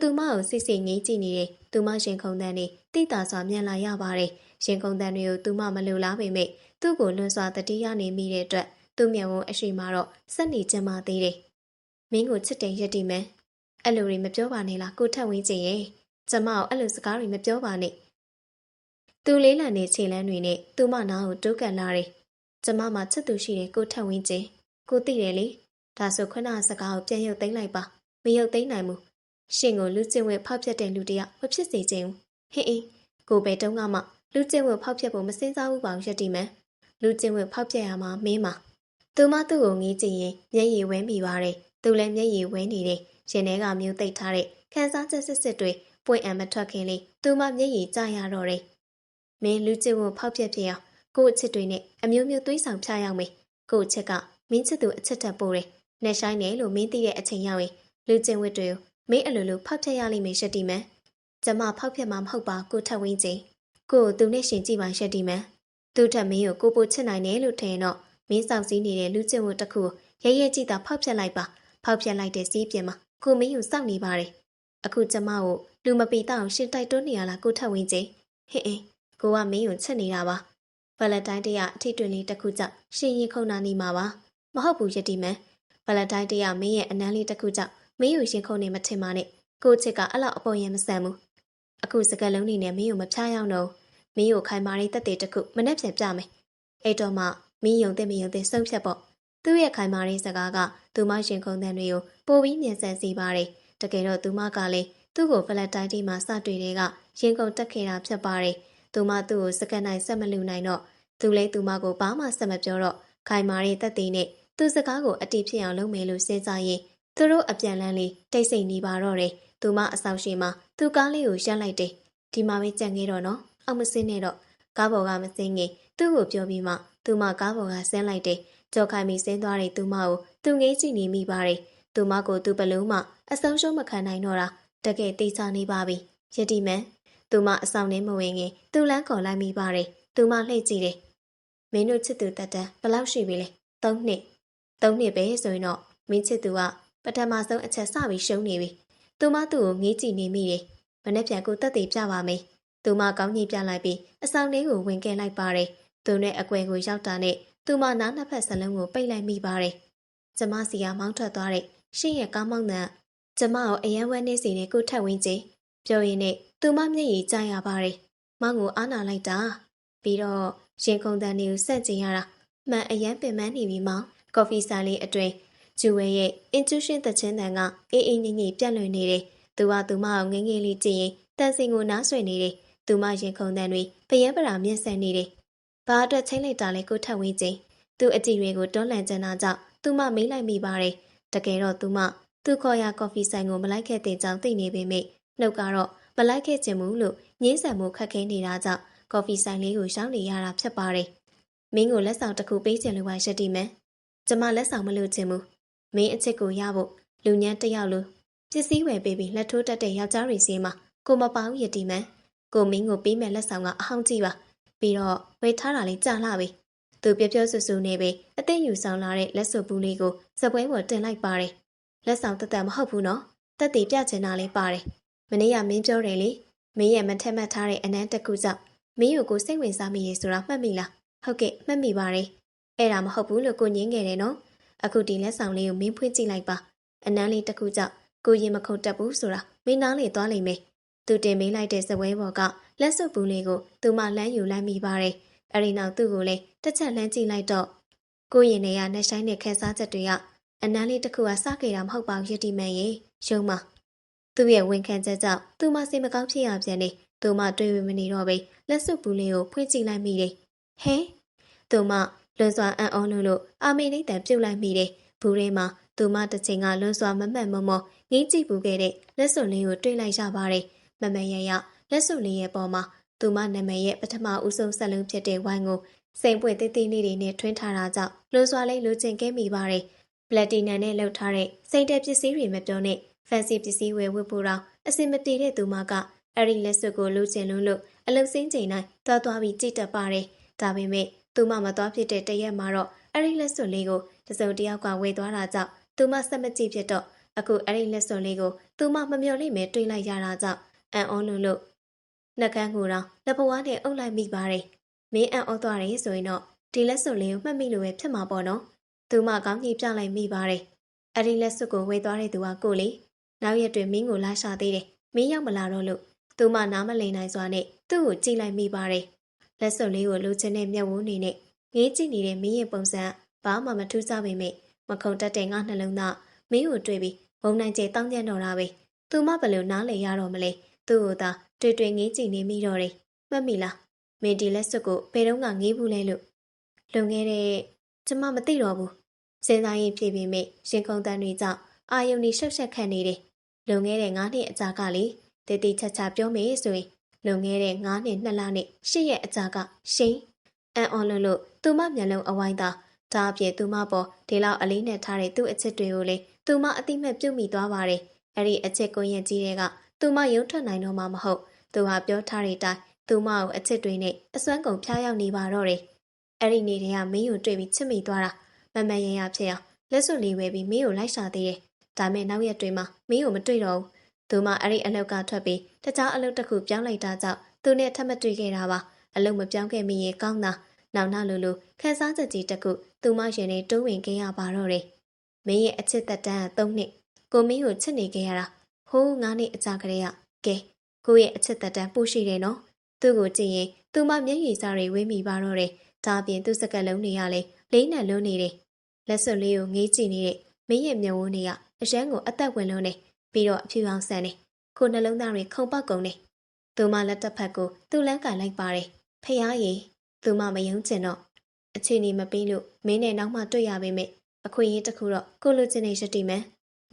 သူမကိုစိတ်စိတ်ငေးကြည့်နေတယ်သူမရင်ခုန်တန်းနေတိတာစွာမြန်လာရပါတယ်ရင်ခုန်တန်းတွေကိုသူမမလိုလားပေမဲ့သူ့ကိုလွန်စွာတတိယနေမိတဲ့အတွက်သူ့မျက်ဝန်းအရှိမှာတော့စက်နေကြမှာသေးတယ်မင်းကိုချစ်တယ်ရက်တီမန်အဲ့လိုတွေမပြောပါနဲ့လားကိုထက်ဝင်းကျင်ရဲ့ကျမကိုအဲ့လိုစကားတွေမပြောပါနဲ့သူလေးလံနေခြေလန်းတွေနဲ့သူမနာကိုတိုးကန်လာတယ်ကျမမှချစ်သူရှိတယ်ကိုထက်ဝင်းကျင်ကိုသိတယ်လေဒါဆိုခုနစကားကိုပြန်ရုပ်သိမ်းလိုက်ပါမရုပ်သိမ်းနိုင်ဘူးရှင်ကိုလူကျင့်ဝတ်ဖောက်ဖျက်တဲ့လူတယောက်မဖြစ်စေချင်ဘူးဟင်းကိုပဲတုံးကမှလူကျင့်ဝတ်ဖောက်ဖျက်ဖို့မစင်စားဘူးပါရက်တီမန်လူကျင့်ဝတ်ဖောက်ဖျက်ရမှာမင်းပါသူမသူ့ကိုငေးကြည့်ရင်မျက်ရည်ဝဲမိပါတယ်သူလည်းမျက်ရည်ဝဲနေတယ်ရင်ထဲကမျိုးသိပ်ထားတဲ့ခန်းစားချက်စစ်တွေပွင့်အံမထွက်ခင်လေးသူမမျက်ရည်ကျရတော့တယ်မင်းလူကျင့်ဝတ်ဖောက်ဖျက်ဖြစ်အောင်ကို့အချစ်တွေနဲ့အမျိုးမျိုးသွေးဆောင်ဖြားရောက်မယ်ကို့အချစ်ကမင်းချစ်သူအချစ်ထပ်ပို့တယ်နှက်ဆိုင်တယ်လို့မင်းသိတဲ့အချိန်ရောက်ရင်လူကျင့်ဝတ်တွေကိုမင်းအလိုလိုဖောက်ဖျက်ရလိမ့်မယ်ရှက်တီမန်ကျမဖောက်ဖျက်မှာမဟုတ်ပါကိုထက်ဝင်းချင်းကိုသူနဲ့ရှင်ကြည့်ပါရှက်တီမန်သူထက်မင်းကိုပို့ချစ်နိုင်တယ်လို့ထင်တော့မင်းစောင့်စည်းနေတဲ့လူကျင့်ဝတ်တစ်ခုရဲရဲကြည့်တာဖောက်ဖျက်လိုက်ပါဖောက်ဖျက်လိုက်တဲ့စီးပြင်မှာကိုမင်းကိုစောင့်နေပါတယ်အခုကျမကိုလူမပီတောင်ရှင်တိုက်တွန်းနေရလားကိုထက်ဝင်းချင်းဟင်းကိုကမင်းကိုချက်နေတာပါဗလက်တိုင်းတရအထိတွင်လေးတစ်ခုကြောင့်ရှင်ရင်ခုန်နာနေမှာပါမဟုတ်ဘူးယတိမန်ဗလက်တိုင်းတရမင်းရဲ့အနမ်းလေးတစ်ခုကြောင့်မင်းကိုရင်ခုန်နေမထင်ပါနဲ့ကိုချစ်ကအဲ့လောက်အပေါ်ရင်မဆန်ဘူးအခုစကလုံးနေနဲ့မင်းကိုမဖြားရောက်တော့မင်းကိုခိုင်မာရေးတက်တဲ့တစ်ခုမနှက်ပြန်ပြမယ်အဲ့တော့မှမင်းယုံတဲ့မယုံတဲ့ဆုံးဖြတ်ပေါ့သူ့ရဲ့ခိုင်မာရေးစကားကသူမရင်ခုန်တဲ့တွေကိုပိုပြီးမြန်ဆန်စေပါတယ်တကယ်တော့သူမကလည်းသူ့ကိုဗလက်တိုင်းတီမှာစတွေ့တဲ့ကရင်ကုန်တက်ခဲ့တာဖြစ်ပါတယ်သူမသူ့ကိုစကနိုင်ဆက်မလူနိုင်တော့သူလည်းသူမကိုဘာမှဆက်မပြောတော့ခိုင်မာရေးတက်တဲ့နဲ့သူ့စကားကိုအတိဖြစ်အောင်လုပ်မယ်လို့စဉ်းစားရင်သူတို့အပြန်လန်းလေးတိတ်ဆိတ်နေပါတော့တယ်သူမအဆောင်ရှိမှာသူကားလေးကိုရပ်လိုက်တယ်ဒီမှာပဲကြံခဲ့တော့နော်အောက်မစင်းနဲ့တော့ကားပေါ်ကမစင်းငင်သူ့ကိုပြောပြီးမှသူမကားပေါ်ကဆင်းလိုက်တယ်ကြော်ခိုင်ပြီးဆင်းသွားတဲ့သူမကိုသူငေးကြည့်နေမိပါတယ်သူမကိုသူဘလုံးမှအဆုံးရှုံးမခံနိုင်တော့တာတကယ်တေးချနေပါပြီယတိမန်သူမအဆောင်ထဲမဝင်ခင်သူလန်းခေါ်လိုက်မိပါတယ်သူမလှည့်ကြည့်တယ်မင်းတို့ချစ်သူတက်တန်းဘယ်လောက်ရှိပြီလဲ3 နှစ်ပဲဆိုရင်တော့မင်းချစ်သူကပထမဆုံးအချက်စပြီးရှုံးနေပြီသူမသူ့ကိုငေးကြည့်နေမိတယ်မနေ့ပြန်ကိုတက်သေးပြပါမယ်သူမကောင်းကြီးပြလိုက်ပြီးအဆောင်လေးကိုဝင်ခဲ့လိုက်ပါတယ်သူနဲ့အကွယ်ကိုရောက်တာနဲ့သူမနားနှစ်ဖက်စလုံးကိုပိတ်လိုက်မိပါတယ်ကျမစီကမောင်းထွက်သွားတဲ့ရှင့်ရဲ့ကားမောင်းတဲ့ကျမကိုအယံဝမ်းနေစီနဲ့ကိုထက်ဝင်းချင်းပြောရင်းနဲ့သူမမျက်ရည်ကျရပါတယ်မောင်းကိုအားနာလိုက်တာပြီးတော့ရင်ခုန်တန်တွေကိုစက်ကျင်ရတာမှန်အယံပင်ပန်းနေပြီမောင်းကော်ဖီဆိုင်လေးအတွင်းကျူဝဲရဲ့ intuition သချင်းတန်ကအေးအေးငိမ့်ငိမ့်ပြန့်လွင်နေတယ်သူကသူမကိုငငယ်လေးကြည့်ရင်တန်စင်ကိုနားဆွေနေတယ်သူမရင်ခုန်တန်တွေပယံပရာမြင့်ဆန်နေတယ်ဘာအတွက်ချင်းလိုက်တာလဲကိုထက်ဝင်းချင်းသူအကြည့်တွေကိုတွန်းလှန်ကြတာကြောင့်သူမမေးလိုက်မိပါတယ်တကယ်တော့သူခေါ်ရကော်ဖီဆိုင်ကိုမလိုက်ခဲ့တဲ့ကြောင့်သိနေပေမဲ့နှုတ်ကတော့မလိုက်ခဲ့ချင်ဘူးလို့ငင်းဆန်မှုခက်ခဲနေတာကြောင့်ကော်ဖီဆိုင်လေးကိုရှောင်းနေရတာဖြစ်ပါတယ်မင်းကိုလက်ဆောင်တစ်ခုပေးချင်လို့ပါရက်တီမန်ကျမလက်ဆောင်မလို့ချင်ဘူးမင်းအချစ်ကိုရဖို့လူညမ်းတယောက်လိုပစ္စည်းဝယ်ပေးပြီးလက်ထိုးတက်တဲ့ယောက်ျားတွေစီမှာကိုမပေါင်းရတီမန်ကိုမင်းကိုပေးမဲ့လက်ဆောင်ကအဟောင်းကြီးပါပြီးတော့ဝယ်ထားတာလေးကြာလာပြီသူပြောဆူဆူနေပြီအသိယူဆောင်လာတဲ့လက်စွပ်ဘူးလေးကိုစပွဲပေါ်တင်လိုက်ပါတယ်လက်ဆောင်တက်တက်မဟုတ်ဘူးနော်တက်တည်ပြချင်တာလေးပါတယ်မနေ့ကမင်းပြောတယ်လေမင်းရဲ့မထက်မှတ်ထားတဲ့အနမ်းတစ်ခုကြောင့် မင်းကိုစိတ်ဝင်စားမိရေဆိုတာမှတ်မိလားဟုတ်ကဲ့မှတ်မိပါတယ်အဲ့ဒါမဟုတ်ဘူးလို့ကိုငင်းခဲ့တယ်နော်အခုဒီလက်ဆောင်လေးကိုမင်းဖွင့်ကြည့်လိုက်ပါအနမ်းလေးတစ်ခုကြောင့်ကိုရင်မခုန်တက်ဘူးဆိုတာမင်းနားလေသွားလိမ့်မယ်သူတင်ပေးလိုက်တဲ့စပွဲပေါ်ကလက်စွပ်ဘူးလေးကိုသူမလှမ်းယူလိုက်မိပါတယ်အဲ့ဒီနောက်သူ့ကိုလည်းတစ်ချက်လှမ်းကြည့်လိုက်တော့ကိုရင်တွေကနှက်ဆိုင်တဲ့ခန်းစားချက်တွေကအနမ်းလေးတစ်ခုကစခဲ့တာမဟုတ်ပါဘူးယတိမန်ရေရုံမသူ့ရဲ့ဝန်ခံချက်ကြောင့်သူမစိတ်မကောင်းဖြစ်ရပြန်တယ်သူမတွေးဝမနေတော့ပဲလက်စွပ်ဘူးလေးကိုဖွင့်ကြည့်လိုက်မိတယ်ဟဲသူမလွန်စွာအံ့ဩလို့အာမေလိတ်တန်ပြုတ်လိုက်မိတယ်ဘူးထဲမှာသူမတစ်ချိန်ကလွန်စွာမမှတ်မမောငင်းကြည့်ပူခဲ့တဲ့လက်စွပ်လေးကိုတွေ့လိုက်ရပါတယ်မမရရလက်စွပ်လေးရဲ့ပေါ်မှာသူမနာမည်ရဲ့ပထမဦးဆုံးဆက်လုံးဖြစ်တဲ့ဝိုင်းကိုစိန်ပွင့်သေးသေးလေးတွေနဲ့ထွင်းထားတာကြောင့်လွန်စွာလေးလိုချင်ခဲ့မိပါတယ်ပလက်တီနမ်နဲ့လှုပ်ထားတဲ့စိန်တဲ့ပစ္စည်းတွေမပြောနဲ့ဖန်စီပစ္စည်းဝယ်ဝတ်ဖို့တော့အစင်မတည်တဲ့သူမကအဲ့ဒီလက်စွပ်ကိုလိုချင်လို့အလုံစင်းချိန်တိုင်းသွားပြီးကြည့်တတ်ပါတယ်ဒါပေမဲ့သူမမသွားဖြစ်တဲ့တရက်မှာတော့အဲ့ဒီလက်စွပ်လေးကိုတစုံတစ်ယောက်ကဝယ်သွားတာကြောင့်သူမစက်မကြည့်ဖြစ်တော့အခုအဲ့ဒီလက်စွပ်လေးကိုသူမမမျှော်လင့်မဲတွေးလိုက်ရတာကြောင့်အံ့ဩလို့နှကန်းကိုတော့လက်ဘဝနဲ့အုပ်လိုက်မိပါတယ်မင်းအံ့ဩသွားတယ်ဆိုရင်တော့ဒီလက်စွပ်လေးကိုမှတ်မိလို့ပဲဖြစ်မှာပေါ့နော်သူမကောင်းကြီးပြလိုက်မိပါတယ်အဲ့ဒီလက်စွပ်ကိုဝယ်သွားတဲ့သူကကိုလေနောက်ရက်တွင်မင်းကိုလာရှာသေးတယ်မင်းရောက်မလာတော့လို့သူမနားမလည်နိုင်စွာနဲ့သူ့ကိုကြည့်လိုက်မိပါတယ်လက်စွပ်လေးကိုလိုချင်တဲ့မျက်ဝန်းနေနဲ့ငေးကြည့်နေတဲ့မင်းရဲ့ပုံစံဘာမှမထူးခြားပေမဲ့မခုန်တက်တဲ့ငါနှလုံးသားမင်းကိုတွေ့ပြီးဘုံနိုင်ကျတောင်းကျန်တော့တာပဲသူမဘယ်လိုနားလည်ရတော့မလဲသူ့ကိုသာတွေ့ငေးကြည့်နေမိတော့တယ်မှတ်မိလားမင်းဒီလက်စွပ်ကိုဘယ်တော့ငေးဘူးလဲလို့လွန်ခဲ့တဲ့ကျမမသိတော့ဘူးစဉ်းစားရင်ဖြေပေမဲ့ရင်ခုန်တန်းတွေကြောင့်အာယုန်တွေရှက်ရှက်ခတ်နေတယ်လွန်ခဲ့တဲ့9နှစ်အကြာကလေတေတီချာချာပြောမေးဆိုရင်လွန်ခဲ့တဲ့9နှစ်2လနဲ့10ရက်အကြာကရှင်အန်အွန်လို့သူမမျက်လုံးအဝိုင်းသာဒါအပြင်သူမပေါ်ဒီလောက်အလေးနဲ့ထားတဲ့သူ့အချစ်တွေကိုလေသူမအတိမတ်ပြုတ်မိသွားပါတယ်အဲ့ဒီအချစ်ကိုရင်ကြီးတွေကသူမရုံထွက်နိုင်တော့မှမဟုတ်သူဟာပြောထားတဲ့အတိုင်းသူမကိုအချစ်တွေနဲ့အစွမ်းကုန်ဖျားရောက်နေပါတော့တယ်အဲ့ဒီနေ့တည်းကမင်းကိုတွေ့ပြီးချစ်မိသွားတာမမရရဖြစ်အောင်လက်စွပ်လေးဝဲပြီးမင်းကိုလိုက်ရှာသေးတယ်ဒါမဲ့နောက်ရက်တွေမှာမင်းကိုမတွေ့တော့ဘူးသူမအဲ့ဒီအလောက်ကထွက်ပြီးတခြားအလုပ်တစ်ခုပြောင်းလိုက်တာကြောင့်သူနဲ့ထပ်မတွေ့ခဲ့တာပါအလုပ်မပြောင်းခဲ့မိရင်ကောင်းတာနောက်လိုခန်းစားချက်ကြီးတစ်ခုသူမရင်နဲ့တိုးဝင်ခဲ့ရပါတော့တယ်မင်းရဲ့အချစ်သက်တမ်းက3နှစ်ကိုမင်းကိုချစ်နေခဲ့ရတာဟိုး9နှစ်အကြာကလေးကကဲကိုရဲ့အချစ်သက်တမ်းပို့ရှိတယ်နော်သူ့ကိုကြည့်ရင်သူမမျက်ရည်စားတွေဝေးမိပါတော့တယ်ဒါအပြင်သူ့စကလုံးတွေကလည်းလေးနဲ့လုံးနေတယ်လက်စွပ်လေးကိုငေးကြည့်နေတဲ့မင်းရဲ့မျက်ဝန်းတွေကအရန်ကိုအသက်ဝင်လုံးနေပြီးတော့အဖြူအောင်ဆန်နေကိုနှလုံးသားတွေခုန်ပေါက်ကုန်နေသူမလက်တစ်ဖက်ကိုသူ့လန်းကန်လိုက်ပါတယ်ဖျားရည်သူမမယုံချင်တော့အချိန်ကြီးမပြီးလို့မင်းနဲ့နောက်မှတွေ့ရပေမဲ့အခွင့်အရေးတစ်ခုတော့ကိုလိုချင်နေရတိမန်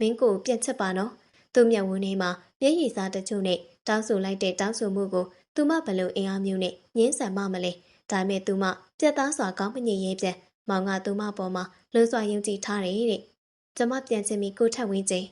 မင်းကိုပြက်ချက်ပါနော်သူ့မျက်ဝန်းထဲမှာမျက်ရည်စားတချို့နဲ့တောင်းဆိုလိုက်တဲ့တောင်းဆိုမှုကိုသူမဘလို့အင်အားမျိုးနဲ့ညှင်းဆန်မှမလဲဒါမဲ့သူမပြက်သားစွာကောင်းမညင်ရဲပြန်မောင်ကသူမပေါ်မှာလွန်စွာယုံကြည်ထားတယ်တဲ့ကျမပြန်ချင်ပြီးကိုထက်ဝင်းချင်း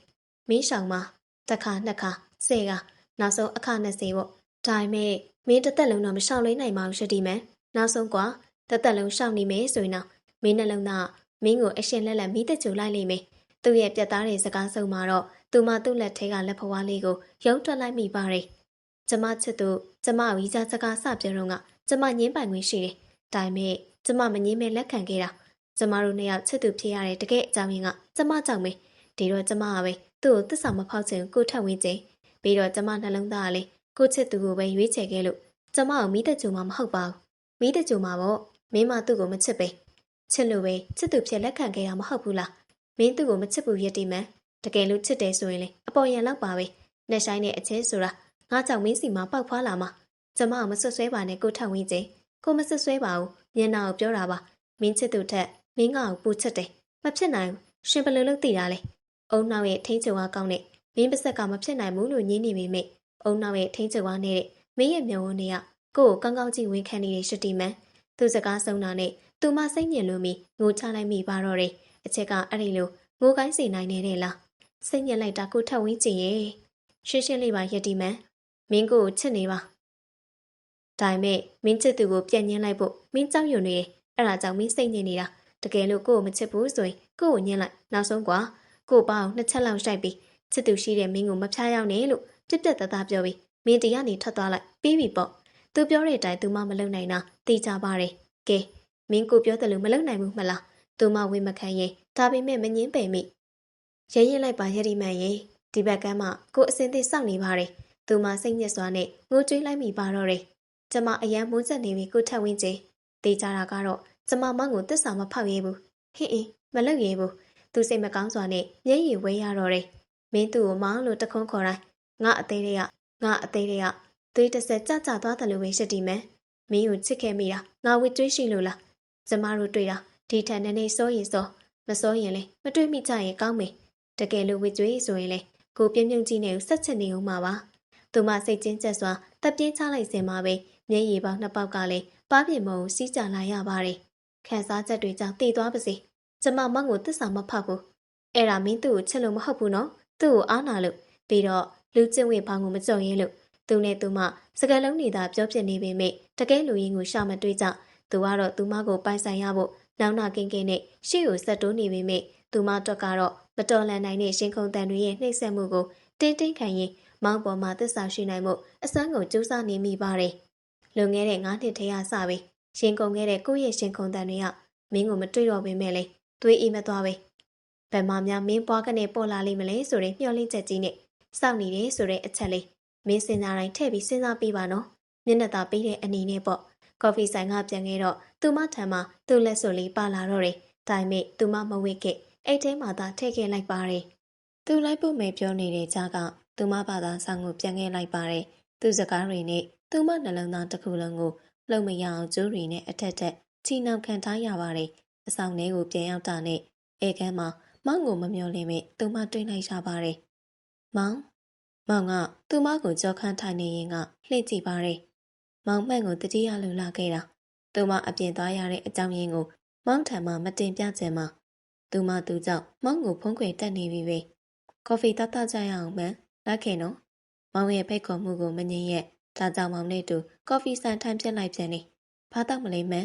မင်းဆောင်မှာတစ်ခါနှစ်ခါ10ခါနောက်ဆုံးအခါ20ပေါ့ဒါမဲ့မင်းတစ်သက်လုံးတော့မရှောင်လိမ့်နိုင်ပါဘူးရှတိမန်နောက်ဆုံးကွာတစ်သက်လုံးရှောင်နေမယ်ဆိုရင်တော့မင်းနှလုံးသားမင်းကိုအရှင်လက်လက်မိတချိုလိုက်လိမ့်မယ်သူ့ရဲ့ပြတ်သားတဲ့စကားဆုံးမှာတော့သူမသူ့လက်ထဲကလက်ဖွားလေးကိုရုံးထွက်လိုက်မိပါတယ်ကျမချစ်သူကျမကိုကြီးစားစကားစပြောတော့ကကျမညင်းပိုင်ခွင့်ရှိတယ်ဒါမဲ့ကျမမငင်းမဲ့လက်ခံခဲ့တာကျမတို့နှစ်ယောက်ချစ်သူဖြစ်ရတဲ့တကယ်အကြောင်းရင်းကကျမကြောင့်ပဲဒီတော့ကျမကပဲသူ့ကိုသစ္စာမဖောက်ချင်ကိုထက်ဝင်းချင်းပြီးတော့ကျမနှလုံးသားကလည်းကိုချစ်သူကိုပဲရွေးချယ်ခဲ့လို့ကျမကိုမိတချိုမှမဟုတ်ပါဘူးမိတချိုမှပေါ့မင်းမသူ့ကိုမချစ်ပဲချစ်လို့ပဲချစ်သူဖြစ်လက်ခံခဲ့တာမဟုတ်ဘူးလားမင်းသူ့ကိုမချစ်ဘူးရတိမန်တကယ်လို့ချစ်တယ်ဆိုရင်လေအပေါ်ရန်လောက်ပါပဲနှက်ဆိုင်တဲ့အချင်းဆိုတာငါကြောင့်မင်းစီမှာပေါက်ဖွားလာမှာကျမကိုမဆွဆွဲပါနဲ့ကိုထက်ဝင်းချင်းကိုမဆွဆွဲပါဘူးမျက်နှာကိုပြောတာပါမင်းချစ်သူထက်မင်းငါ့ကိုပူချစ်တယ်မဖြစ်နိုင်ဘူးရှင်ဘယ်လိုလုပ်သိတာလဲအုံနောက်ရဲ့ထိန်းချုပ်အားကောင်းတဲ့မင်းပါဆက်ကမဖြစ်နိုင်ဘူးလို့ညင်းနေပေမဲ့အုံနောက်ရဲ့ထိန်းချုပ်အားနေတဲ့မင်းရဲ့မျက်ဝန်းတွေကကိုယ့်ကိုကောင်းကောင်းကြည့်ဝင်ခံနေတဲ့ရှတိမန်သူစကားဆုံးတာနဲ့သူမစိတ်ညစ်လို့မိငိုချလိုက်မိပါတော့တယ်အချက်ကအဲ့ဒီလိုငိုကိုင်းစေနိုင်နေတဲ့လားစိတ်ညစ်လိုက်တာကိုထက်ဝင်းကြည့်ရဲ့ရှင်းရှင်းလေးပါယတိမန်မင်းကိုချစ်နေပါဒါပေမဲ့မင်းချစ်သူကိုပြန်ညှင်းလိုက်ဖို့မင်းကြောက်ရွံ့နေတယ်အဲ့ဒါကြောင့်မင်းစိတ်ညစ်နေတာတကယ်လို့ကို့ကိုမချစ်ဘူးဆိုရင်ကို့ကိုညှင်းလိုက်နောက်ဆုံးကွာကို့ပေါင်း2ချက်လောက်ရှိုက်ပြီးချစ်သူရှိတဲ့မင်းကိုမဖျားရောက်နဲ့လို့ပြက်ပြက်သားသားပြောပြီးမင်းတရားနေထွက်သွားလိုက်ပြီးပြီပေါ့ သူပြောတဲ့အတိုင်းသူမမလုပ်နိုင်တာသိကြပါတယ်။ကဲမင်းကိုပြောတယ်လို့မလုပ်နိုင်ဘူးမလား။သူမဝေမခံရင်ဒါပေမဲ့မငင်းပယ်မိ။ရဲရင်လိုက်ပါရည်မှန်ရင်ဒီဘက်ကမ်းမှာကိုအစင်းသစ်စောင့်နေပါတယ်။သူမစိတ်ညစ်စွာနဲ့ငိုကြွေးလိုက်မိပါတော့တယ်။ကျမအရန်မွန်းဆက်နေပြီကိုထက်ဝင်းကျင်တေးကြတာကတော့ကျမမောင်ကိုတစ္ဆာမဖောက်ရဲဘူး။ဟင်းအင်းမလုပ်ရဲဘူး။သူစိတ်မကောင်းစွာနဲ့မျက်ရည်ဝဲရတော့တယ်။မင်းသူ့ကိုမောင်လို့တခွန်းခေါ်တိုင်းငါအသေးတွေကသွေးတစ်ဆက်ကြကြသွားတယ်လို့ပဲရှိတည်မယ်။မင်းကိုချစ်ခဲ့မိတာငါဝစ်ကြွေးရှိလို့လား။ကျမတို့တွေ့တာဒီထက်နည်းနည်းစိုးရင်စောမစိုးရင်လေမတွေ့မိကြရင်ကောင်းမယ်။တကယ်လို့ဝစ်ကြွေးဆိုရင်လေကိုပြင်းပြင်းကြီးနဲ့ဆက်ချစ်နေဦးမှာပါ။သူမစိတ်ချင်းကျက်စွာတပ်ပြင်းချလိုက်စင်မှာပဲမျက်ရည်ပေါက်နှစ်ပေါက်ကလည်းပါးပြင်းမုံစီးကြလာရပါတယ်။ခံစားချက်တွေကြောင့်တည်သွားပါစေ။ကျမမောင်ကိုတစ္ဆာမဖောက်ဘူး။အဲ့ဒါမင်းသူ့ကိုချစ်လို့မဟုတ်ဘူးနော်။သူ့ကိုအားနာလို့ပြီးတော့လူကျင့်ဝတ်ဘောင်ကိုမကြုံရဲလို့သူနဲ့သူမစကားလုံးတွေသာပြောဖြစ်နေပေမဲ့တကယ်လူရင်းကိုရှာမတွေ့ကြသူကတော့သူမကိုပိုင်ဆိုင်ရဖို့လောင်းနာကင်းကင်းနဲ့ရှေ့ကိုဆက်တိုးနေပေမဲ့သူမတော့ကတော့မတော်လန်နိုင်တဲ့ရှင်ခုံတန်တွေရဲ့နှိမ့်ဆက်မှုကိုတင်းတင်းခံရင်မောင်းပေါ်မှာသစ္စာရှိနိုင်မှုအစွမ်းကိုကြိုးစားနေမိပါတယ်လွန်ခဲ့တဲ့9နှစ်ထဲကစပြီးရှင်ကုန်ခဲ့တဲ့ကိုယ့်ရဲ့ရှင်ခုံတန်တွေကမင်းကိုမတွေ့တော့ပေမဲ့လေသွေးအေးမသွားပဲဘယ်မှာများမင်းပွားကနေပေါ်လာလိမ့်မလဲဆိုတဲ့မျှော်လင့်ချက်ကြီးနဲ့စောင့်နေတယ်ဆိုတဲ့အချက်လေးမင်းစဉ်းစားတိုင်းထည့်ပြီးစဉ်းစားပေးပါနော်မျက်နှာသာပေးတဲ့အနေနဲ့ပေါ့ကော်ဖီဆိုင်ကပြန်ခဲ့တော့သူမထံမှာသူ့လက်စွပ်လေးပါလာတော့တယ်ဒါပေမဲ့သူမမဝစ်ခဲ့အိတ်ထဲမှာသာထည့်ခဲ့လိုက်ပါတယ်သူလိုက်ဖို့မယ်ပြောနေတဲ့ကြားကသူမဘာသာဆောင်ကိုပြန်ခဲ့လိုက်ပါတယ်သူစကားတွေနဲ့သူမနှလုံးသားတစ်ခုလုံးကိုလှုပ်မရအောင်ကျိုးတွေနဲ့အထက်ထက်ချီနှောင်ခံထားရပါတယ်အဆောင်ထဲကိုပြန်ရောက်တာနဲ့ဧကန်းမှာမောင်ကိုမမျောလင့်မဲ့သူမတွေးလိုက်ရပါတယ်မောင်ကသူမကိုကြောခန့်ထိုင်နေရင်ကလှည့်ကြည့်ပါတယ်။မောင်မှန်ကိုတတိယလူလာခဲ့တာ။သူမအပြင်သွားရတဲ့အကြောင်းရင်းကိုမောင်ထံမှမတင်ပြချင်မှသူမသူကြောင့်မောင်ကိုဖုံးကွယ်တက်နေပြီပဲ။ကော်ဖီတောက်ကြရအောင်မှန်လက်ခင်နော်။မောင်ရဲ့ဖိတ်ခေါ်မှုကိုမငြင်းရဲ့ဒါကြောင့်မောင်နဲ့တူကော်ဖီဆိုင်ထိုင်ပြလိုက်ပြန်နေ။ဘာတော့မလဲမှန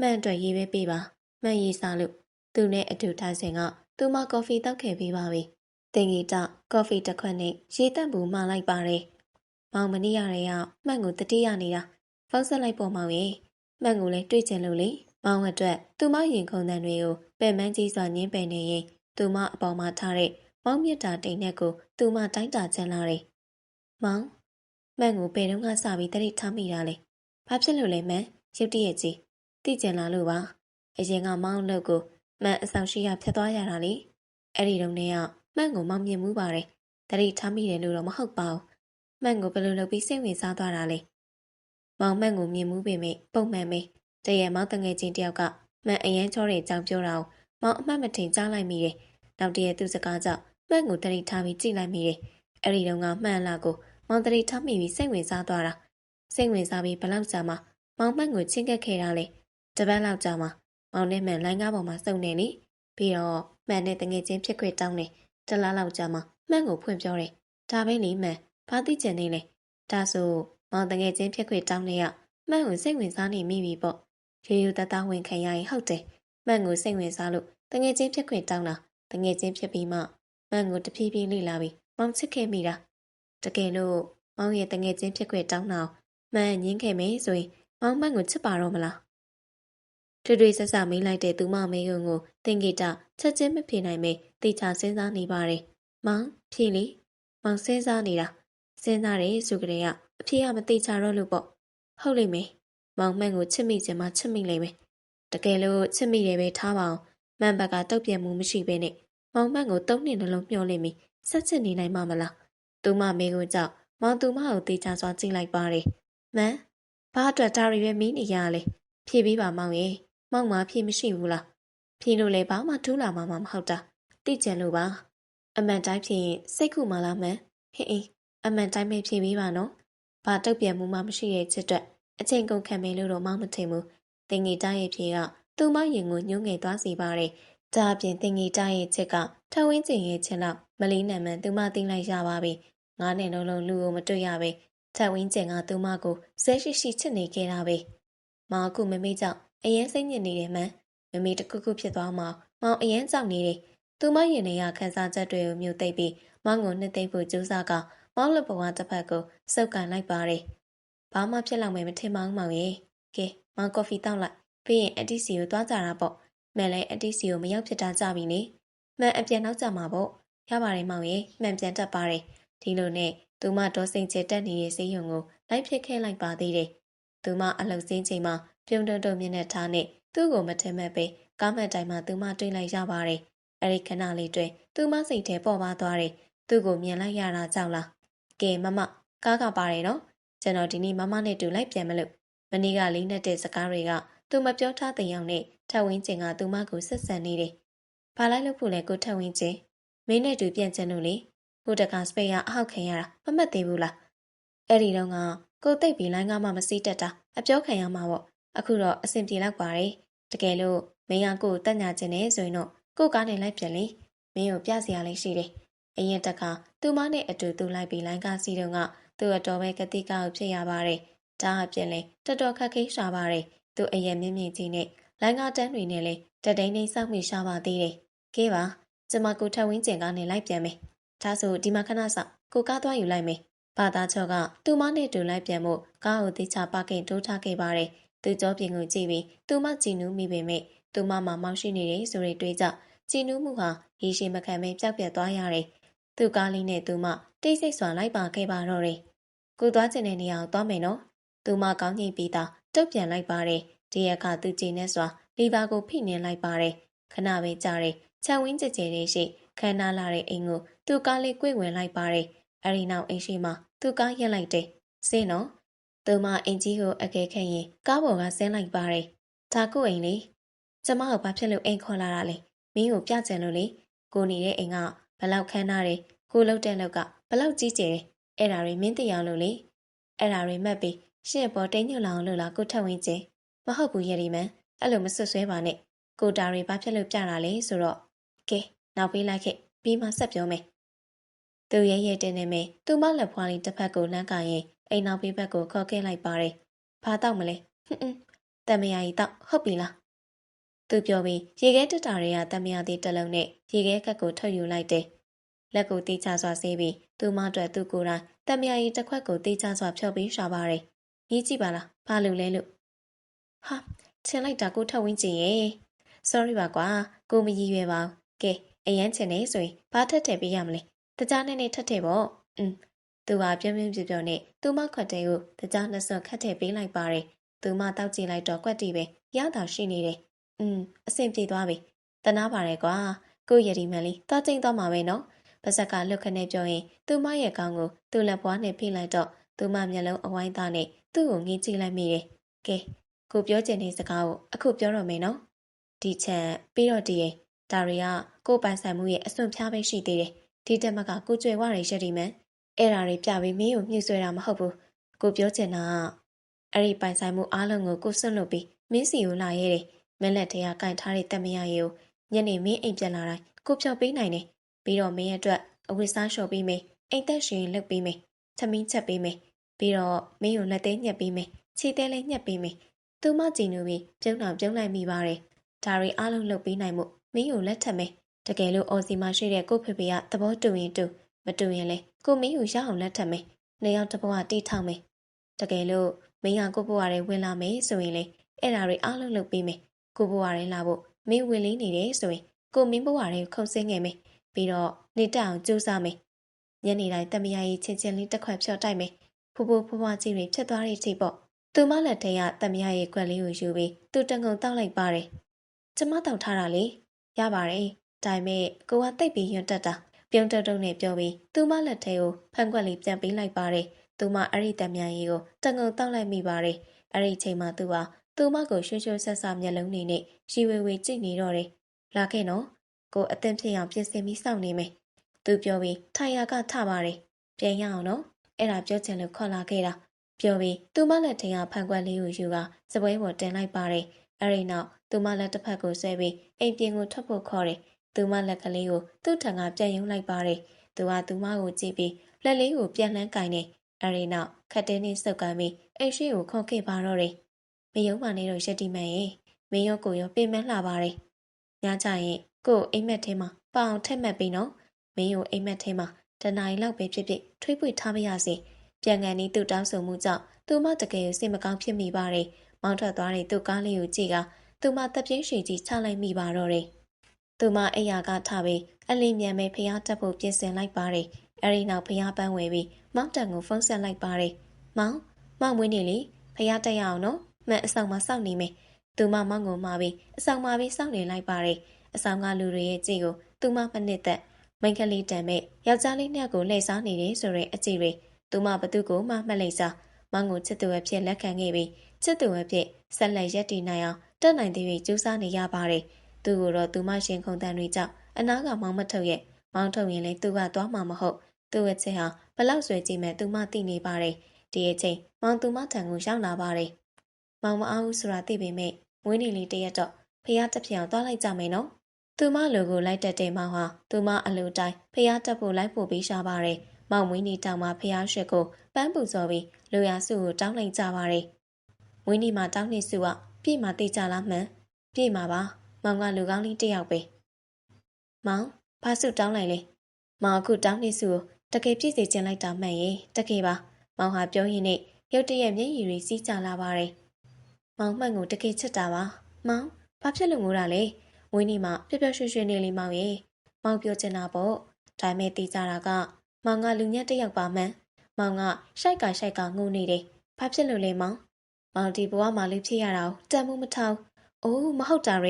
်အတွက်ရေးပဲပေးပါ။မှန်ရေးစားလို့သူနဲ့အတူထိုင်စဉ်ကသူမကော်ဖီတောက်ခဲ့ပြီးပါပြီ။တင်ကြီးတောက်ကော်ဖီတစ်ခွက်နဲ့ရေတန့်ဘူးမှလိုက်ပါတယ်။မောင်မနေရတဲ့ရောက်မှန်ကိုတတိယနေတာဖုန်းဆက်လိုက်ပေါ်မောင်ရဲ့မှန်ကိုလည်းတွေ့ချင်လို့လေမောင်အတွက်သူမရင်ခုန်တန်တွေကိုပယ်မန်းကြီးစွာညင်းပယ်နေရင်သူမအပေါ်မှာထားတဲ့မောင်မြတ်တာတိမ်နဲ့ကိုသူမတိုင်းတာချမ်းလာတယ်။မောင်မှန်ကိုဘယ်တော့မှစပြီးတတိထားမိတာလေ။ဘာဖြစ်လို့လဲမှန်ရုတ်တရက်ကြီးသိကျင်လာလို့ပါ။အရင်ကမောင်လုပ်ကိုမှန်အဆောင်ရှိရဖြတ်သွားရတာလေ။အဲ့ဒီတုန်းကမှန်ကိုမောင်မြင်မှုပါတယ်။တတိထားမိတယ်လို့တော့မဟုတ်ပါဘူး။မှန်ကိုဘယ်လိုလုပ်ပြီးစိတ်ဝင်စားသွားတာလဲ။မောင်မှန်ကိုမြင်မှုပေမဲ့ပုံမှန်ပဲ။တရက်မောင်တငယ်ချင်းတယောက်ကမှန်အရန်ချောတဲ့အကြောင်းပြောတာကိုမောင်အမှတ်မထင်ကြားလိုက်မိတယ်။နောက်တရက်သူ့စကားကြောင့်မှန်ကိုတတိထားပြီးကြည့်လိုက်မိတယ်။အဲ့ဒီတုန်းကမှန်လာကိုမောင်တတိထားမိပြီးစိတ်ဝင်စားသွားတာ။စိတ်ဝင်စားပြီးဘလောက်ကြာမှမောင်မှန်ကိုချင်းကပ်ခဲ့တာလေ။တပတ်လောက်ကြာမှမောင်နဲ့မှန်လိုင်းကားပေါ်မှာစုံနေလေ။ပြီးတော့မှန်နဲ့တငယ်ချင်းဖြစ်ခွင့်တောင်းတယ်။တလားလောက်ကြာမှမှန်ကိုဖွင့်ပြောတယ်။ဒါပဲလေမှန်ဘာသိချင်နေလဲဒါဆိုမောင်တငယ်ချင်းဖြစ်ခွင့်တောင်းနေရမှန်ကိုစိတ်ဝင်စားနေမိပြီပေါ့ရေယူတသားဝင်ခံရရင်ဟုတ်တယ်မှန်ကိုစိတ်ဝင်စားလို့တငယ်ချင်းဖြစ်ခွင့်တောင်းတာတငယ်ချင်းဖြစ်ပြီးမှမှန်ကိုတဖြည်းဖြည်းလေ့လာပြီးမောင်ချစ်ခဲ့မိတာတကယ်လို့မောင်ရဲ့တငယ်ချင်းဖြစ်ခွင့်တောင်းတာမှန်ညင်းခဲ့မယ်ဆိုရင်မောင်မှန်ကိုချစ်ပါတော့မလားထွေထွေဆက်ဆက်မေးလိုက်တဲ့သူမမေးခွန်းကိုတင်ဂီတာချက်ချင်းမဖြေနိုင်မေတေချာစဉ်းစားနေပါတယ်မောင်ဖြေလေမောင်စဉ်းစားနေတာစဉ်းစားတယ်ဆိုကြတဲ့အဖေကမသိချတော့လို့ပေါ့ဟုတ်လိမ့်မယ်မောင်မှန်ကိုချစ်မိချင်မှချစ်မိလိမ့်မယ်တကယ်လို့ချစ်မိတယ်ပဲထားပါအောင်မှန်ဘက်ကတုတ်ပြတ်မှုမရှိဘဲနဲ့မောင်မှန်ကို3နှစ်နှလုံးမျှော်လင့်ပြီးဆက်ချစ်နေနိုင်မှာမလားသူမမေကိုကြောက်မောင်သူမကိုတေချာစွာကြည့်လိုက်ပါတယ်မှန်ဘာအတွက်ဒါရီပဲမီးနေရလဲဖြေပြီးပါမောင်ရဲ့မောင်မဖြေမရှိဘူးလားဖြေလို့လည်းဘာမှထူးလာမှာမဟုတ်တာသိကြလို့ပါအမှန်တိုင်းဖြေရင်စိတ်ကူမလားမှန်ဟင်းအမှန်တိုင်းပဲဖြေပေးပါနော်။ဘာတုတ်ပြန်မှုမှမရှိတဲ့ချစ်အတွက်အချိန်ကုန်ခံမယ်လို့တော့မောင်းမထင်ဘူး။တင်ငီတာရဲ့ဖြေကသူ့မရင်ကိုညှိုးငယ်သွားစေပါတယ်။ဒါအပြင်တင်ငီတာရဲ့ချစ်ကထဝင်းကျင်ရဲ့ချစ်တော့မလေးနံမှန်သူမသိလိုက်ရပါပြီ။9နှစ်လုံးလူကိုမတွေ့ရပဲ။ထဝင်းကျင်ကသူမကိုဇဲရှိရှိချစ်နေခဲ့တာပဲ။မောင်အခုမမေကြောင့်အရင်စိတ်ညစ်နေတယ်မှန်။မမေတခုခုဖြစ်သွားမှမောင်အရင်ကြောက်နေတယ်။သူမရင်ထဲကခန်းစားချက်တွေကိုမြုပ်သိပ်ပြီးမောင်ကိုနှစ်သိမ့်ဖို့ကြိုးစားကမောင်လက်ဘဝတစ်ဖက်ကိုစုပ်ကန်လိုက်ပါတယ် ဘာမှဖြစ်လောက်မယ်မထင်ပါဘူးမောင်ရေကဲမောင်ကော်ဖီတောက်လိုက်ပြီးရင်အတီးစီကိုသွားကြတာပေါ့မှန်လဲအတီးစီကိုမရောက်ဖြစ်တာကြပြီလေမှန်အပြန်နောက်ကြမှာပေါ့ရပါတယ်မောင်ရေမှန်ပြန်တတ်ပါတယ်ဒီလိုနဲ့သူမဒေါ်စိန်ချေတက်နေတဲ့ဈေးရုံကိုလိုက်ဖြစ်ခဲ့လိုက်ပါသေးတယ်သူမအလှစင်းချိန်မှာပြုံတုံတုံမျက်နှာထားနဲ့သူ့ကိုမထင်မဲ့ပဲကားမှတ်တိုင်မှာသူမတွေ့လိုက်ရပါတယ်အဲ့ဒီခဏလေးတွင်သူမစိတ်ထဲပေါ်ပါသွားတယ်သူ့ကိုမြင်လိုက်ရတာကြောက်လားကဲမမကားကပါတယ်နော်ကျွန်တော်ဒီနေ့မမနဲ့တူလိုက်ပြန်မလို့မနေ့ကလေးနဲ့တဲ့စကားတွေကသူမပြောထားတဲ့ရောက်နဲ့ထဝင်းကျင်ကသူမကိုဆက်ဆံနေတယ်ဘာလိုက်လို့ဖို့လဲကိုထဝင်းကျင်မင်းနဲ့တူပြန်ချင်လို့လေဟိုတကစပိတ်ကအဟောက်ခံရတာမမှတ်သေးဘူးလားအဲ့ဒီတော့ကကိုသိပ်ပြီးလိုင်းကားမှမစီးတတ်တာအပြောခံရမှာပေါ့အခုတော့အဆင်ပြေလောက်ပါတယ်တကယ်လို့မင်းကကိုတက်ညာကျင်နေဆိုရင်တော့ကိုကားနဲ့လိုက်ပြန်လေမင်းကိုပြစရာလေးရှိတယ်အရင်တခါသူမနဲ့အတူတူလိုက်ပြီးလိုင်းကားစီးတော့ကသူ့အတော်ပဲကတိကောက်ဖြစ်ရပါတယ်ဒါအပြင်လဲတော်တော်ခက်ခဲရှာပါတယ်သူအရင်မြင့်မြင့်ကြီးနဲ့လိုင်းကားတန်းတွေနဲ့လဲတတိန်နေစောက်မိရှာပါသေးတယ်ကဲပါကျမကိုထဝင်းကျင်ကနေလိုက်ပြန်မယ်ဒါဆိုဒီမှာခဏစောင့်ကိုကားသွားယူလိုက်မယ်ဘာသာချော့ကသူမနဲ့တူလိုက်ပြန်ဖို့ကားကိုတိချပါကင်တိုးထားခဲ့ပါတယ်သူကြောပြင်ကိုကြည့်ပြီးသူမကြည်နူးမိပေမဲ့သူမမှမောင်ရှိနေတယ်ဆိုတဲ့တွေးကြကြည်နူးမှုဟာရေရှည်မခံပဲပျောက်ပြတ်သွားရတယ်သူကားလေးနဲ့သူမတိတ်ဆိတ်စွာလိုက်ပါခဲ့ပါတော့တယ်ကိုသွားချင်တဲ့နေရာကိုသွားမယ်နော်သူမကောင်းကြီးပြီးသားတုတ်ပြန်လိုက်ပါတယ်ဒီအခါသူကြည်နေစွာလီဗာကိုဖိနှင်လိုက်ပါတယ်ခဏပဲကြာတယ်ခြံဝင်းကြဲကြဲလေးရှိခန်းနာလာတဲ့အိမ်ကိုသူကားလေး꿰ဝင်လိုက်ပါတယ်အဲဒီနောက်အိမ်ရှိမှသူကားရက်လိုက်တယ်စင်းနော်သူမအင်ကြီးကိုအကဲခတ်ရင်ကားပေါ်ကဆင်းလိုက်ပါတယ်ဒါကိုအိမ်လေကျမကိုဘာဖြစ်လို့အိမ်ခေါ်လာတာလဲမင်းကိုပြကြံလို့လေကိုနေတဲ့အိမ်ကဘလောက်ခန်းနာတယ်ကိုလှုပ်တဲ့လောက်ကဘလောက်ကြီးကျယ်တယ်အဲ့ဒါတွေမင်းသိအောင်လို့လေအဲ့ဒါတွေမှတ်ပြီးရှင့်ပေါ်တိတ်ညွတ်လာအောင်လို့လားကိုထက်ဝင်းကျင်မဟုတ်ဘူးရည်ရီမန်အဲ့လိုမဆွဆွဲပါနဲ့ကိုတာတွေဘာဖြစ်လို့ပြတာလဲဆိုတော့ကဲနောက်ပေးလိုက်ခဲ့ပြီးမှဆက်ပြောမယ်သူရဲရဲတင်းနေမယ်သူမလက်ဖွားလေးတစ်ဖက်ကိုလှမ်းကရင်အိမ်နောက်ဘေးဘက်ကိုခေါ်ခဲ့လိုက်ပါတယ်ဘာတော့မလဲဟွန်းတမယာကြီးတော့ဟုတ်ပြီလားသူပြောပြီးရေခဲတက်တာတွေကတမယာသေးတစ်လုံးနဲ့ရေခဲကက်ကိုထုတ်ယူလိုက်တယ်လက်ကိုတေးချစွာဆေးပြီးသူမအတွက်သူကိုယ်တိုင်တမယာကြီးတစ်ခွက်ကိုတေးချစွာဖြော်ပြီးရှာပါတယ်ကြီးကြည့်ပါလားဘာလို့လဲလို့ဟာချင်လိုက်တာကိုထပ်ဝင်းကျင်ရဲ့ sorry ပါကွာကိုမရည်ရွယ်ပါဘူးကဲအရန်ချင်နေဆိုရင်ဘာထက်ထည့်ပေးရမလဲတကြားနဲ့ထက်ထည့်ပေါ့သူကပြုံးပြုံးပြပြနဲ့သူမခွက်တဲကိုတကြားနှစ်စွပ်ခတ်ထည့်ပေးလိုက်ပါတယ်သူမတောက်ကြည့်လိုက်တော့ကွက်တီပဲရတာရှိနေတယ်အဆင်ပြေသွားပြီတနာပါတယ်ကွာကိုရည်ဒီမန်လေးသွားကျင်းသွားမှာပဲနော်ပါဇက်ကလွတ်ခနဲ့ပြောရင်သူမရဲ့ကောင်းကိုသူ့လက်ပွားနဲ့ဖိလိုက်တော့သူမမျက်လုံးအဝိုင်းသားနဲ့သူ့ကိုငေးကြည့်လိုက်မိတယ်ကဲကိုပြောချင်တဲ့စကားကိုအခုပြောတော့မယ်နော်ဒီချန်ပြီးတော့ဒီရင်ဒါတွေကကိုပိုင်ဆိုင်မှုရဲ့အစွန့်ဖျားပဲရှိသေးတယ်ဒီတက်မကကိုကြွယ်ဝရရည်မန်အဲ့ဒါတွေပြပြီးမင်းကိုမြှူဆွဲတာမဟုတ်ဘူးကိုပြောချင်တာကအဲ့ဒီပိုင်ဆိုင်မှုအားလုံးကိုစွန့်လွတ်ပြီးမင်းစီကိုလာရဲတယ်မင်းလက်ထဲကကင်ထားတဲ့တမယာရီကိုညနေမင်းအိမ်ပြန်လာတိုင်းကိုဖြော်ပေးနိုင်တယ်ပြီးတော့မင်းရဲ့အတွက်အဝတ်စားလျှော်ပေးမယ်အိမ်သက်ရှင်လုပ်ပေးမယ်သမင်းချက်ပေးမယ်ပြီးတော့မင်းကိုလက်သေးညှက်ပေးမယ်ခြေသေးလေးညှက်ပေးမယ်သူမကြည်နူပြီးပြုံးလိုက်မိပါတယ်ဒါတွေအားလုံးလုပ်ပေးနိုင်မှုမင်းကိုလက်ထပ်မယ်တကယ်လို့အော်စီမရှိတဲ့ကိုဖေဖေကသဘောတူရင်တူမတူရင်လေကိုမင်းကိုရအောင်လက်ထပ်မယ်နှစ်ယောက်တစ်ဘဝတီးထောင်မယ်တကယ်လို့မင်းကကိုဘဝရဲဝင်လာမယ်ဆိုရင်လေအဲ့ဒါတွေအားလုံးလုပ်ပေးမယ်ကိုဘဝရဲလာဖို့မင်းဝင်လေးနေတယ်ဆိုရင်ကိုမင်းဘဝရဲခုံဆင်းငယ်မယ်ပြီးတော့နေတအောင်ကြိုးစားမယ်ညနေတိုင်းတမယာကြီးချင်းချင်းလေးတစ်ခွက်ဖြော့တိုက်မယ်ဖူဖူဖွားကြီးတွေဖြစ်သွားတဲ့အထိပေါ့သူမလက်ထဲကတမယာကြီးခွက်လေးကိုယူပြီးသူတငုံတောက်လိုက်ပါတယ်ကျမတောက်ထားတာလေရပါတယ်ဒါပေမဲ့ကိုကတိတ်ပြီးယွန်းတက်တာပြုံးတုံတုံနဲ့ပြောပြီးသူမလက်ထဲကိုဖန်ခွက်လေးပြန်ပေးလိုက်ပါတယ်သူမအဲ့ဒီတမယာကြီးကိုတငုံတောက်လိုက်မိပါတယ်အဲ့ဒီချိန်မှာသူကသူမကိုရွှွှွှဆက်ဆမျက်လုံးနဲ့ရီဝေဝေကြည့်နေတော့တယ်လာခဲ့နော်ကိုအသင်ဖြစ်အောင်ပြင်ဆင်ပြီးစောင့်နေမယ်သူပြောပြီးထိုင်ရာကထပါတယ်ပြန်ရအောင်နော်အဲ့ဒါပြောချင်လို့ခေါ်လာခဲ့တာပြောပြီးသူမလက်ထဲကဖန်ခွက်လေးကိုယူကစပွဲပေါ်တင်လိုက်ပါတယ်အဲ့ဒီနောက်သူမလက်တစ်ဖက်ကိုဆွဲပြီးအိမ်ပြင်ကိုထွက်ဖို့ခေါ်တယ်သူမလက်ကလေးကိုသူ့ထံကပြန်ယုံလိုက်ပါတယ်သူကသူမကိုကြည့်ပြီးလက်လေးကိုပြန်လှမ်းကင်တယ်အဲ့ဒီနောက်ခတ်တင်းနဲ့စုပ်ကမ်းပြီးအိမ်ရှိကိုခေါ်ခဲ့ပါတော့တယ်မယုံပါနဲ့တော့ရက်တီမန်ရဲ့မင်းရောကိုရောပြင်မလှပါတယ်ညကြရင်ကိုအိမ်မက်ထဲမှာပအောင်ထက်မှတ်ပြီးနော်မင်းကိုအိမ်မက်ထဲမှာတနားရီလောက်ပဲဖြစ်ဖြစ်ထွေးပွေထားမရစေပြန်ကန်ဤသူ့တောင်းဆိုမှုကြောင့် သူမတကယ်စိတ်မကောင်းဖြစ်မိပါတယ်မောင်းထွက်သွားတဲ့သူ့ကားလေးကိုကြည့်ကသူမတပ်ပြင်းရွှေကြီးချလိုက်မိပါတော့တယ်သူမအိယာကထပြီးအလင်းမြန်မဲ့ဖျားတက်ဖို့ပြင်ဆင်လိုက်ပါတယ်အဲဒီနောက်ဖျားပန်းဝယ်ပြီးမောင်တန်ကိုဖုန်းဆက်လိုက်ပါတယ်မောင်မွေးနေလေဖျားတက်ရအောင်နော်မှန်အဆောင်မှာစောင့်နေမယ်သူမမောင်ကိုမှာပြီးအဆောင်မှာပြီးစောင့်နေလိုက်ပါတယ်အဆောင်ကလူတွေရဲ့ကြည့်ကိုသူမမနစ်သက်မိန်းကလေးတန်မဲ့ယောက်ျားလေးနှစ်ယောက်ကိုလှည့်စားနေတယ်ဆိုတဲ့အကြည့်တွေသူမဘသူကိုမှမှတ်လိုက်စားမောင်ကိုချစ်သူအဖြစ်လက်ခံခဲ့ပြီးချစ်သူအဖြစ်ဆက်လက်ရက်တည်နိုင်အောင်တက်နိုင်သေးပြီးကြိုးစားနေရပါတယ်သူကိုတော့သူမရှင်ခုန်တန်တွေကြောင့်အနာကမောင်မထုတ်ရဲ့မောင်ထုတ်ရင်လည်းသူကသွားမှာမဟုတ်သူ့ရဲ့ချစ်ဟာဘလောက်ဆွဲကြည့်မဲ့သူမသိနေပါတယ်ဒီအချိန်မောင်သူမထံကိုရောက်လာပါတယ်မောင်မအားဘူးဆိုတာသိပေမဲ့မွေးနေ့လေးတရက်တော့ဖះတက်ပြောင်သွားလိုက်ကြမယ်နော်သူမလူကိုလိုက်တက်တဲ့မောင်ဟာသူမအလိုတိုင်းဖះတက်ဖို့လိုက်ဖို့ပြီးရှာပါတယ်မောင်မွေးနေ့တောင်မှဖះရှစ်ကိုပန်းပူစော်ပြီးလူရစုကိုတောင်းလိုက်ကြပါတယ်မွေးနေ့မှာတောင်းနေစုကပြည့်မှာတိတ်ကြလားမှန်ပြည့်မှာပါမောင်ကလူကောင်းလေးတစ်ယောက်ပဲမောင်ဘာစုတောင်းလိုက်လဲမောင်အခုတောင်းနေစုကိုတကယ်ပြည့်စေချင်လိုက်တာမှန်ရဲ့တကယ်ပါမောင်ဟာပြောရင်းနဲ့ရုတ်တရက်မျက်ရည်တွေစီးကျလာပါတယ်မောင်မှန်ကိုတကယ်ချစ်တာပါမောင်ဘာဖြစ်လို့ငိုတာလဲမွေးနေ့မှာပျော်ပျော်ရွှင်ရွှင်နေလေမောင်ရဲ့မောင်ပြောချင်တာပေါ့ဒါမဲ့တီးကြတာကမောင်ကလူညက်တစ်ယောက်ပါမှန်မောင်ကရှိုက်ကငိုနေတယ်ဘာဖြစ်လို့လဲမောင်မောင်ဒီဘဝမှာလေးဖြစ်ရတာကိုတန်မှုမထောက်အိုးမဟုတ်တာရေ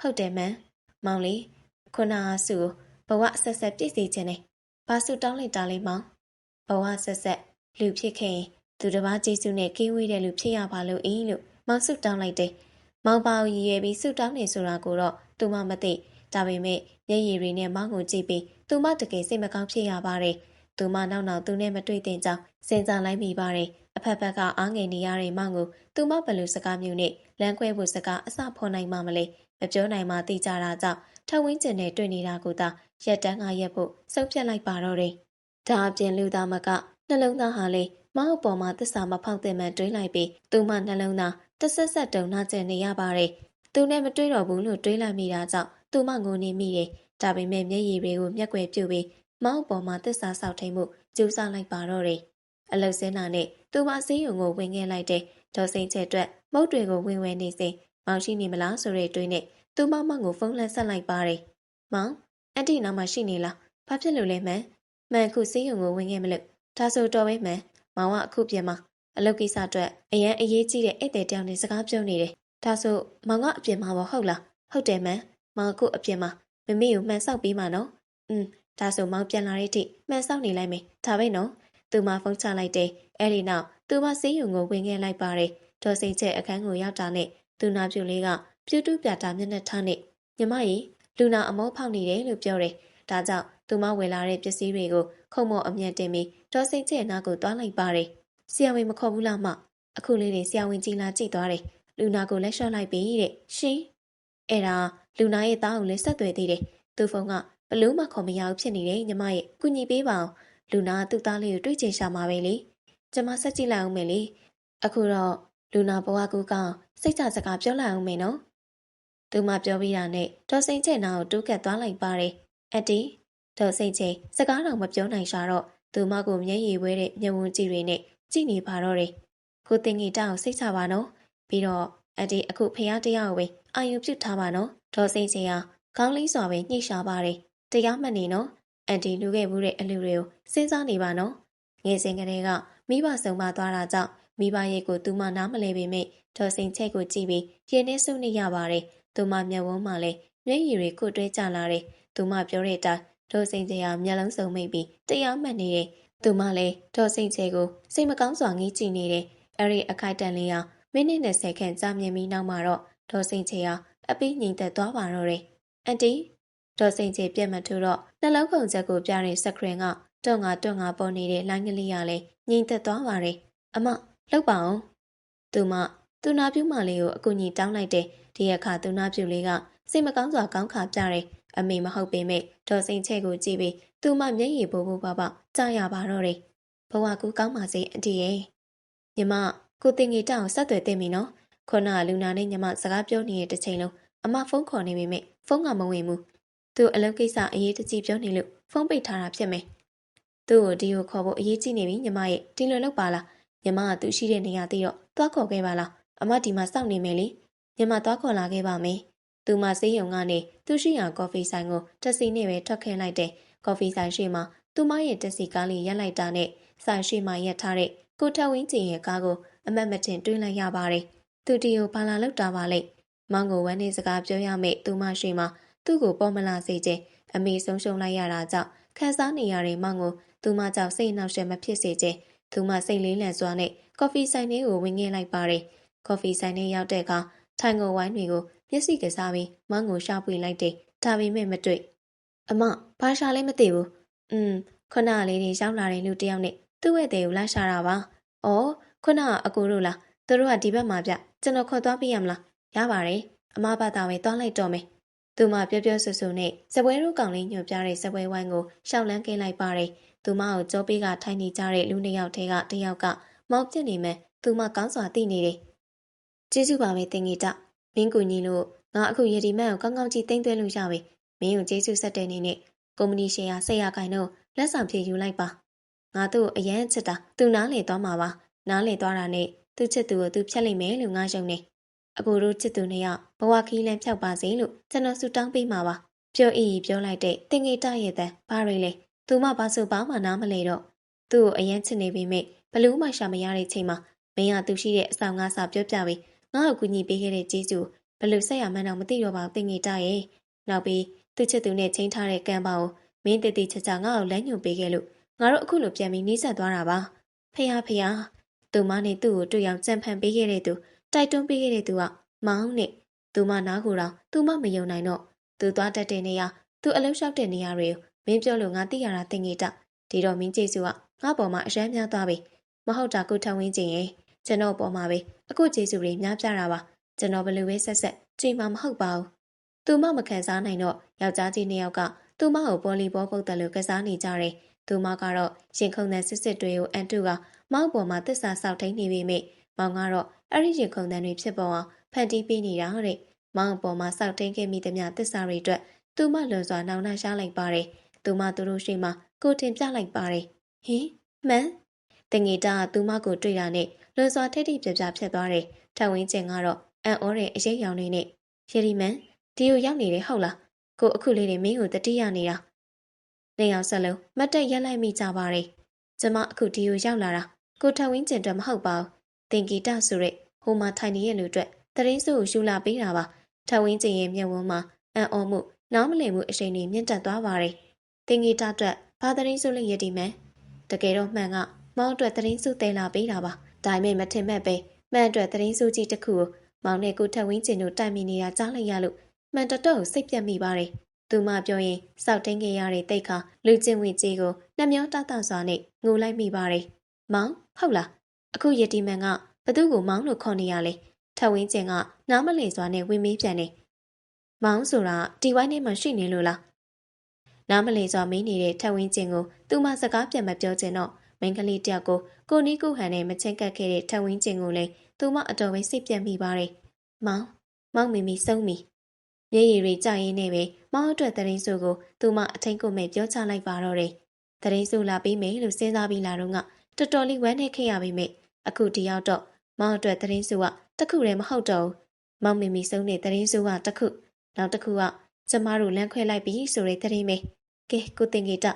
ဟုတ်တယ်မှန်မောင်လေးခုနကစုဘဝဆက်ဆက်ပြည့်စည်ခြင်းနဲ့ဘာစုတောင်းလိုက်တာလဲမောင်ဘဝဆက်ဆက်လူဖြစ်ခဲ့ရင်သူတစ်ပါးကျေးဇူးနဲ့ကင်းဝေးတဲ့လူဖြစ်ရပါလို့လို့မောင်စုတောင်းလိုက်တယ်မောင်ပါကိုရည်ရွယ်ပြီးစုတောင်းနေဆိုတာကိုတော့သူမမသိဒါပေမဲ့မျက်ရည်တွေနဲ့မောင်ကိုကြည့်ပြီးသူမတကယ်စိတ်မကောင်းဖြစ်ရပါတယ်သူမနောက်သူနဲ့မတွေ့တဲ့ကြောင့်စဉ်းစားလိုက်မိပါတယ်အဖက်ဖက်ကအားငယ်နေရတဲ့မောင်ကိုသူမဘလို့စကားမျိုးနဲ့လမ်းခွဲဖို့စကားအစဖော်နိုင်မှမလဲမပြောနိုင်မှသိကြတာကြောင့်ထဝင်းကျင်နဲ့တွေ့နေတာကိုသာရက်တန်းကရက်ဖို့ဆုံးဖြတ်လိုက်ပါတော့တယ်ဒါအပြင်လူသားမကနှလုံးသားဟာလေမောင်အပေါ်မှာသစ္စာမဖောက်တဲ့မှန်တွေးလိုက်ပြီးသူမနှလုံးသားတဆက်ဆက်တုံနှကျနေရပါတယ်သူနဲ့မတွေ့တော့ဘူးလို့တွေးလိုက်မိတာကြောင့်သူမငိုနေမိတယ်ဒါပေမဲ့မျက်ရည်တွေကိုမျက်ွယ်ပြုတ်ပြီးမောင်အပေါ်မှာသစ္စာဆောက်ထိန်မှုကြိုးစားလိုက်ပါတော့တယ်အလုတ်စင်းနာနဲ့သူမဆေးရုံကိုဝင်ခဲ့လိုက်တဲ့ဒေါ်စိန်ချက်အတွက်မုတ်တွေကိုဝင်ဝဲနေစဉ်မောင်ရှိနေမလားဆိုတဲ့တွေးနဲ့သူမမောင်ကိုဖုန်းလက်ဆက်လိုက်ပါတယ်မောင်အန်တီနာမရှိနေလားဘာဖြစ်လို့လဲမှန်အခုဆေးရုံကိုဝင်ခဲ့မလို့ဒါဆိုတော့ပဲမှန်မောင်ကအခုပြင်မှာအလုပ်ကိစ္စအတွက်အရန်အရေးကြီးတဲ့ဧည့်သည်တယောက်နဲ့စကားပြောနေတယ်ဒါဆိုမောင်ကအပြင်မှာဟုတ်လားဟုတ်တယ်မှန်မောင်အခုအပြင်မှာမမေကိုမှန်ဆောက်ပေးမှာနော်ဒါဆိုမောင်ပြန်လာတဲ့အထိမှန်ဆောက်နေလိုက်မယ်ဒါပဲနော်သူမဖုန်းချလိုက်တယ်အဲ့ဒီနောက်သူမဆေးရုံကိုဝင်ခဲ့လိုက်ပါတယ်ဒေါ်စိန်ချက်အခန်းကိုရောက်တာနဲ့သူနာပြုလေးကပြူးတူးပြတာမျက်နှာထားနဲ့ညီမကြီးလူနာအမောဖောက်နေတယ်လို့ပြောတယ်ဒါကြောင့်သူမဝယ်လာတဲ့ပစ္စည်းတွေကိုခုံမော်အမြတ်တင်ပြီးဒေါ်စိန်ချက်နာကိုတွားလိုက်ပါတယ်ဆရာဝန်မခေါ်ဘူးလားမအခုလေးနေဆရာဝန်ကြီးလာကြည့်သွားတယ်လူနာကိုလက်လျှော့လိုက်ပြီတဲ့ရှင်အဲ့ဒါလူနာရဲ့သားကိုလည်းဆက်သွယ်သေးတယ်သူ့ဖုန်းကဘလို့မှခေါ်မရဘူးဖြစ်နေတယ်ညီမရဲ့ကူညီပေးပါအောင်လူနာသူ့သားလေးကိုတွေးချင်ရှာမှာပဲလေကျမဆက်ကြည့်လိုက်အောင်မယ်လေအခုတော့လူနာဘဝကူကောင်စိတ်ချစကားပြောလိုက်အောင်မယ်နော်သူမပြောပြီးတာနဲ့ဒေါ်စိန်ချက်နာကိုတူးကတ်သွားလိုက်ပါတယ်အန်တီဒေါ်စိန်ချက်စကားတော့မပြောနိုင်ရှာတော့သူမကိုမျက်ရည်ဝဲတဲ့မျက်ဝန်းကြည့်တွေနဲ့ကြည့်နေပါတော့တယ်ကိုတင်ကြီးတောင်းစိတ်ချပါနော်ပြီးတော့အန်တီအခုဖះတရားကိုပဲအာယုပြုတ်ထားပါနော်ဒေါ်စိန်ချက်ဟာခေါင်းလေးစွာပဲညှိရှာပါတယ်တရားမှတ်နေနော်အန်တီလူခဲ့မှုတဲ့အလူတွေကိုစဉ်းစားနေပါနော်ငယ်စဉ်ကလေးကမိဘဆုံးမသွားတာကြောင့်မိဘရဲ့ကိုသူမနားမလဲပေမဲ့ဒေါ်စိန်ချက်ကိုကြည့်ပြီးရင်ထဲဆုနေရပါတယ်သူမမျက်ဝန်းမှာလည်းမျက်ရည်တွေကိုတွဲကျလာတယ်သူမပြောတဲ့အတိုင်းဒေါ်စိန်ချက်ဟာမျက်လုံးစုံမိတ်ပြီးတရားမှတ်နေတယ်သူမလည်းဒေါ်စိန်ချက်ကိုစိတ်မကောင်းစွာငေးကြည့်နေတယ်အဲ့ဒီအခိုက်အတန့်လေးဟာမိနစ်20ခန့်ကြာမြင့်ပြီးနောက်မှာတော့ဒေါ်စိန်ချက်ဟာအပိငြိမ်သက်သွားပါတော့တယ်အန်တီဒေါ်စိန်ချက်ပြက်မထူတော့နှလုံးခုန်ချက်ကိုပြတဲ့စခရင်ကတွန့်ငါပေါ်နေတဲ့လိုင်းကလေးကလည်းငြိမ်သက်သွားပါတယ်အမလှုပ်ပါအောင်သူနာပြုမလေးကိုအကူကြီးတောင်းလိုက်တယ်ဒီအခါသူနာပြုလေးကစိတ်မကောင်းစွာကောင်းခါပြတယ်အမေမဟုတ်ပေမဲ့ဒေါ်စိန်ချက်ကိုကြည့်ပြီးသူမမျက်ရည်ပို့ပေါကြားရပါတော့တယ်ဘဝကူကောင်းပါစေအန်တီရဲ့ညီမကိုတင်ကြီးတောင်းဆက်သွယ်တင်ပြီနော်ခုနကလူနာနဲ့ညီမစကားပြောနေတဲ့တစ်ချိန်လုံးအမဖုန်းခေါ်နေပေမဲ့ဖုန်းကမဝင်ဘူးသူအလုပ်ကိစ္စအရေးတကြီးပြောနေလို့ဖုန်းပိတ်ထားတာဖြစ်မယ်သူ့ကိုဒီကိုခေါ်ဖို့အရေးကြီးနေပြီညီမရဲ့ဒီလိုလုပ်ပါလား ညီမကသူရှိတဲ့နေရာသိတော့သွားခေါ်ခဲ့ပါလားအမဒီမှာစောင့်နေမယ်လေညီမသွားခေါ်လာခဲ့ပါမယ်သူမဆေးရုံကနေသူရှိရာကော်ဖီဆိုင်ကိုတက်စီနဲ့ပဲထွက်ခဲ့လိုက်တယ်ကော်ဖီဆိုင်ရှိမှသူမရဲ့တက်စီကားလေးရက်လိုက်တာနဲ့ဆိုင်ရှိမှရက်ထားတဲ့ကိုထက်ဝင်းကျင်ရဲ့ကားကိုအမတ်မတင်တွင်းလိုက်ရပါတယ်သူတီကိုဘာလာလောက်တာပါလဲမောင်ကိုဝမ်းနေစကားပြောရမယ့်သူမရှိမှသူ့ကိုပေါ်မလာစေခြင်းအမေဆုံးရှုံးလိုက်ရတာကြောင့်ခန်းစားနေရတဲ့မောင်ကိုသူမကြောင့်စိတ်နှောက်ယှက်မဖြစ်စေခြင်းသူမစိတ်လေးလန့်စွာနဲ့ကော်ဖီဆိုင်လေးကိုဝင်ငယ်လိုက်ပါတယ်ကော်ဖီဆိုင်ထဲရောက်တဲ့အခါထိုင်ကုန်ဝိုင်းတွေကိုမျက်စိကစားပြီးမောင်ကိုရှာဖွေလိုက်တယ်ဒါပေမဲ့မတွေ့အမဘာရှာလဲမသိဘူးခုနကလေးတွေရောက်လာတဲ့လူတယောက်နဲ့သူ့ရဲ့တဲ့ကိုလာရှာတာပါအော်ခုနကအကိုတို့လားသူတို့ကဒီဘက်မှာပြကျွန်တော်ခေါ်သွားပြရမလားရပါတယ်အမဘာသာပဲသွားလိုက်တော့မယ်သူမပြောပြောဆူဆူနဲ့စပွဲတို့ကောင်လေးညွှန်ပြတဲ့စပွဲဝိုင်းကိုရှောက်လန်းကင်းလိုက်ပါတယ်သူမကိုကြောပေးကထိုင်နေကြတဲ့လူနှစ်ယောက်ထဲကတယောက်ကမောက်ပြစ်နေမယ်သူမကောင်းစွာသိနေတယ်ကျေးဇူးပါပဲတင်ကြီးတမင်းကူညီလို့ငါအခုရေဒီမန်ကိုကောင်းကောင်းကြီးတင်းသွင်းလို့ရပြီမင်းကိုကျေးဇူးဆက်တဲ့နေနဲ့ကုမ္ပဏီရှယ်ယာဆက်ရခိုင်တော့လက်ဆောင်ဖြည့်ယူလိုက်ပါငါတို့အရန်ချစ်တာသူနားလေသွားမှာပါနားလေသွားတာနဲ့သူချစ်သူကိုသူဖြတ်လိုက်မယ်လို့ငါယုံနေအကိုတို့ချစ်သူနှစ်ယောက်ဘဝခီးလန်းဖြောက်ပါစေလို့ကျွန်တော်ဆုတောင်းပေးမှာပါပြောအီပြောလိုက်တဲ့တင်ငေတရဲ့တဲ့ဘာတွေလဲသူမဘာဆိုဘာမှနားမလဲတော့သူ့ကိုအရန်ချစ်နေပေမဲ့ဘလို့မှရှာမရတဲ့ချိန်မှာမင်းကသူရှိတဲ့အဆောင်ငါစာပြောပြပြီးငါ့ကိုကူညီပေးခဲ့တဲ့ကျေးဇူးဘလို့ဆက်ရမှန်းတော့မသိတော့ပါဘူးတင်ငေတရဲ့နောက်ပြီးသူချစ်သူနဲ့ချင်းထားတဲ့ကံပါကိုမင်းတည်တည်ချာချာငါ့ကိုလမ်းညွှန်ပေးခဲ့လို့ငါတို့အခုလိုပြန်ပြီးနှီးဆက်သွားတာပါဖះသူမနဲ့သူ့ကိုတွေ့အောင်ကြံဖန်ပေးခဲ့တဲ့သူတိုက်တွန်းပေးခဲ့တဲ့သူကမောင်နဲ့သူမနားကိုတော့သူမမယုံနိုင်တော့သူသွားတတ်တဲ့နေရာသူအလုံးလျှောက်တဲ့နေရာတွေကိုမင်းပြောလို့ငါသိရတာတင်ကြီးတဒီတော့မင်းကျေးဇူးကငါပေါ်မှာအယမ်းများသွားပြီမဟုတ်တာကိုထဝင်းချင်းရဲ့ကျွန်တော်ပေါ်မှာပဲအခုကျေးဇူးတွေများပြတာပါကျွန်တော်ဘယ်လိုပဲဆက်ကြိမ်မှာမဟုတ်ပါဘူးသူမမခံစားနိုင်တော့ယောက်ျားကြီးနှစ်ယောက်ကသူမကိုပေါ်လီပေါ်ပုတ်တယ်လို့ကစားနေကြတယ်သူမကတော့ရင်ခုန်တဲ့စစ်တွေကိုအန်တုကမောက်ပေါ်မှာတစ္ဆာဆောက်ထိန်နေပေမဲ့မောင်ကတော့အဲ့ဒီရင်ခုန်တဲ့တွေဖြစ်ပေါ်အောင်ဖန်တီးပေးနေတာတဲ့မောင်ပေါ်မှာဆောက်ထိန်ခဲ့မိသမျှတစ္ဆာတွေအတွက်သူမလွန်စွာနောင်နှရှားလိုက်ပါတယ်သူမသူတို့ရှိမှကိုတင်ပြလိုက်ပါတယ်ဟင်မှန်တငေတာကသူမကိုတွေ့တာနဲ့လွန်စွာထိတ်ထိတ်ပြပြဖြစ်သွားတယ်ထဝင်းကျင်ကတော့အံ့ဩတဲ့အရေးရောင်နေနဲ့ယေရီမန်ဒီကိုရောက်နေတယ်ဟုတ်လားကိုအခုလေးတွေမင်းကိုတတိယနေတာနေအောင်ဆက်လုံးမတ်တက်ရက်လိုက်မိကြပါတယ်ကျမအခုဒီကိုရောက်လာတာကိုထဝင်းကျင်အတွက်မဟုတ်ပါဘူးတင်ဂီတဆိုရက်ဟိုမှာထိုင်နေတဲ့လူအတွက်တရင်စုကိုရှူလာပေးတာပါထဝင်းကျင်ရဲ့မျက်ဝန်းမှာအံ့ဩမှုနားမလည်မှုအရှိန်တွေမြင့်တက်သွားပါတယ်တင်ဂီတအတွက်ဘာတရင်စုလေးရည်တည်မယ်တကယ်တော့မှန်ကမောင်အတွက်တရင်စုတဲလာပေးတာပါဒါပေမဲ့မထင်မဲ့ပဲမှန်အတွက်တရင်စုကြီးတစ်ခုကိုမောင်နဲ့ကိုထဝင်းကျင်တို့တိုင်မိနေတာကြားလိုက်ရလို့မှန်တော်တော်စိတ်ပြတ်မိပါတယ်သူမပြောရင်စောက်တင်းခဲ့ရတဲ့တိတ်ခါလူချင်းဝင်ကြီးကိုနှမျောတတစွာနဲ့ငိုလိုက်မိပါတယ်မောင်ဟုတ်လားအခုယတီမန်ကဘသူ့ကိုမောင်လို့ခေါ်နေရလဲထဝင်းကျင်ကနားမလည်စွာနဲ့ဝင်မေးပြန်တယ်မောင်ဆိုတာဒီဝိုင်းထဲမှာရှိနေလို့လားနားမလည်စွာမေးနေတဲ့ထဝင်းကျင်ကိုသူမစကားပြန်မပြောချင်တော့မိန်းကလေးတယောက်ကိုနီးကူဟန်နဲ့မချင်းကပ်ခဲ့တဲ့ထဝင်းကျင်ကိုလည်းသူမအတော်ပဲစိတ်ပြတ်မိပါတယ်မောင်မီမီဆုံးမီမျက်ရည်တွေကျရင်းနဲ့ပဲမောင်အတွက်တရင်စုကိုသူမအထင်းကိုမဲ့ပြောချလိုက်ပါတော့တယ်တရင်စုလာပြီးမယ်လို့စဉ်းစားပြီးလာတော့ကတော်တော်လေးဝမ်းနေခဲ့ရပြီမဲ့အခုဒီရောက်တော့မောင်အတွက်တရင်စုကတခုတည်းမဟုတ်တော့ဘူးမောင်မီမီဆုံးတဲ့တရင်စုကတခုနောက်တစ်ခုကကျမတို့လမ်းခွဲလိုက်ပြီဆိုတဲ့တရင်ပဲကဲကိုတင်ကြီးတ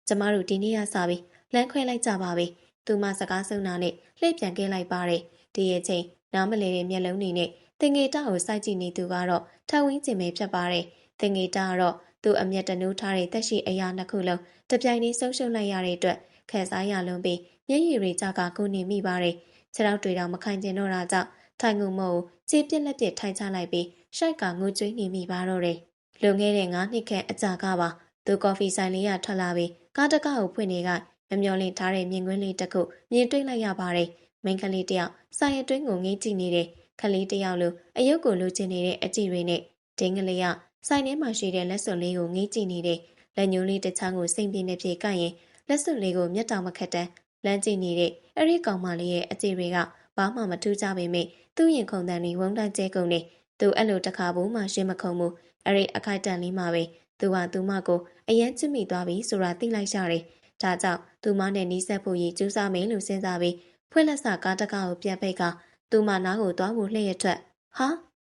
ကျမတို့ဒီနေ့ရစားပြီလမ်းခွဲလိုက်ကြပါပြီသူမစကားဆုံးတာနဲ့လှည့်ပြန်ခဲ့လိုက်ပါတယ်ဒီရဲ့ချိန်နားမလဲတဲ့မျက်လုံးတွေနဲ့တင်ကြီးတကိုစိုက်ကြည့်နေသူကတော့ထဝင်းကျင်ပဲဖြစ်ပါတယ်တင်ကြီးတကတော့သူ့အမျက်တနိုးထားတဲ့တက်ရှိအရာနှစ်ခုလုံးတပြိုင်တည်းဆုံးရှုံးလိုက်ရတဲ့အတွက်ခံစားရလွန်ပြီးမျက်ရည်တွေကြကကိုနေမိပါတယ်ခြေထောက်တွေတော့မခိုင်ကျင်တော့တာကြောင့်ထိုင်ငုံမို့ခြေပြက်လက်ပြက်ထိုင်ချလိုက်ပြီးရှိုက်ကငိုကြွေးနေမိပါတော့တယ်လွန်ခဲ့တဲ့9နှစ်ခန့်အကြာကပါသူကော်ဖီဆိုင်လေးရထွက်လာပြီးကားတကားကိုဖွင့်နေကမမျောလင့်ထားတဲ့မြင်ကွင်းလေးတစ်ခုမြင်တွေ့လိုက်ရပါတယ်မိန်းကလေးတယောက်ဆိုင်အတွင်းကိုငေးကြည့်နေတဲ့ခလေးတယောက်လိုအယုတ်ကိုလိုချင်နေတဲ့အကြည့်တွေနဲ့ဒင်းကလေးကဆိုင်ထဲမှာရှိတဲ့လက်စွပ်လေးကိုငေးကြည့်နေတဲ့လက်ညှိုးလေးတစ်ချမ်းကိုစိမ့်ပြင်းနေပြေကန့်ရင်လက်စွပ်လေးကိုမျက်တောင်မခက်တန်းလမ်းကြည့်နေတဲ့အဲ့ဒီကောင်မလေးရဲ့အကြည့်တွေကဘာမှမထူးကြပေမဲ့သူ့ရင်ခုန်တန်တွေဝုန်းတန်းကျဲကုန်နေသူအဲ့လိုတစ်ခါဘူးမှရှင်းမခုံဘူးအဲ့ဒီအခိုက်တန်လေးမှာပဲသူဟာသူမကိုအယမ်းချစ်မိသွားပြီဆိုတာသိလိုက်ရတယ်ဒါကြောင့်သူမနဲ့နီးစပ်ဖို့ရည်ကျူးစားမယ်လို့စဉ်းစားပြီး ဖွင့်လက်စကားတကားကိုပြန်ပိတ်ကသူ့မနားကိုသွားဖို့လှည့်ရထွက်ဟာ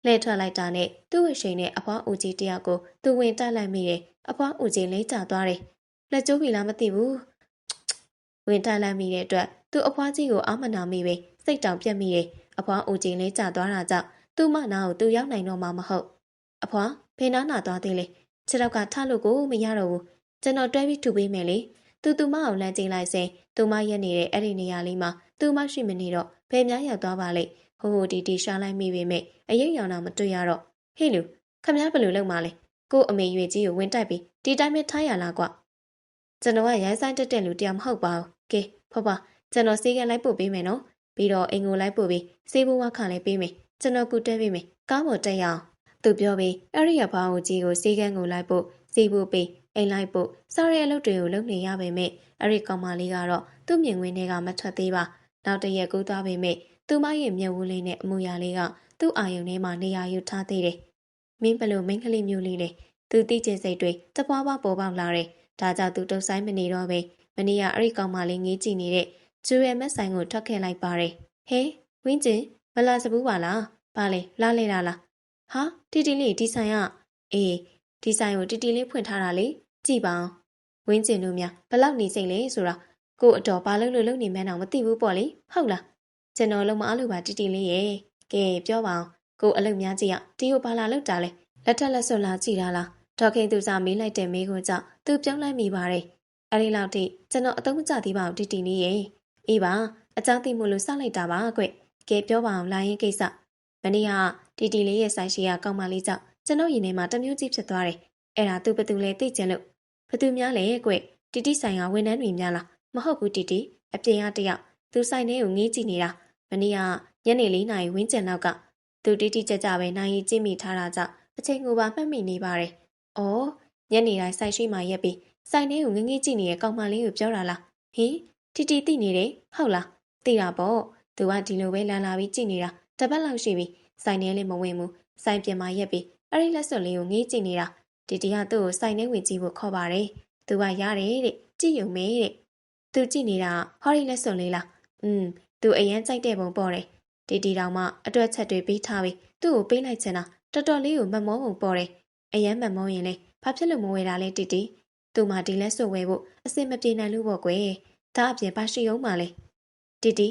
လှည့်ထွက်လိုက်တာနဲ့သူ့ဝရှိန်နဲ့အဖွားဦးကြီးတယောက်ကိုသူဝင်တက်လိုက်မိတယ်အဖွားဦးကြီးလိမ့်ကျသွားတယ်လက်ကျိုးပြီလားမသိဘူးဝင်တက်လိုက်မိတဲ့အတွက်သူ့အဖွားကြီးကိုအာမနာမိပဲစိတ်တောင်ပြက်မိတယ်အဖွားဦးကြီးလိမ့်ကျသွားတာကြောင့်သူ့မနားကိုသူရောက်နိုင်တော့မှာမဟုတ်အဖွားဖေးနားနာသွားသေးလေခြေထောက်ကထလို့ကိုမရတော့ဘူးကျွန်တော်တွဲပြီးထူပေးမယ်လေသူမအောင်လမ်းကြည့်လိုက်စဉ်သူမရက်နေတဲ့အဲ့ဒီနေရာလေးမှာသူမရှိမနေတော့ဘယ်များရောက်သွားပါလိမ့်ဟိုတီရှားလိုက်မိပေမဲ့အရိပ်ရောင်တော့မတွေ့ရတော့ဟေ့လူခမည်းဘယ်လိုလုပ်မှလဲကို့အမေရွေကြီးကိုဝင်တိုက်ပြီးဒီတိုင်းပဲထားရလားကွကျွန်တော်ကရိုင်းဆိုင်တက်တဲ့လူတရားမဟုတ်ပါဘူးကဲဖွာကျွန်တော်စေးကလိုက်ပို့ပေးမယ်နော်ပြီးတော့အိမ်ကိုလိုက်ပို့ပြီးစေးဘိုးဝါခန့်လေးပေးမယ်ကျွန်တော်ကူတွဲပေးမယ်ကားပေါ်တက်ရအောင်သူပြောပြီးအဲ့ဒီအဖောင်းကြီးကိုစေးကန်းကိုလိုက်ပို့စေးဘိုးပေးအိမ်လိုက်ပို့စားရဲအလုပ်တွေကိုလုပ်နေရပေမဲ့အဲ့ဒီကောင်မလေးကတော့သူ့မြင်ကွင်းထဲကမထွက်သေးပါနောက်တရက်ကူးသွားပေမဲ့သူမရဲ့မျက်ဝန်းလေးနဲ့အမူအရာလေးကသူ့အာယုံထဲမှာနေရာယူထားသေးတယ်မင်းဘလို့မိန်းကလေးမျိုးလေးလေသူသိကျင်စိတ်တွေတပွားပွားပေါ်ပေါက်လာတယ်ဒါကြောင့်သူတုတ်ဆိုင်မနေတော့ပဲမနေ့ကအဲ့ဒီကောင်မလေးငေးကြည့်နေတဲ့ဂျူရယ်မက်ဆိုင်ကိုထွက်ခဲ့လိုက်ပါတယ်ဟေးဝင်းကျင်မလာစဘူးပါလားဘာလဲလာလေတာလားဟာတီတီလေးဒီဆိုင်ကအေးဒီဆိုင်ကိုတီတီလေးဖွင့်ထားတာလေကြည့်ပါအောင်ဝင်းကျင်တို့များဘလောက်နေစိမ့်လဲဆိုတော့ကို့အတော်ဘာလို့လုပ်နေမှန်းတော့မသိဘူးပေါ့လေဟုတ်လားကျွန်တော်လုံးမအားလို့ပါတီတီလေးရဲ့ကဲပြောပါအောင်ကို့အလုပ်များကြည့်ရဒီကိုဘာလာလောက်တာလဲလက်ထက်လက်စွပ်လာကြည့်တာလားဒေါခင်သူစားမေးလိုက်တဲ့မေးခွန်းကြောင့်သူပြောင်းလိုက်မိပါတယ်အဲ့ဒီလောက်ထိကျွန်တော်အသုံးမကျသေးပါဘူးတီတီလေးရဲ့အေးပါအကြောင်းသိမို့လို့စောက်လိုက်တာပါကွကဲပြောပါအောင်လာရင်ကိစ္စမနေ့ကတီတီလေးရဲ့ဆိုင်ရှိကကောင်းမလေးကြောင့်ကျွန်တော်ရင်ထဲမှာတမျိုးကြီးဖြစ်သွားတယ်အဲ့ဒါသူဘသူလဲသိချင်လို့ဘသူများလဲကွတီတီဆိုင်ကဝန်ထမ်းတွေများလားမဟုတ်ဘူးတီတီအပြင်ကတယောက်သူဆိုင်ထဲကိုငေးကြည့်နေတာမနေ့ကညနေ4 နာရီဝန်းကျင်လောက်ကသူတီတီကြကြပဲနိုင်ရီကြည့်မိထားတာကြောင့်အချိန်ကိုပါမှတ်မိနေပါတယ်။အော်ညနေတိုင်းဆိုင်ရှိမှရက်ပြီးဆိုင်ထဲကိုငငယ်ကြည့်နေတဲ့ကောင်မလေးကိုပြောတာလား။ဟင်တီတီသိနေတယ်ဟုတ်လား။သိတာပေါ့။သူကဒီလိုပဲလာပြီးကြည့်နေတာတပတ်လောက်ရှိပြီ။ဆိုင်ထဲလည်းမဝင်ဘူး။ဆိုင်ပြင်မှာရက်ပြီးအဲ့ဒီလက်စွပ်လေးကိုငေးကြည့်နေတာတီတီကသူ့ကိုဆိုင်ထဲဝင်ကြည့်ဖို့ခေါ်ပါတယ်။သူကရတယ်တဲ့ကြည့်ရုံမဲတဲ့။သူကြည့်နေတာဟော်ရီလက်စွပ်လေးလား။သူအရန်ကြိုက်တဲ့ပုံပေါ်တယ်။တီတီတောင်မှအတွက်ချက်တွေပေးထားပြီးသူ့ကိုပေးလိုက်ချင်တာတော်တော်လေးကိုမမောပုံပေါ်တယ်။အရန်မမောရင်လေဘာဖြစ်လို့မဝယ်တာလဲတီတီ။သူ့မှာဒီလက်စွပ်ဝယ်ဖို့အစင်မပြေနိုင်လို့ပေါ့ကွယ်။ဒါအပြင်ပါရှိအောင်ပါလေ။တီတီ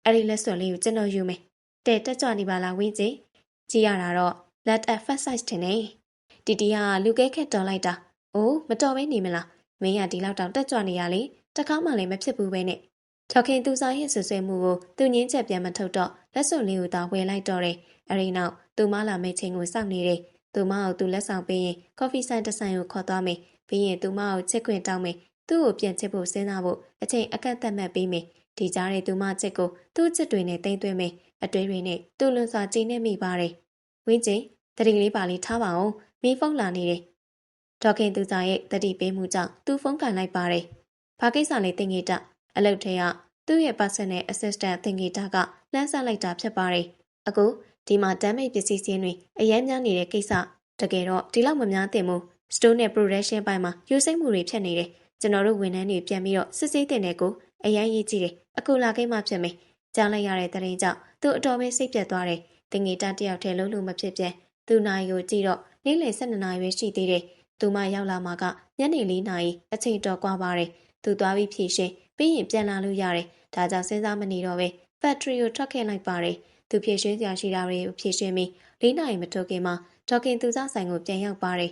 အဲ့ဒီလက်စွပ်လေးကိုကျွန်တော်ယူမယ်။တဲ့တက်ကြွနေပါလားဝင်းကျင်။ကြည့်ရတာတော့ let at first sight တင်နေ။တီတီကလူကဲခက်တော်လိုက်တာ။အိုးမတော်ပဲနေမလား။မင်းကဒီလောက်တောင်တက်ကြွနေရလေ။တခါမှလည်းမဖြစ်ဘူးပဲနဲ့။ထော်ခင်သူစားရဲ့ဆွဆွဲမှုကိုသူငင်းချက်ပြန်မထုတ်တော့လက်စွပ်လေးကိုသာဝယ်လိုက်တော့တယ်။အဲဒီနောက်သူမလာမယ့်ချိန်ကိုစောင့်နေတယ်။သူမကိုသူလက်ဆောင်ပေးရင်ကော်ဖီဆိုင်တစ်ဆိုင်ကိုခေါ်သွားမယ်။ပြီးရင်သူမကိုချစ်ခွင့်တောင်းမယ်။သူ့ကိုပြန်ချစ်ဖို့စဉ်းစားဖို့အချိန်အကန့်အသတ်မှတ်ပေးမယ်။ဒီကြားထဲသူမချစ်ကိုသူ့ချစ်တွေနဲ့တိမ့်သွင်းမယ်။အတွေးတွေနဲ့သူ့လွန်စွာကြည်နေမိပါတယ်။ဝင်းကျင်တတိလေးပါလေးထားပါအောင်။မီးဖုန်းလာနေတယ်။ဒေါခင်သူစားရဲ့တတိပေးမှုကြောင့်သူ့ဖုန်းကန်လိုက်ပါတယ်။ဘာကိစ္စလဲတင်ငေတအလုပ်ထဲကသူ့ရဲ့ personal assistant တင်ငေတကလှမ်းဆက်လိုက်တာဖြစ်ပါတယ်။အခုဒီမှာတမ်းမိတ်ပစ္စည်းစင်းတွေအရန်များနေတဲ့ကိစ္စတကယ်တော့ဒီလောက်မများသင့်ဘူး store နဲ့ production ပိုင်းမှာယူစိမ့်မှုတွေဖြစ်နေတယ်ကျွန်တော်တို့ဝန်ထမ်းတွေပြန်ပြီးတော့စစ်ဆေးတင်တဲ့ကိုအရန်ရေးကြည့်တယ်အခုလာကိမှဖြစ်မယ်ကြားလိုက်ရတဲ့တရင်ကြောင့်သူအတော်ပဲစိတ်ပြတ်သွားတယ်တင်ငေတတယောက်တည်းလုံးလို့မဖြစ်ပြန်သူနိုင်ကိုကြည့်တော့နေ့လယ်12နာရီပဲရှိသေးတယ်သူမရောက်လာမှာကညနေ4နာရီအချိန်တော်ကွာပါတယ်သူသွားပြီးဖြည့်ရှင်းပြီးရင်ပြန်လာလို့ရတယ်ဒါကြောင့်စဉ်းစားမနေတော့ပဲ factory ကိုထွက်ခဲ့လိုက်ပါတယ်သူဖြည့်ရှင်းစရာရှိတာတွေကိုဖြည့်ရှင်းပြီး4နာရီမထိုးခင်မှာဒေါခင်သူစားဆိုင်ကိုပြန်ရောက်ပါတယ်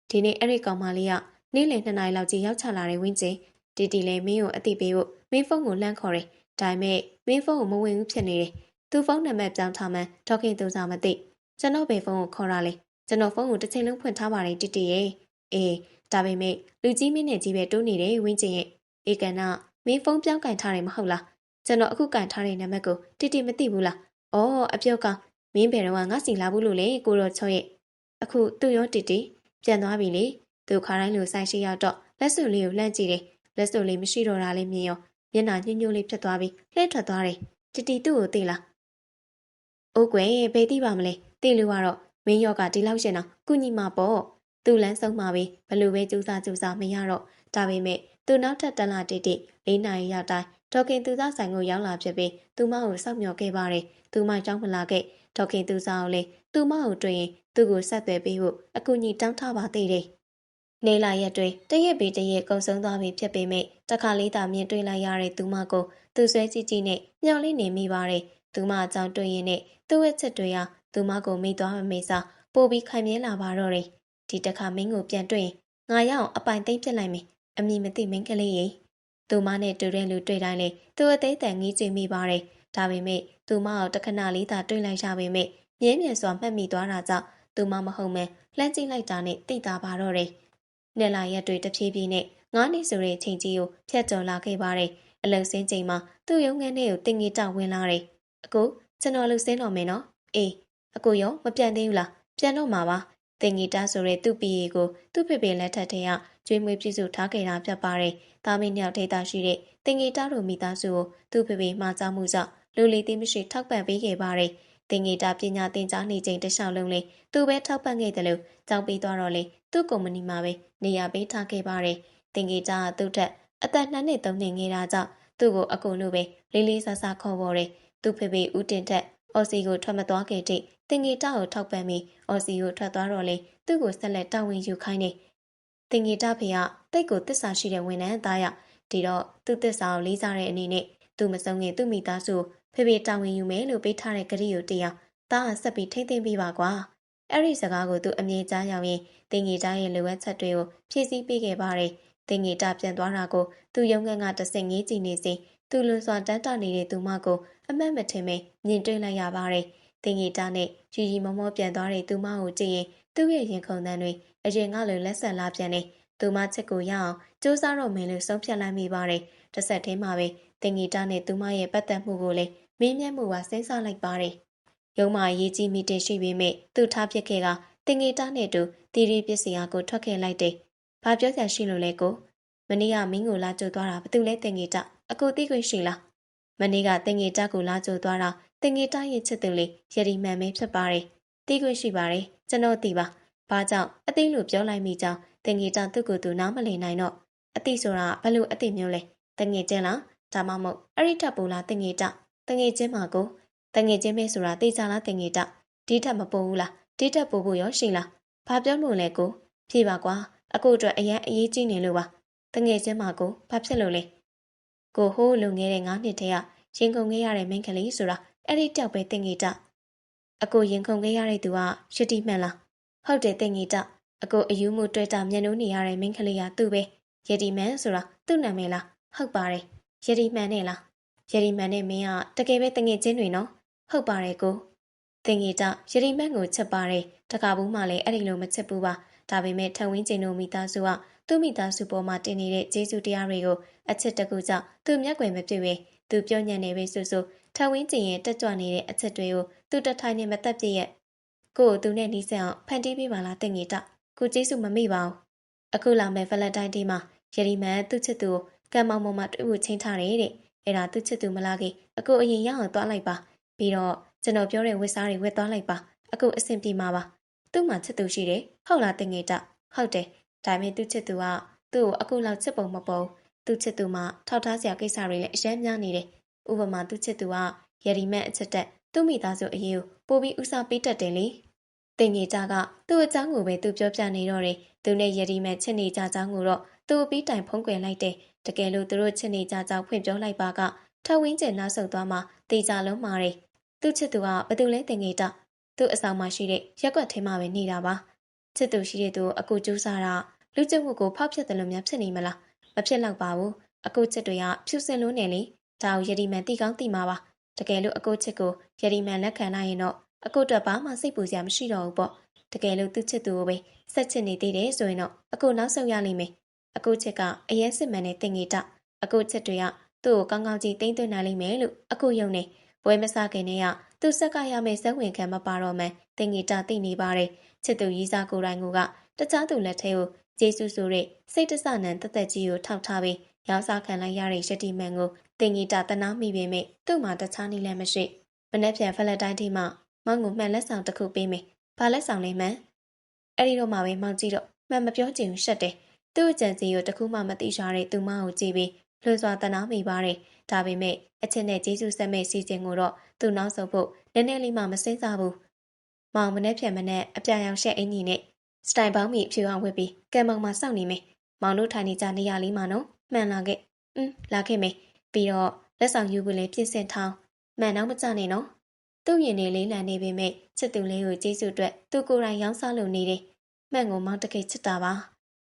ဒီနေ့အဲ့ဒီကောင်မလေးကနေ့လယ်2နာရီလောက်ကြီးရောက်ချလာတဲ့ဝင်းကျင်တီတီလည်းမင်းကိုအသိပေးဖို့မင်းဖုန်းကိုလှမ်းခေါ်တယ်ဒါပေမဲ့မင်းဖုန်းကိုမဝင်ဘူးဖြစ်နေတယ်သူဖုန်းနံပါတ်ပြောင်းထားမှန်းဒေါခင်သူစားမသိကျွန်တော်ပဲဖုန်းကိုခေါ်တာလေကျွန်တော်ဖုန်းကိုတစ်ချိန်လုံးဖွင့်ထားပါတယ်တီတီရဲ့အေးဒါပေမဲ့လူကြီးမင်းနဲ့ကြီးပဲတိုးနေတယ်ဝင်းကျင်ရဲ့ဧကန်ကမင်းဖုန်းပြောင်းကင်ထားတယ်မဟုတ်လားကျွန်တော်အခုကင်ထားတဲ့နံပါတ်ကိုတီတီမသိဘူးလားအော်အပြုတ်ကောင်မင်းဘယ်တော့ငါစီလာဘူးလို့လေကိုတော့ချော့ရဲ့အခုသူ့ရောတီတီပြန်သွားပြီလေသူခါတိုင်းလိုဆိုင်ရှိရောက်တော့လက်စွပ်လေးကိုလှမ်းကြည့်တယ်လက်စွပ်လေးမရှိတော့တာလေးမြင်ရောမျက်နှာညှို့ညို့လေးဖြစ်သွားပြီးလှည့်ထွက်သွားတယ်တီတီသူ့ကိုသိလားအိုးကွယ်ဘယ်သိပါမလဲသိလို့ကတော့မင်းရောကဒီလောက်ရှင်တော့ကုညီမပေါ့သူ့လန်းဆုံးမှာပဲဘလို့ပဲကြိုးစားမရတော့ဒါပေမဲ့သူနောက်ထပ်တလတီတီ4နာရီရောက်တိုင်း ဒေါခင်သူသားဆိုင်ကိုရောက်လာဖြစ်ပြီးသူမကိုစောင့်မျှော်ခဲ့ပါတယ်သူမကြောင်းမလာခဲ့ဒေါခင်သူသားကိုလည်းသူမကိုတွေ့ရင်သူ့ကိုဆက်သွယ်ပေးဖို့အကူအညီတောင်းထားပါသေးတယ်နေလာရက်တွေတရက်ပြီးတရက်ကုံဆုံးသွားပြီဖြစ်ပေမဲ့တခါလေးသာမြင်တွေ့လိုက်ရတဲ့သူမကိုသူဆွဲကြည့်ကြည့်နဲ့မျော်လင့်နေမိပါတယ်သူမအကြောင်းတွေ့ရင်နဲ့သူ့ရဲ့ချက်တွေဟာသူမကိုမိသွားမမေ့စားပို့ပြီးခိုင်မြဲလာပါတော့တယ်ဒီတခါမင်းကိုပြန်တွေ့ရင်ငါရအောင်အပိုင်သိမ့်ပြစ်လိုက်မယ်အမည်မသိမင်းကလေးရေသူမနဲ့တူတဲ့လူတွေ့တိုင်းလေသူအသေးတန်ငီးကြည့်မိပါတယ်ဒါပေမဲ့သူမအောင်တခဏလေးသာတွေ့လိုက်ရပေမဲ့မြဲမြံစွာမှတ်မိသွားတာကြောင့်သူမမဟုတ်မှန်းလှမ်းကြည့်လိုက်တာနဲ့သိတာပါတော့တယ်နှစ်လရက်တွေတဖြည်းဖြည်းနဲ့9နှစ်ဆိုတဲ့ချိန်ကြီးကိုဖြတ်ကျော်လာခဲ့ပါတယ်အလုံစင်းချိန်မှာသူ့ရုံးခန်းထဲကိုတင်ငီတောက်ဝင်လာတယ်အကိုကျွန်တော်လှုပ်စင်းတော်မယ်နော်အေးအကိုရောမပြန်သေးဘူးလားပြန်တော့မှာပါတင်ငီတာဆိုတဲ့သူ့ပီရီကိုသူ့ဖေဖေလက်ထက်ထဲကကျွေးမွေးပြည့်စုံထားခဲ့တာပြတ်ပါတယ်တာမင်းနှစ်ယောက်ထိတာရှိတဲ့တင်ငီတာတို့မိသားစုကိုသူ့ဖေဖေမှားကြောက်မှုကြောင့်လူလီသိမရှိထောက်ပံ့ပေးခဲ့ပါတယ်တင်ငီတာပညာသင်ကြားနေချိန်တခြားလုံးလေးသူပဲထောက်ပံ့ခဲ့တယ်လို့ကြောက်ပြီးသွားတော့လေသူ့ကုမ္ပဏီမှာပဲနေရာပေးထားခဲ့ပါတယ်တင်ငီတာကသူ့ထက်အသက်2နှစ်3နှစ်ငယ်တာကြောင့်သူ့ကိုအကုန်လို့ပဲလေးလေးဆဆခေါ်ပေါ်တယ်သူ့ဖေဖေဦးတင်ထက်အော်စီကိုထွက်မသွားခဲ့တဲ့တင်ငီတာကိုထောက်ပံ့ပြီးအော်စီကိုထွက်သွားတော့လေသူ့ကိုဆက်လက်တာဝန်ယူခိုင်းတယ်တင်ငီတာဖေကတိတ်ကိုတစ္ဆာရှိတဲ့ဝန်ထမ်းသားရဒီတော့သူ့တစ္ဆာကိုလေးစားတဲ့အနေနဲ့သူမစုံငင်သူ့မိသားစုဖေဖေတာဝန်ယူမယ်လို့ပေးထားတဲ့ကတိကိုတရားသားကဆက်ပြီးထိမ့်သိမ့်ပေးပါကွာအဲ့ဒီစကားကိုသူအမြဲကြားရောက်ရင်တင်ငီတာရဲ့လိုအပ်ချက်တွေကိုဖြည့်ဆည်းပေးခဲ့ပါတယ်တင်ငီတာပြန်သွားတာကိုသူရုံးခန်းကတဆင့်ငေးကြည့်နေစဉ်သူလွန်စွာတန်းတနေတဲ့သူမကိုအမတ်မထင်ပဲမြင်တွေ့လိုက်ရပါတယ်တင်ငီတာနဲ့ရီရီမောမောပြန်သွားတဲ့သူမကိုကြည့်ရင်သူ့ရဲ့ရင်ခုန်သံတွေအရင်ကလိုလက်ဆက်လာပြန်နေသူမချက်ကိုရအောင်စူးစမ်းတော့မယ်လို့ဆုံးဖြတ်လိုက်မိပါတယ်တစ်ဆက်တည်းမှာပဲတင်ငီတာနဲ့သူမရဲ့ပတ်သက်မှုကိုလည်းမင်းမြတ်မှုကစဉ်းစားလိုက်ပါတယ်ရုံးမှာရေးကြီးမိတင်ရှိပေမဲ့သူ့ထားပစ်ခဲ့ကတင်ငီတာနဲ့တူတီရီပစ္စည်းအားကိုထွက်ခဲ့လိုက်တယ်။ဘာပြောချင်ရှိလို့လဲကိုမနေ့ကမင်းကိုလာကြိုသွားတာဘသူလဲတင်ငီတာအကိုသိခွင့်ရှိလားမနေ့ကတင်ငီတာကိုလာကြိုသွားတာတင်ငီတာရဲ့ချစ်သူလေးယရီမှန်ပဲဖြစ်ပါတယ်။သိခွင့်ရှိပါတယ်ကျွန်တော်သိပါ။ဘာကြောင့်အသိလို့ပြောလိုက်မိကြောင်းတင်ငီတာသူ့ကိုယ်သူနားမလည်နိုင်တော့အသိဆိုတာဘလို့အသိမျိုးလဲတင်ငီချင်းလားဒါမှမဟုတ်အဲ့ဒီထပ်ပူလားတင်ငီတာတင်ငီချင်းမှာကိုတငယ်ချင်းပဲဆိုတာသိကြလားတင်ငီတာဒီထက်မပိုဘူးလားဒီထက်ပိုဖို့ရောရှိလားဘာပြောလို့လဲကိုဖြေပါကွာအခုအတွက်အရင်အရေးကြီးနေလို့ပါတငယ်ချင်းမကိုဘာဖြစ်လို့လဲကိုဟိုးလုံခဲ့တဲ့9နှစ်တည်းကရင်ခုန်ခဲ့ရတဲ့မိန်းကလေးဆိုတာအဲ့ဒီတောက်ပဲတင်ငီတာအကိုရင်ခုန်ခဲ့ရတဲ့သူကရှစ်တီမှန်လားဟုတ်တယ်တင်ငီတာအကိုအယူမှုတွေ့တာမျက်နှာနေရတဲ့မိန်းကလေးကသူ့ပဲယတီမန်ဆိုတာသူ့နာမည်လားဟုတ်ပါတယ်ယတီမန်နဲ့လားယရီမန်နဲ့မင်းကတကယ်ပဲတငယ်ချင်းတွေနော်ဟုတ်ပါတယ်ကိုတင်ငီတာယရီမန်ကိုချက်ပါတယ်တခါဘူးမှလည်းအဲ့ဒီလိုမချက်ဘူးပါဒါပေမဲ့ထဝင်းကျင်တို့မိသားစုကသူ့မိသားစုပေါ်မှာတင်နေတဲ့ကျေးဇူးတရားတွေကိုအချစ်တကူကြောင့်သူမျက်ကွယ်မဖြစ်ပဲသူပြောညံ့နေပဲဆိုထဝင်းကျင်ရဲ့တက်ကြွနေတဲ့အချက်တွေကိုသူတထိုင်နဲ့မတက်ပြည့်ရဲ့ကိုသူနဲ့နီးစပ်အောင်ဖန်တီးပေးပါလားတင်ငီတာကိုကျေးဇူးမမိပါဘူးအခုလာမယ်ဗလက်တိုင်းဒေးမှာယရီမန်သူ့ချစ်သူကိုကံမောင်ပေါ်မှာတွေ့ဖို့ချင်းထားတယ်တဲ့အဲ့ဒါသူ့ချစ်သူမလားခင်အခုအရင်ရအောင်သွားလိုက်ပါပြီးတော့ကျွန်တော်ပြောတဲ့ဝတ်စားတွေဝတ်သွားလိုက်ပါအခုအဆင်ပြေမှာပါသူ့မှာချစ်သူရှိတယ်ဟုတ်လားတင်ငေတာဟုတ်တယ်ဒါပေမဲ့သူ့ချစ်သူကသူ့ကိုအခုလောက်ချစ်ပုံမပေါ်သူ့ချစ်သူမှာထောက်ထားစရာကိစ္စတွေလည်းအများများနေတယ်ဥပမာသူ့ချစ်သူကယရီမန်အချစ်တက်သူ့မိသားစုအရေးကိုပိုပြီးဦးစားပေးတတ်တယ်လေတင်ငေတာကသူ့အကြောင်းကိုပဲသူပြောပြနေတော့တယ်သူနဲ့ယရီမန်ချစ်နေကြကြောင်းကိုတော့သူ့ပြီးတိုင်ဖုံးကွယ်လိုက်တယ်တကယ်လို့သူတို့ချစ်နေကြကြောင်းဖွင့်ပြောလိုက်ပါကထဝင်းကျင်နောက်ဆုတ်သွားမှတေချာလုံးမာတယ်သူ့ချစ်သူကဘသူလဲတင်ငေတာသူ့အဆောင်မှာရှိတဲ့ရက်ွက်ထဲမှာပဲနေတာပါချစ်သူရှိတဲ့သူကိုအခုကျူးစားတာလူကျမှုကိုဖောက်ဖျက်တယ်လို့များဖြစ်နေမလားမဖြစ်တော့ပါဘူးအခုချစ်တွေကဖြူစင်လို့နေလေဒါကိုယရီမန်တီကောင်းတီမှာပါတကယ်လို့အခုချစ်ကိုယရီမန်လက်ခံနိုင်ရင်တော့အခုတော့ဘာမှစိတ်ပူစရာမရှိတော့ဘူးပေါ့တကယ်လို့သူ့ချစ်သူကိုပဲဆက်ချစ်နေသေးတယ်ဆိုရင်တော့အခုနောက်ဆုံးရလိမ့်မယ်အခုချစ်ကအရင်စစ်မှန်တဲ့တင်ငေတာအခုချစ်တွေကသူ့ကိုကောင်းကောင်းကြီးသိမ့်သွင်းနိုင်လိမ့်မယ်လို့အခုယုံနေပွဲမစခင်နဲ့ကသူဆက်ကရမယ့်ဇက်ဝင်ခံမပါတော့မှန်တင်ငေတာသိနေပါတယ်ချစ်သူရီးစားကိုယ်တိုင်ကတခြားသူလက်ထဲကိုဂျေဆုဆိုတဲ့စိတ်တဆနံတက်တက်ကြီးကိုထောက်ထားပြီးရောင်းစားခံလိုက်ရတဲ့ရတိမန်ကိုတင်ငေတာတနာမိပေမဲ့သူ့မှာတခြားနည်းလည်းမရှိမနေ့ပြန်ဖလက်တိုင်းထိမှမောင်ကိုမှန်လက်ဆောင်တစ်ခုပေးမယ်ဘာလက်ဆောင်လဲမှန်အဲ့ဒီတော့မှပဲမောင်ကြည့်တော့မှန်မပြောချင်ဘူးရှက်တယ်သူ့အကြံစီကိုတခုမှမသိရှာတဲ့သူမကိုကြည့်ပြီး လွန်စွာတနာမိပါတယ်ဒါပေမဲ့အချက်နဲ့ကျေးဇူးဆက်မဲ့စီစဉ်ကိုတော့သူနောက်ဆုံးဖို့နည်းနည်းလေးမှမစင်စားဘူးမောင်မနဲ့ဖြန်မနဲ့အပြာရောင်ရှက်အင်ကြီးနဲ့စတိုင်ပေါင်းမိဖြူအောင်ဝတ်ပြီးကံမောင်မှာစောင့်နေမယ်မောင်တို့ထိုင်နေကြနေရလေးမှာနော်မှန်လာခဲ့လာခဲ့မယ်ပြီးတော့လက်ဆောင်ယူဖို့လည်းပြင်ဆင်ထောင်းမှန်တော့မကြနဲ့နော်သူ့ရင်နေလေးလံနေပေမဲ့ချစ်သူလေးကိုကျေးဇူးအတွက်သူကိုယ်တိုင်ရောင်းစားလို့နေတယ်မှန်ကိုမောင်တကိတ်ချစ်တာပ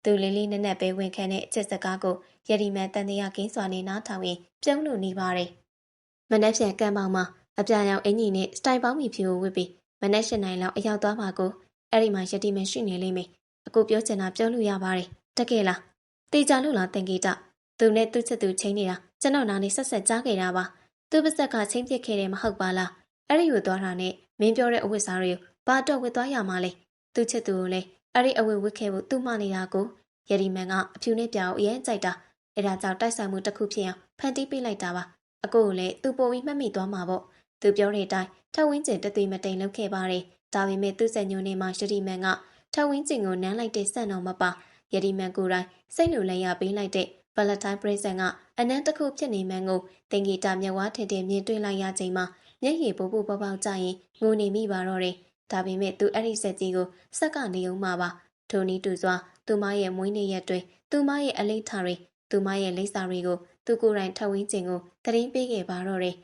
ါသူလေးလေးနက်နက်ပဲဝင်ခံတဲ့အချက်စကားကိုယရီမန်တန်တရားကင်းစွာနေနားထောင်ရင်ပြုံးလို့နေပါတယ်မနှက်ဖြန်ကံပေါင်မှာအပြာရောင်အင်ကြီးနဲ့စတိုင်ပေါင်းမိဖြူကိုဝတ်ပြီးမနှက်၈နိုင်လောက်အရောက်သွားမှာကိုအဲ့ဒီမှာယတိမန်ရှိနေလိမ့်မယ်အခုပြောချင်တာပြောလို့ရပါတယ်တကယ်လားတေချာလို့လားတင်ဂီတာသူနဲ့သူ့ချစ်သူချင်းနေတာကျွန်တော်နားနေဆက်ဆက်ကြားခဲ့တာပါသူ့ပါဇက်ကချင်းပြစ်ခဲ့တယ်မဟုတ်ပါလားအဲ့ဒီကိုသွားတာနဲ့မင်းပြောတဲ့အဝတ်စားတွေကိုဘာတော့ဝတ်သွားရမှာလဲသူ့ချစ်သူကိုလည်းအဲ့ဒီအဝတ်ဝတ်ခဲ့ဖို့သူ့မှနေတာကိုယရီမန်ကအဖြူနဲ့ပြောင်အရင်ကြိုက်တာအဲ့ဒါကြောင့်တိုက်ဆိုင်မှုတစ်ခုဖြစ်အောင်ဖန်တီးပေးလိုက်တာပါအကိုကိုလည်းသူပိုပြီးမှတ်မိသွားမှာပေါ့သူပြောတဲ့အတိုင်းထဝင်းကျင်တသွေးမတိမ်လုပ်ခဲ့ပါတယ်ဒါပေမဲ့သူ့စက်ညိုနေမှာယရီမန်ကထဝင်းကျင်ကိုနမ်းလိုက်တဲ့စံတော်မပါယရီမန်ကိုယ်တိုင်စိတ်လိုလဲရပေးလိုက်တဲ့ဗလတိုင်းပရိဇန်ကအနမ်းတစ်ခုဖြစ်နေမှန်းကိုတင်ဂီတာမြက်ဝါထင်ထင်မြင်တွေ့လိုက်ရချိန်မှာမျက်ရည်ပိုးပေါက်ကြရင်ငိုနေမိပါတော့တယ်ဒါပေမဲ့သူအဲ့ဒီစက်ကြီးကိုစက်ကနေအောင်မှာပါထိုနည်းတူစွာသူမရဲ့မွေးနေ့ရက်တွေသူမရဲ့အလေးထားတွေသူမရဲ့လိပ်စာတွေကိုသူကိုယ်တိုင်ထဝင်းကျင်ကိုတရင်ပေးခဲ့ပါတော့တယ်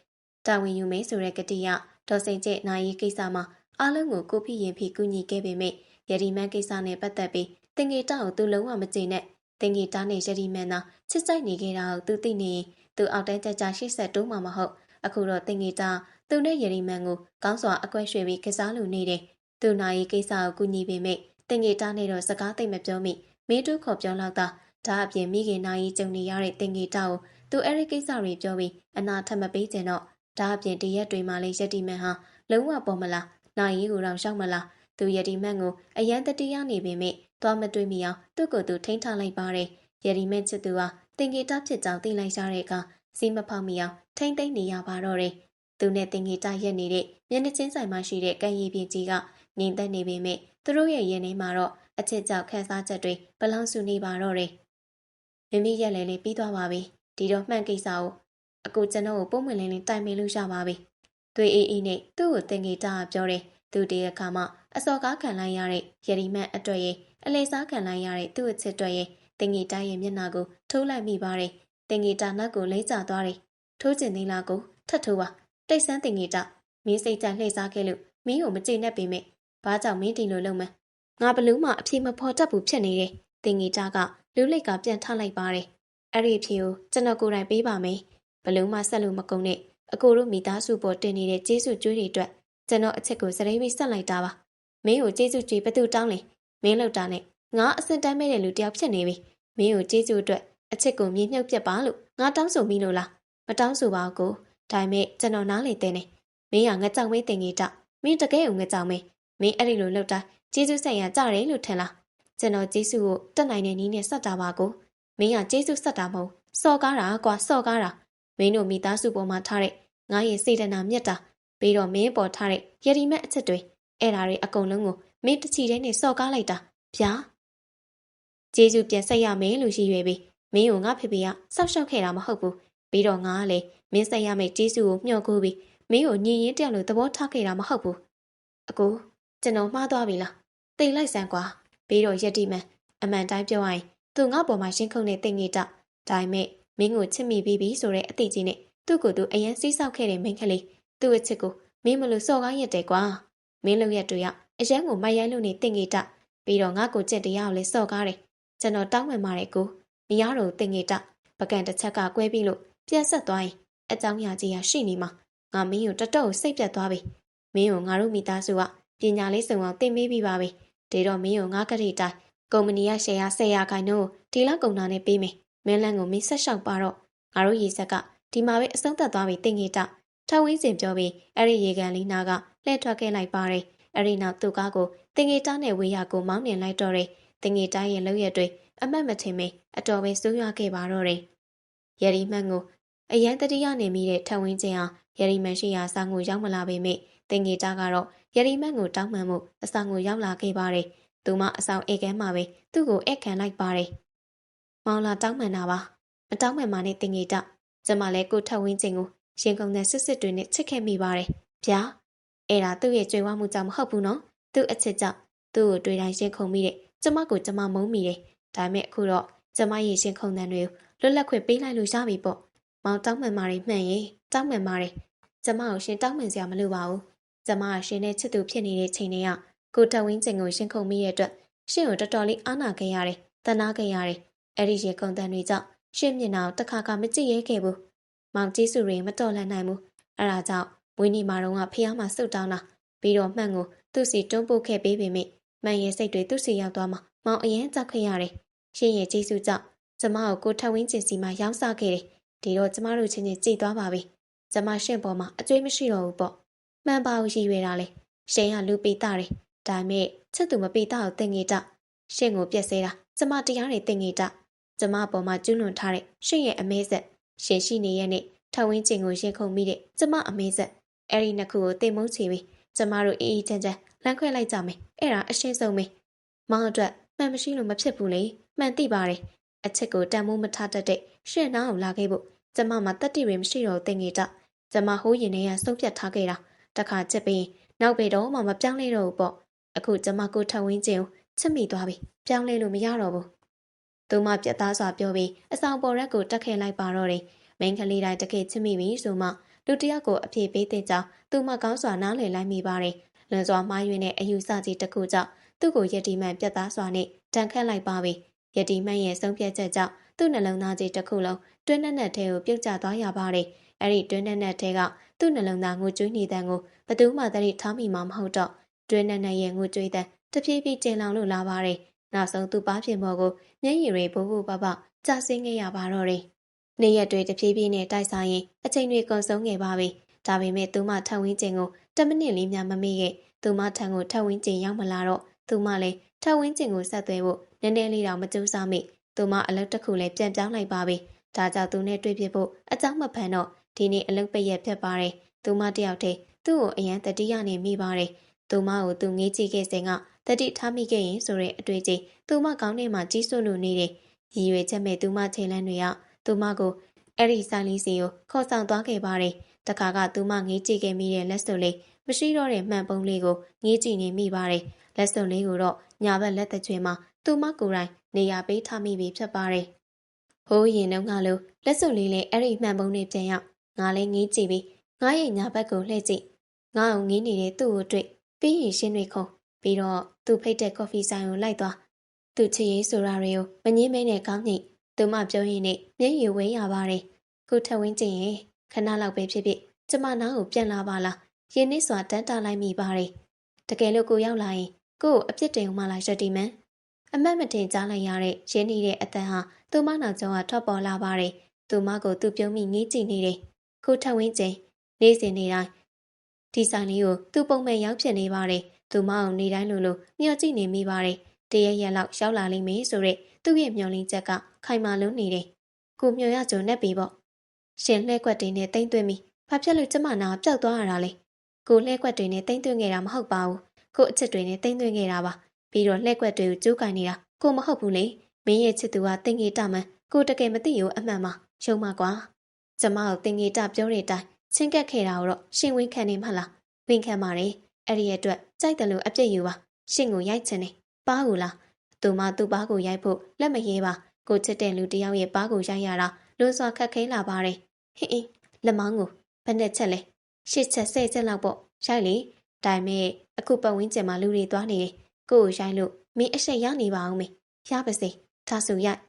တာဝန်ယူမယ်ဆိုတဲ့ကတိရဒေါ်စိန်ကျဲနိုင်ရေးကိစ္စမှာအားလုံးကိုကိုဖိရင်ဖိကူညီခဲ့ပေမဲ့ယရီမန်ကိစ္စနဲ့ပတ်သက်ပြီးတင်ဂီတာကိုသူလုံးဝမကျေနပ်တင်ဂီတာနဲ့ယရီမန်သာချစ်ကြိုက်နေခဲ့တာကိုသူသိနေရင်သူအောက်တန်းကြကြရှေ့ဆက်တိုးမှာမဟုတ်အခုတော့တင်ဂီတာသူနဲ့ယရီမန်ကိုကောင်းစွာအကွက်ရွှေပြီးကစားလို့နေတယ်သူနိုင်ရေးကိစ္စကိုကူညီပေမဲ့တင်ဂီတာနဲ့တော့စကားသိမပြောမိမင်းတို့ခေါ်ပြောလောက်တာဒါအပြင်မိခင်နိုင်ရေးကြုံနေရတဲ့တင်ဂီတာကိုသူအဲ့ဒီကိစ္စတွေပြောပြီးအနာထပ်မပေးချင်တော့ဒါအပြင်တရက်တွေမှလည်းယတီမန်ဟာလုံးဝပေါ်မလားနိုင်ရေးကိုတော့ရှောက်မလားသူယတီမန်ကိုအရန်တတိယနေပေမဲ့သွားမတွေ့မိအောင်သူ့ကိုယ်သူထိန်းထားလိုက်ပါတယ်ယတီမန်ချစ်သူဟာတင်ဂီတာဖြစ်ကြောင်းသိလိုက်ရတဲ့အခါစီးမဖောက်မိအောင်ထိန်းသိမ်းနေရပါတော့တယ်သူနဲ့တင်ဂီတာရက်နေတဲ့မျက်နှာချင်းဆိုင်မှာရှိတဲ့ကံရည်ပြင်ကြီးကငြိမ်သက်နေပေမဲ့သူတို့ရဲ့ရင်ထဲမှာတော့အချစ်ကြောက်ခန်းစားချက်တွေဘလောင်ဆူနေပါတော့တယ်မိမိရက်လေလေးပြီးသွားပါပြီဒီတော့မှန်ကိစ္စကိုအခုကျွန်တော်ကိုပုံမှန်လင်းလင်းတိုင်ပင်လို့ရပါပြီသွေးအေးအေးနဲ့သူ့ကိုတင်ဂီတာပြောတယ်သူတည်းအခါမှအစော်ကားခံလိုက်ရတဲ့ယရီမန်အတွက်ရဲ့အလေစားခံလိုက်ရတဲ့သူ့အချစ်အတွက်ရဲ့တင်ဂီတာရဲ့မျက်နှာကိုထိုးလိုက်မိပါတယ်တင်ဂီတာနောက်ကိုလဲကျသွားတယ်ထိုးကျင်သေးလားကိုထပ်ထိုးပါတိတ်ဆန်းတင်ဂီတာမင်းစိတ်ကြလှည့်စားခဲ့လို့မင်းကိုမကျေနပ်ပေမဲ့ဘာကြောင့်မင်းဒီလိုလုပ်မှန်းငါဘလူးမှအဖြေမဖော်တတ်ဘူးဖြစ်နေတယ်တင်ဂီတာကလူးလိတ်ကပြန်ထလိုက်ပါတယ်အဲ့ဒီအဖြေကိုကျွန်တော်ကိုယ်တိုင်ပေးပါမယ်ဘလူးမှဆက်လို့မကုန်နဲ့အကိုတို့မိသားစုပေါ်တင်နေတဲ့ကျေးဇူးကျွေးတွေအတွက်ကျွန်တော်အချက်ကိုစရိပ်ပြီးဆက်လိုက်တာပါမင်းကိုကျေးဇူးကြွေးဘသူတောင်းလဲမင်းလောက်တာနဲ့ငါအစင်တမ်းမဲ့တဲ့လူတယောက်ဖြစ်နေပြီမင်းကိုကျေးဇူးအတွက်အချက်ကိုမြေမြုပ်ပြတ်ပါလို့ငါတောင်းဆိုမိလို့လားမတောင်းဆိုပါဘူးကိုဒါပေမဲ့ကျွန်တော်နားလေတဲ့နေမင်းကငကြောင်မေးတင်ကြီးတာမင်းတကယ်ကိုငကြောင်မေးမင်းအဲ့ဒီလိုလောက်တာကျေးဇူးဆိုင်ရာကြတယ်လို့ထင်လားကျွန်တော်ကျေးဇူးကိုတက်နိုင်တဲ့နည်းနဲ့ဆက်တာပါကိုမင်းကကျေးဇူးဆက်တာမဟုတ်စော်ကားတာကွာစော်ကားတာမင်းတို့မိသားစုပေါ်မှာထားတဲ့ငါရဲ့စေတနာမြတ်တာပြီးတော့မင်းပေါ်ထားတဲ့ယရီမက်အချက်တွေအဲ့ဓာတွေအကုန်လုံးကိုမင်းတချီတဲ့နဲ့စော်ကားလိုက်တာဗျာကျေးဇူးပြန်ဆက်ရမယ်လို့ရည်ရွယ်ပြီးမင်းကိုငါဖေဖေကစောက်ရှောက်ခဲ့တာမဟုတ်ဘူးပြီးတော့ငါကလည်းမင်းဆက်ရမယ့်ကျေးဇူးကိုမျှော်ကိုပြီးမင်းကိုညင်ရင်တယောက်လိုသဘောထားခဲ့တာမဟုတ်ဘူးအကိုကျွန်တော်မှားသွားပြီလားတိတ်လိုက်စမ်းကွာပြီးတော့ယက်တီမန်အမှန်တိုင်းပြောရရင်သူငါ့ပေါ်မှာရှင်းခုန်တဲ့တင်ငေတဒါပေမဲ့မင်းကိုချစ်မိပြီးပြီဆိုတဲ့အသိကြီးနဲ့သူ့ကိုယ်သူအရင်စီးဆောက်ခဲ့တဲ့မိန်းကလေးသူ့အချစ်ကိုမင်းမလို့စော်ကားရက်တယ်ကွာမင်းလုံရက်တွေကအရန်ကိုမိုက်ရိုင်းလို့နေတင်ငေတပြီးတော့ငါကိုကြက်တရားကိုလည်းစော်ကားတယ်ကျွန်တော်တောင်းပန်ပါတယ်ကိုမရတော့တင်ငေတပကံတစ်ချက်ကကွဲပြီးလို့ပြန်ဆက်သွားရင်အကြောင်းအရာကြီးရှိနေမှာငါမင်းကိုတတော့စိတ်ပြတ်သွားပြီမင်းကိုငါတို့မိသားစုကပညာလေးစုံအောင်တင်ပေးပြီးပါပြီဒီတော့မင်းကိုငါကတိတိုင်းကုမ္ပဏီကရှယ်ယာ10%ခိုင်နှုန်းဒီလောက်ကုန်တာနဲ့ပေးမယ်မင်းလန်းကိုမင်းဆက်လျှောက်ပါတော့ငါတို့ရေဆက်ကဒီမှာပဲအဆုံးသတ်သွားပြီတင်ကြီးတထဝင်းစင်ပြောပြီးအဲ့ဒီရေကန်လေးနာကလှည့်ထွက်ခဲ့လိုက်ပါတယ်အဲ့ဒီနောက်သူ့ကားကိုတင်ကြီးတနဲ့ဝေးရကိုမောင်းနှင်လိုက်တော့တယ်တင်ကြီးတရဲ့လှုပ်ရက်တွေအမတ်မထင်မင်းအတော်ပဲစိုးရွားခဲ့ပါတော့တယ်ယရီမန်ကိုအရန်တတိယနေမိတဲ့ထဝင်းချင်းဟာယရီမန်ရှိရာအဆောင်ကိုရောက်မလာပေမဲ့တင်ကြီးတကတော့ယရီမန်ကိုတောင်းပန်မှုအဆောင်ကိုရောက်လာခဲ့ပါတယ်သူမအဆောင်အိတ်ကမ်းမှာပဲသူ့ကိုဧည့်ခံလိုက်ပါတယ်မောင်လာတောင်းပန်တာပါ မတောင်းပန်ပါနဲ့တင်ငေတကျမလည်းကိုထက်ဝင်းကျင်ကိုရင်ကုန်တဲ့စစ်စစ်တွေနဲ့ချစ်ခဲ့မိပါတယ်ဗျာအဲ့ဒါသူ့ရဲ့ကြွေဝမှုကြောင့်မဟုတ်ဘူးနော်သူ့အချစ်ကြောင့်သူ့ကိုတွေ့တိုင်းရင်ခုန်မိတယ်ကျမကိုကျမမုန်းမိတယ်ဒါပေမဲ့အခုတော့ကျမရဲ့ရင်ခုန်တဲ့တွေကိုလွတ်လပ်ခွင့်ပေးလိုက်လို့ရပြီပေါ့မောင်တောင်းပန်ပါရဲ့မှန်ရင်တောင်းပန်ပါရဲ့ကျမကိုရှင်တောင်းပန်စရာမလိုပါဘူးကျမကရှင်နဲ့ချစ်သူဖြစ်နေတဲ့ချိန်တွေကကိုထက်ဝင်းကျင်ကိုရင်ခုန်မိရဲ့အတွက်ရှင်ကိုတော်တော်လေးအားနာခဲ့ရတယ်တနာခဲ့ရတယ်အဲ့ဒီရေကုန်တန်တွေကြောင့်ရှင်မျက်နှာကိုတခါမကြည့်ရဲခဲ့ဘူးမောင်ကြီးစုတွေမတော်လှန်နိုင်ဘူးအဲ့ဒါကြောင့်ဝင်းနီမာတော့ကဖះမှာစုတ်တောင်းတာပြီးတော့မှန်ကိုသူ့စီတွန်းပို့ခဲ့ပေးပေမိမှန်ရဲ့စိတ်တွေသူ့စီရောက်သွားမှာမောင်အရင်ကြောက်ခဲ့ရတယ်ရှင်ရဲ့ကြီးစုကြောင့်ကျမကိုကိုထက်ဝင်းကျင်စီမှာရောင်းစားခဲ့တယ်ဒီတော့ကျမတို့ချင်းချင်းကြည်သွားပါပြီကျမရှင်ပေါ်မှာအကျွေးမရှိတော့ဘူးပေါ့မှန်ပါကိုရည်ရွယ်တာလေရှင်ကလူပိတာတယ်ဒါမဲ့ချစ်သူမပိတာကိုတင်ငေတာရှင်ကိုပြက်ဆဲတာကျမတရားတွေတင်ငေတာကျမပေါ်မှာကျွလွန်ထားတဲ့ရှင်ရဲ့အမဲဆက်ရှင်ရှိနေရဲ့နဲ့ထဝင်းကျင်ကိုရင်ခုန်မိတဲ့ကျမအမဲဆက်အဲ့ဒီနှစ်ခုကိုတင်မုန်းချပြီးကျမတို့အေးအေးချမ်းချမ်းလမ်းခွဲလိုက်ကြမယ်အဲ့ဒါအရှင်းဆုံးပဲမောင်အတွက်မှန်မရှိလို့မဖြစ်ဘူးလေမှန်သိပါတယ်အချစ်ကိုတန်မိုးမထားတတ်တဲ့ရှင်နာကိုလာခဲ့ဖို့ကျမမှာတတ္တိတွေမရှိတော့တင်ငေတာကျမဟိုးရင်ထဲကဆုံးဖြတ်ထားခဲ့တာတခါချက်ပြီးနောက်ပေတော့မှမပြောင်းလဲတော့ဘူးပေါ့အခုကျမကိုထဝင်းကျင်ကိုချစ်မိသွားပြီပြောင်းလဲလို့မရတော့ဘူးသူမပြတ်သားစွာပြောပြီးအဆောင်ပေါ်ရက်ကိုတက်ခဲ့လိုက်ပါတော့တယ်မိန်းကလေးတိုင်းတကယ်ချစ်မိပြီဆိုမှလူတယောက်ကိုအပြေပေးတဲ့ကြောင့်သူမကောင်းစွာနားလည်လိုက်မိပါတယ်လွန်စွာမှားယွင်းတဲ့အယူဆကြီးတစ်ခုကြောင့်သူ့ကိုယတိမှန်ပြတ်သားစွာနဲ့တန်ခတ်လိုက်ပါပြီယတိမှန်ရဲ့ဆုံးဖြတ်ချက်ကြောင့်သူ့နှလုံးသားကြီးတစ်ခုလုံးတွင်းနဲ့ထဲကိုပြုတ်ကျသွားရပါတယ်အဲ့ဒီတွင်းနဲ့ထဲကသူ့နှလုံးသားငိုကြွေးနေတဲ့ကိုဘသူမှသတိထားမိမှာမဟုတ်တော့တွင်းနဲ့ရဲ့ငိုကြွေးတဲ့တဖြည်းဖြည်းကျင်လောင်လို့လာပါတယ်နောက်ဆုံးသူ့ပါးပြင်ပေါ်ကိုမျက်ရည်တွေဘိုးဘိုးပပကျဆင်းခဲ့ရပါတော့တယ်နေရက်တွေတဖြည်းဖြည်းနဲ့တိုက်ဆိုင်ရင်အချိန်တွေကုန်ဆုံးခဲ့ပါပြီဒါပေမဲ့သူမထပ်ဝင်းကျင်ကို10မိနစ်လေးများမမေ့ခဲ့သူမထံကိုထပ်ဝင်းကျင်ရောက်မလာတော့သူမလည်းထပ်ဝင်းကျင်ကိုဆက်သွဲဖို့နည်းနည်းလေးတော့မကြိုးစားမိသူမအလုပ်တစ်ခုလည်းပြန်ပြောင်းလိုက်ပါပြီဒါကြောင့်သူနဲ့တွေ့ဖြစ်ဖို့အကြောင်းမဖန်တော့ဒီနေ့အလုပ်ပိတ်ရက်ဖြစ်ပါတယ်သူမတယောက်တည်းသူ့ကိုအရန်တတိယနေမိပါတယ်သူမကိုသူငေးကြည့်ခဲ့စဉ်ကတတိထားမိခဲ့ရင်ဆိုတဲ့အတွေ့အကြုံသူမကောင်းထဲမှာကြီးစိုးလို့နေတယ်ရည်ရွယ်ချက်မဲ့သူမချိန်လန်းတွေကသူမကိုအဲ့ဒီဆိုင်လီစီကိုခေါ်ဆောင်သွားခဲ့ပါတယ်တခါကသူမငေးကြည့်ခဲ့မိတဲ့လက်စွပ်လေးမရှိတော့တဲ့မှန်ပုံးလေးကိုငေးကြည့်နေမိပါတယ်လက်စွပ်လေးကိုတော့ညာဘက်လက်သက်ချွေမှာသူမကိုယ်တိုင်နေရာပေးထားမိပြီဖြစ်ပါတယ်ဟိုးရင်တုန်းကလိုလက်စွပ်လေးလည်းအဲ့ဒီမှန်ပုံးလေးပြန်ရောက်ငါလည်းငေးကြည့်ပြီးငါရဲ့ညာဘက်ကိုလှည့်ကြည့်ငါ့ကိုငေးနေတဲ့သူ့ကိုတွေ့ပြီးရင်ရှင်းတွေခုံပြီးတော့သူဖိတ်တဲ့ကော်ဖီဆိုင်ကိုလိုက်သွားသူချစ်ရေးဆိုတာတွေကိုမငင်းမဲနဲ့ကောင်းညိသူမပြောရင်းနဲ့မျက်ရည်ဝဲရပါတယ်ကိုထက်ဝင်းကျင်ရင်ခဏလောက်ပဲဖြစ်ဖြစ်ကျမနားကိုပြန်လာပါလားရင်းနှီးစွာတန်းတာလိုက်မိပါတယ်တကယ်လို့ကိုရောက်လာရင်ကို့ကိုအပြစ်တင်မှလာရတီမန်အမတ်မတင်ကြားလိုက်ရတဲ့ရင်းနှီးတဲ့အတန်ဟာသူမနောက်ကျောင်းကထွက်ပေါ်လာပါတယ်သူမကိုသူပြုံးမိငေးကြည့်နေတယ်ကိုထက်ဝင်းကျင်နေ့စဉ်နေ့တိုင်းဒီဆိုင်လေးကိုသူပုံမှန်ရောက်ဖြစ်နေပါတယ်သူမအောင်နေတိုင်းလိုမျှော်ကြည့်နေမိပါတယ်တရရက်လောက်ရောက်လာလိမ့်မယ်ဆိုတဲ့သူ့ရဲ့မျှော်လင့်ချက်ကခိုင်မာလုံးနေတယ်ကိုမျှော်ရကြုံနဲ့ပြီပေါ့ရှင်လှဲကွက်တွေနဲ့တိမ့်သွင်းပြီဘာဖြစ်လို့ကျမနာပျောက်သွားရတာလဲကိုလှဲကွက်တွေနဲ့တိမ့်သွင်းခဲ့တာမဟုတ်ပါဘူးကိုအချစ်တွေနဲ့တိမ့်သွင်းခဲ့တာပါပြီးတော့လှဲကွက်တွေကိုကျိုးကန်နေတာကိုမဟုတ်ဘူးလေမင်းရဲ့ချစ်သူကတင်ငေတမှန်ကိုတကယ်မသိရောအမှန်ပါရှုံးပါကွာကျမကိုတင်ငေတပြောတဲ့အတိုင်းချင်းကက်ခဲ့တာတော့ရှင်ဝင်းခံနေမှလားဝင်းခံပါတယ်အဲ့ဒီအတွက်ကြိုက်တယ်လို့အပြစ်ယူပါရှင်ကိုရိုက်ချင်တယ်ပါးကိုလားသူမသူ့ပါးကိုရိုက်ဖို့လက်မရေးပါကိုချစ်တဲ့လူတယောက်ရဲ့ပါးကိုရိုက်ရတာလွန်စွာခက်ခဲလာပါတယ်ဟင်းလက်မောင်းကိုဘယ်နဲ့ချက်လဲ10ချက်10ချက်လောက်ပေါ့ရိုက်လေဒါပေမဲ့အခုပတ်ဝန်းကျင်မှာလူတွေသွားနေတယ်ကို့ကိုရိုက်လို့မင်းအရှိတ်ရနေပါအောင်မေရပါစေဒါဆိုရိုက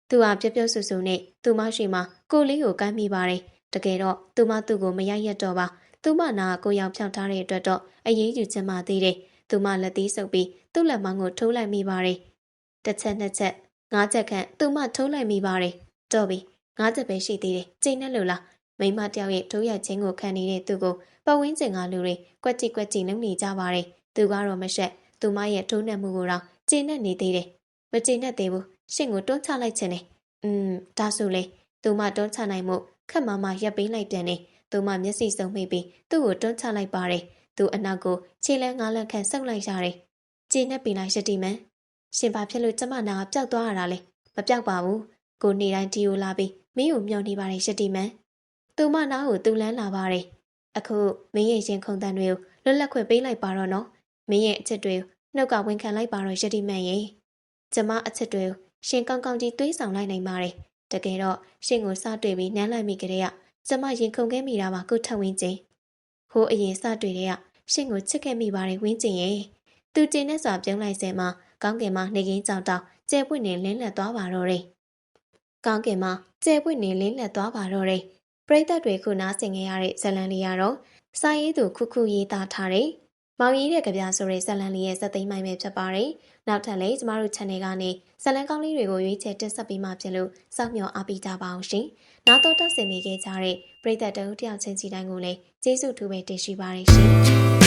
်သူဟာပြပြဆူဆူနဲ့သူမရှိမှကိုလေးကိုကမ်းမိပါတယ်တကယ်တော့သူမသူ့ကိုမရိုက်ရတော့ပါသူမနာကိုရောက်ဖြောင်းထားတဲ့အတွက်တော့အရေးယူချင်မှသေးတယ်သူမလက်သီးဆုပ်ပြီးသူ့လက်မောင်းကိုထိုးလိုက်မိပါတယ်တစ်ချက်နှစ်ချက်၅ချက်ခန့်သူမထိုးလိုက်မိပါတယ်တော့ပြီ၅ချက်ပဲရှိသေးတယ်ကျိန်းနဲ့လို့လားမိမတယောက်ရဲ့ထိုးရချင်းကိုခံနေတဲ့သူကိုပတ်ဝန်းကျင်ကလူတွေကွက်ကြည့်လုံနေကြပါတယ်သူကတော့မရှက်သူမရဲ့ထိုးနှက်မှုကိုတော့ကျင်းနဲ့နေသေးတယ်မကျင်းနဲ့သေးဘူးရှင့်ကိုတွန်းချလိုက်ခြင်းနဲ့ဒါဆိုလေသူမတွန်းချနိုင်မှုခက်မရပ်ပေးလိုက်တယ်နဲ့သူမမျက်စိစုံမိပြီးသူ့ကိုတွန်းချလိုက်ပါတယ်သူအနောက်ကိုခြေလန်းငါးလန့်ခန့်ဆုပ်လိုက်ရတယ်ကျင်းနဲ့ပင်လိုက်ရတီမန်ရှင်ဘာဖြစ်လို့ကျမနာပျောက်သွားရတာလဲမပျောက်ပါဘူးကိုနေတိုင်းဒီကိုလာပြီး မင်းကိုမျှော်နေပါတယ်ရှတိမန်သူမနာကိုသူလန်းလာပါတယ်အခုမင်းရဲ့ရင်ခုန်တန်တွေကိုလွတ်လပ်ခွင့်ပေးလိုက်ပါတော့နော်မင်းရဲ့အချစ်တွေကိုနှုတ်ကဝန်ခံလိုက်ပါတော့ရှတိမန်ရဲ့ကျမအချစ်တွေကိုရှင်ကောင်းကောင်းကြီးသွေးဆောင်လိုက်နိုင်ပါတယ်တကယ်တော့ရှင်ကိုစတွေ့ပြီးနမ်းလိုက်မိကြတဲ့ကကျမရင်ခုန်ခဲ့မိတာပါကုထဝင်းချင်းဟိုအရင်စတွေ့တဲ့ကရှင်ကိုချစ်ခဲ့မိပါတယ်ဝင်းချင်းရဲ့သူကျင်းနဲ့စွာပြုံးလိုက်စဲမှာကောင်းကင်မှာနေကင်းကြောင်တောင်ကျဲပွင့်နေလင်းလက်သွားပါတော့တယ်ကောင်းကင်မှာကျဲပွင့်နေလင်းလက်သွားပါတော့တယ်ပရိသတ်တွေခုနားဆင်ခဲ့ရတဲ့ဇလန်လေးကတော့စာရေးသူခုခုရေးသားထားတဲ့မောင်ရီတဲ့ကြပြဆိုတဲ့ဇလန်လေးရဲ့ဇသိမ်းမိုင်းပဲဖြစ်ပါတယ်နောက်ထပ်လည်းကျမတို့ channel ကနေဇလန်ကောင်းလေးတွေကိုရွေးချယ်တင်ဆက်ပေးမှဖြစ်လို့စောင့်မျှော်အားပေးကြပါအောင်ရှင်နောက်တော့တက်ဆင်မိခဲ့ကြတဲ့ပရိသတ်တအုပ်တယောက်ချင်းစီတိုင်းကိုလည်းကျေးဇူးထူးပဲတင်ရှိပါတယ်ရှင်